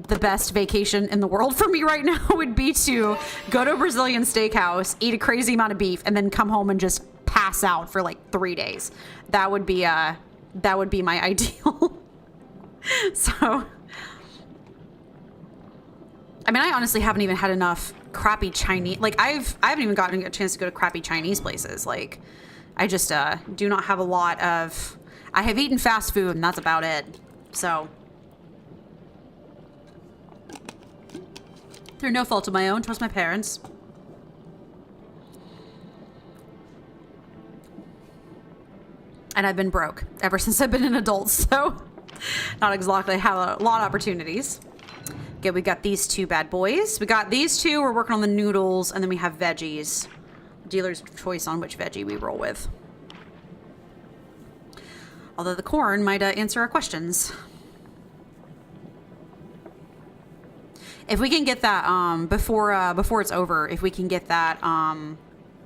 [SPEAKER 1] the best vacation in the world for me right now would be to go to a Brazilian steakhouse, eat a crazy amount of beef, and then come home and just pass out for like 3 days. That would be my ideal. So, I mean, I honestly haven't even had enough crappy Chinese. Like I haven't even gotten a chance to go to crappy Chinese places. Like I just do not have a lot of. I have eaten fast food, and that's about it. So. Through no fault of my own, trust my parents. And I've been broke ever since I've been an adult, so not exactly have a lot of opportunities. Okay, we got these two bad boys. We got these two, we're working on the noodles, and then we have veggies. Dealer's choice on which veggie we roll with. Although the corn might answer our questions. If we can get that before it's over, if we can get that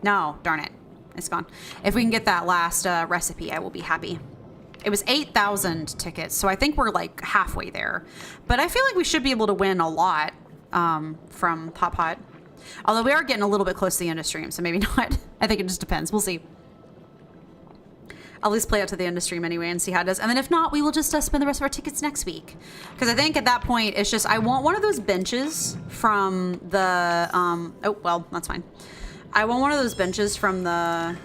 [SPEAKER 1] no, darn it. It's gone. If we can get that last recipe, I will be happy. It was 8,000 tickets, so I think we're like halfway there. But I feel like we should be able to win a lot from Hot Pot. Although we are getting a little bit close to the end of stream, so maybe not. I think it just depends. We'll see. I'll at least play out to the end of stream anyway and see how it does. And then if not, we will just spend the rest of our tickets next week. Because I think at that point, it's just, I want one of those benches from the, oh, well, that's fine. I want one of those benches from the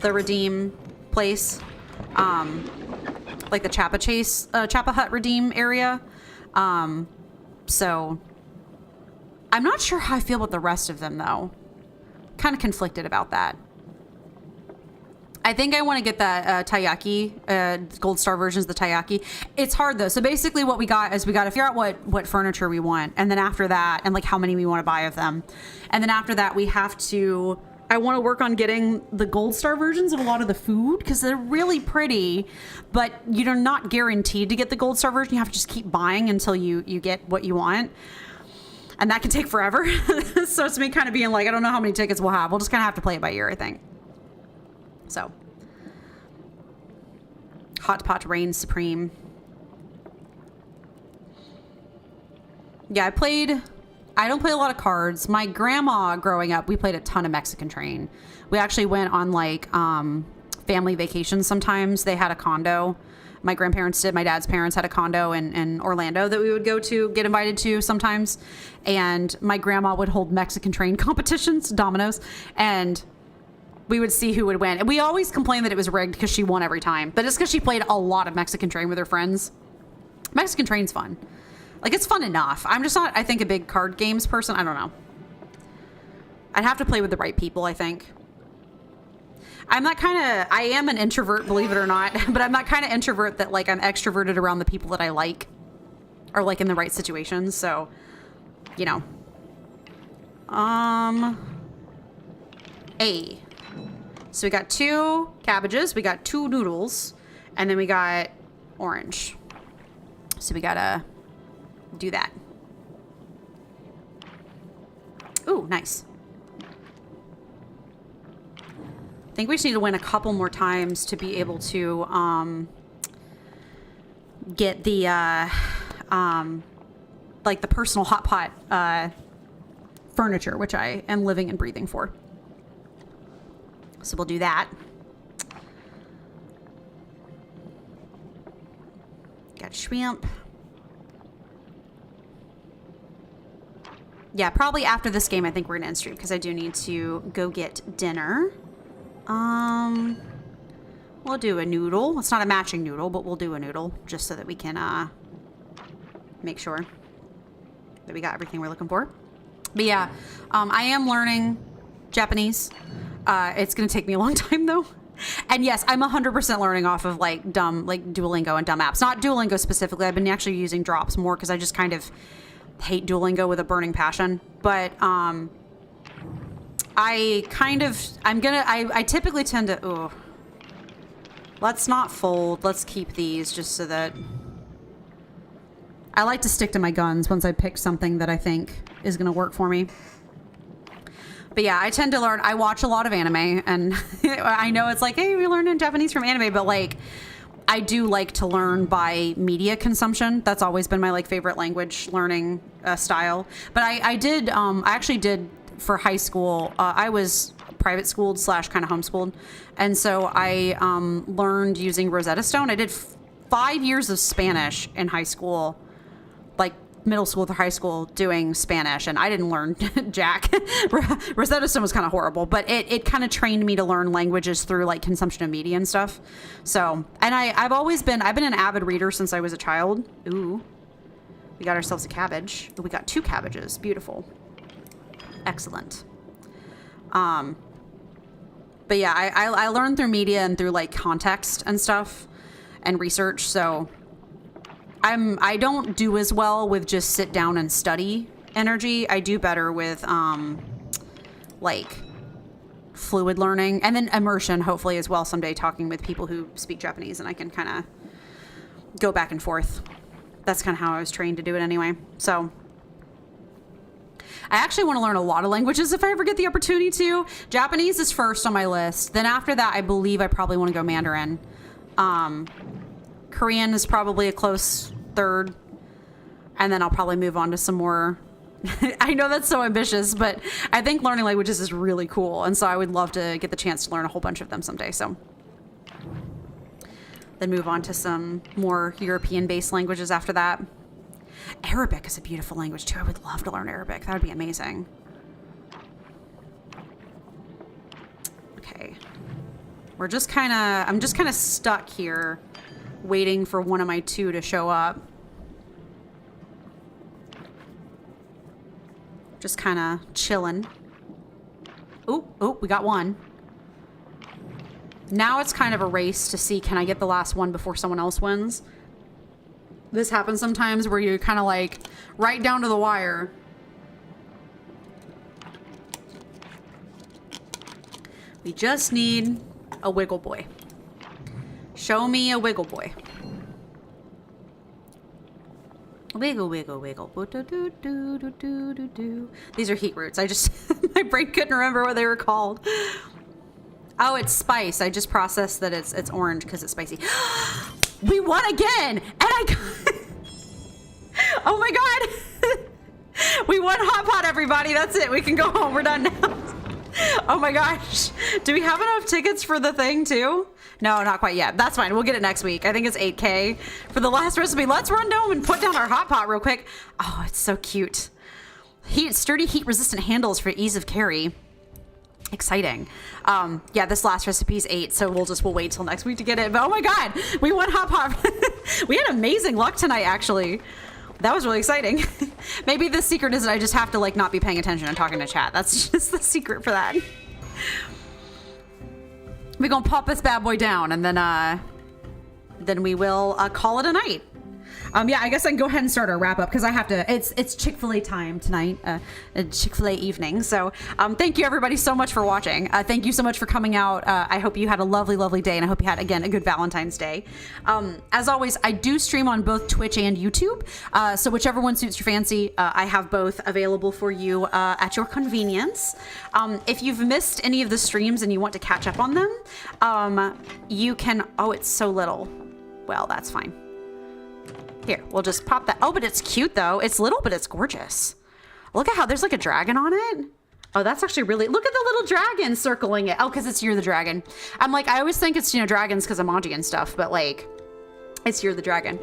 [SPEAKER 1] Redeem place. Like the Chappa Hut Redeem area. So I'm not sure how I feel about the rest of them though. Kind of conflicted about that. I think I want to get that taiyaki, Gold Star versions of the taiyaki. It's hard though. So basically what we got is we got to figure out what furniture we want. And then after that, and like how many we want to buy of them. And then after that, we have to, I want to work on getting the Gold Star versions of a lot of the food because they're really pretty, but you're not guaranteed to get the Gold Star version. You have to just keep buying until you get what you want. And that can take forever. So it's me kind of being like, I don't know how many tickets we'll have. We'll just kind of have to play it by ear, I think. So, Hot Pot reigns supreme. Yeah, I don't play a lot of cards. My grandma growing up, we played a ton of Mexican Train. We actually went on like family vacations sometimes. They had a condo. My grandparents did. My dad's parents had a condo in Orlando that we would go to, get invited to sometimes. And my grandma would hold Mexican Train competitions, dominoes, and we would see who would win. And we always complained that it was rigged because she won every time. But it's because she played a lot of Mexican Train with her friends. Mexican Train's fun. Like, it's fun enough. I'm just not, I think, a big card games person. I don't know. I'd have to play with the right people, I think. I'm that kind of, I am an introvert, believe it or not. But I'm that kind of introvert that, like, I'm extroverted around the people that I like. Or, like, in the right situations. So, you know. A. So we got 2 cabbages, we got 2 noodles, and then we got orange. So we gotta do that. Ooh, nice. I think we just need to win a couple more times to be able to get the like the personal hot pot furniture, which I am living and breathing for. So we'll do that. Got shrimp. Yeah, probably after this game, I think we're gonna end stream because I do need to go get dinner. We'll do a noodle. It's not a matching noodle, but we'll do a noodle just so that we can make sure that we got everything we're looking for. But yeah, I am learning Japanese. It's going to take me a long time though. And yes, I'm 100% learning off of like Duolingo and dumb apps. Not Duolingo specifically. I've been actually using drops more because I just kind of hate Duolingo with a burning passion. But I typically tend to, ooh, let's not fold. Let's keep these just so that I like to stick to my guns once I pick something that I think is going to work for me. But yeah, I tend to learn, I watch a lot of anime, and I know it's like, hey, we learned in Japanese from anime, but like, I do like to learn by media consumption. That's always been my like favorite language learning style. But I actually did for high school, I was private schooled / kind of homeschooled. And so I learned using Rosetta Stone. I did 5 years of Spanish in high school, like middle school to high school doing Spanish, and I didn't learn jack. Rosetta Stone was kind of horrible, but it kind of trained me to learn languages through like consumption of media and stuff. So, and I've been an avid reader since I was a child. Ooh, we got ourselves a cabbage. We got 2 cabbages. Beautiful. Excellent. But yeah, I learned through media and through like context and stuff and research. So I don't do as well with just sit down and study energy. I do better with like fluid learning and then immersion, hopefully as well someday, talking with people who speak Japanese, and I can kind of go back and forth. That's kind of how I was trained to do it anyway. So I actually want to learn a lot of languages if I ever get the opportunity to. Japanese is first on my list. Then after that, I believe I probably want to go Mandarin. Korean is probably a close third. And then I'll probably move on to some more. I know that's so ambitious, but I think learning languages is really cool. And so I would love to get the chance to learn a whole bunch of them someday. So then move on to some more European-based languages after that. Arabic is a beautiful language too. I would love to learn Arabic. That would be amazing. Okay. I'm just kind of stuck here waiting for one of my 2 to show up. Just kind of chilling. Oh, we got one. Now it's kind of a race to see, can I get the last one before someone else wins? This happens sometimes where you're kind of like right down to the wire. We just need a wiggle boy. Show me a wiggle boy. Wiggle, wiggle, wiggle. These are heat roots. I just, my brain couldn't remember what they were called. Oh, it's spice. I just processed that it's orange because it's spicy. We won again! And I got... Oh my god! We won Hot Pot, everybody. That's it. We can go home. We're done now. Oh my gosh. Do we have enough tickets for the thing too? No, not quite yet. That's fine. We'll get it next week. I think it's 8K for the last recipe. Let's run down and put down our Hot Pot real quick. Oh, it's so cute. Sturdy heat resistant handles for ease of carry. Exciting. Yeah, this last recipe is 8, so we'll wait till next week to get it. But oh my god, we won Hot Pot. We had amazing luck tonight, actually. That was really exciting. Maybe the secret is that I just have to like not be paying attention and talking to chat. That's just the secret for that. We're gonna pop this bad boy down, and then we will call it a night. Yeah, I guess I can go ahead and start our wrap up because I have to. It's Chick-fil-A time tonight, Chick-fil-A evening. So thank you everybody so much for watching. Thank you so much for coming out. I hope you had a lovely, lovely day, and I hope you had again a good Valentine's Day. As always, I do stream on both Twitch and YouTube, so whichever one suits your fancy, I have both available for you at your convenience. If you've missed any of the streams and you want to catch up on them, you can. Oh, it's so little. Well, that's fine. Here, we'll just pop that. Oh, but it's cute though. It's little, but it's gorgeous. Look at how there's like a dragon on it. Oh, that's actually really, look at the little dragon circling it. Oh, because it's You're the Dragon. I'm like, I always think it's, dragons because of Monty and stuff, but like, it's You're the Dragon.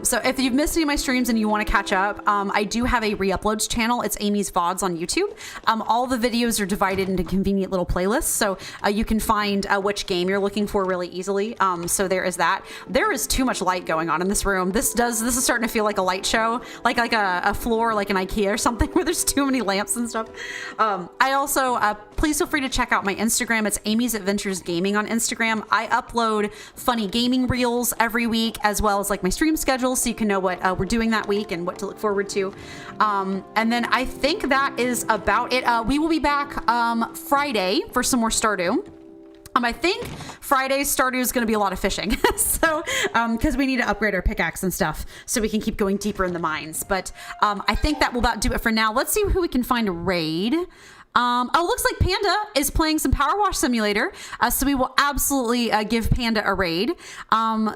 [SPEAKER 1] So if you've missed any of my streams and you want to catch up, I do have a re-uploads channel. It's Amy's VODs on YouTube. All the videos are divided into convenient little playlists, so you can find which game you're looking for really easily. So there is that. There is too much light going on in this room. This is starting to feel like a light show, like a floor, like an IKEA or something, where there's too many lamps and stuff. I also, please feel free to check out my Instagram. It's Amy's Adventures Gaming on Instagram. I upload funny gaming reels every week, as well as like my stream schedule, so you can know what we're doing that week and what to look forward to. And then I think that is about it. We will be back Friday for some more Stardew. I think Friday's Stardew is going to be a lot of fishing, so because we need to upgrade our pickaxe and stuff so we can keep going deeper in the mines. But I think that will about do it for now. Let's see who we can find to raid. Oh, looks like Panda is playing some Power Wash Simulator, so we will absolutely give Panda a raid.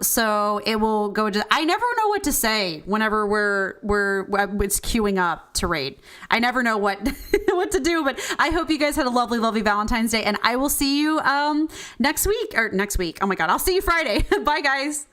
[SPEAKER 1] So it will go to. I never know what to say whenever it's queuing up to raid. I never know what what to do, but I hope you guys had a lovely, lovely Valentine's Day, and I will see you next week. Oh my God, I'll see you Friday. Bye, guys.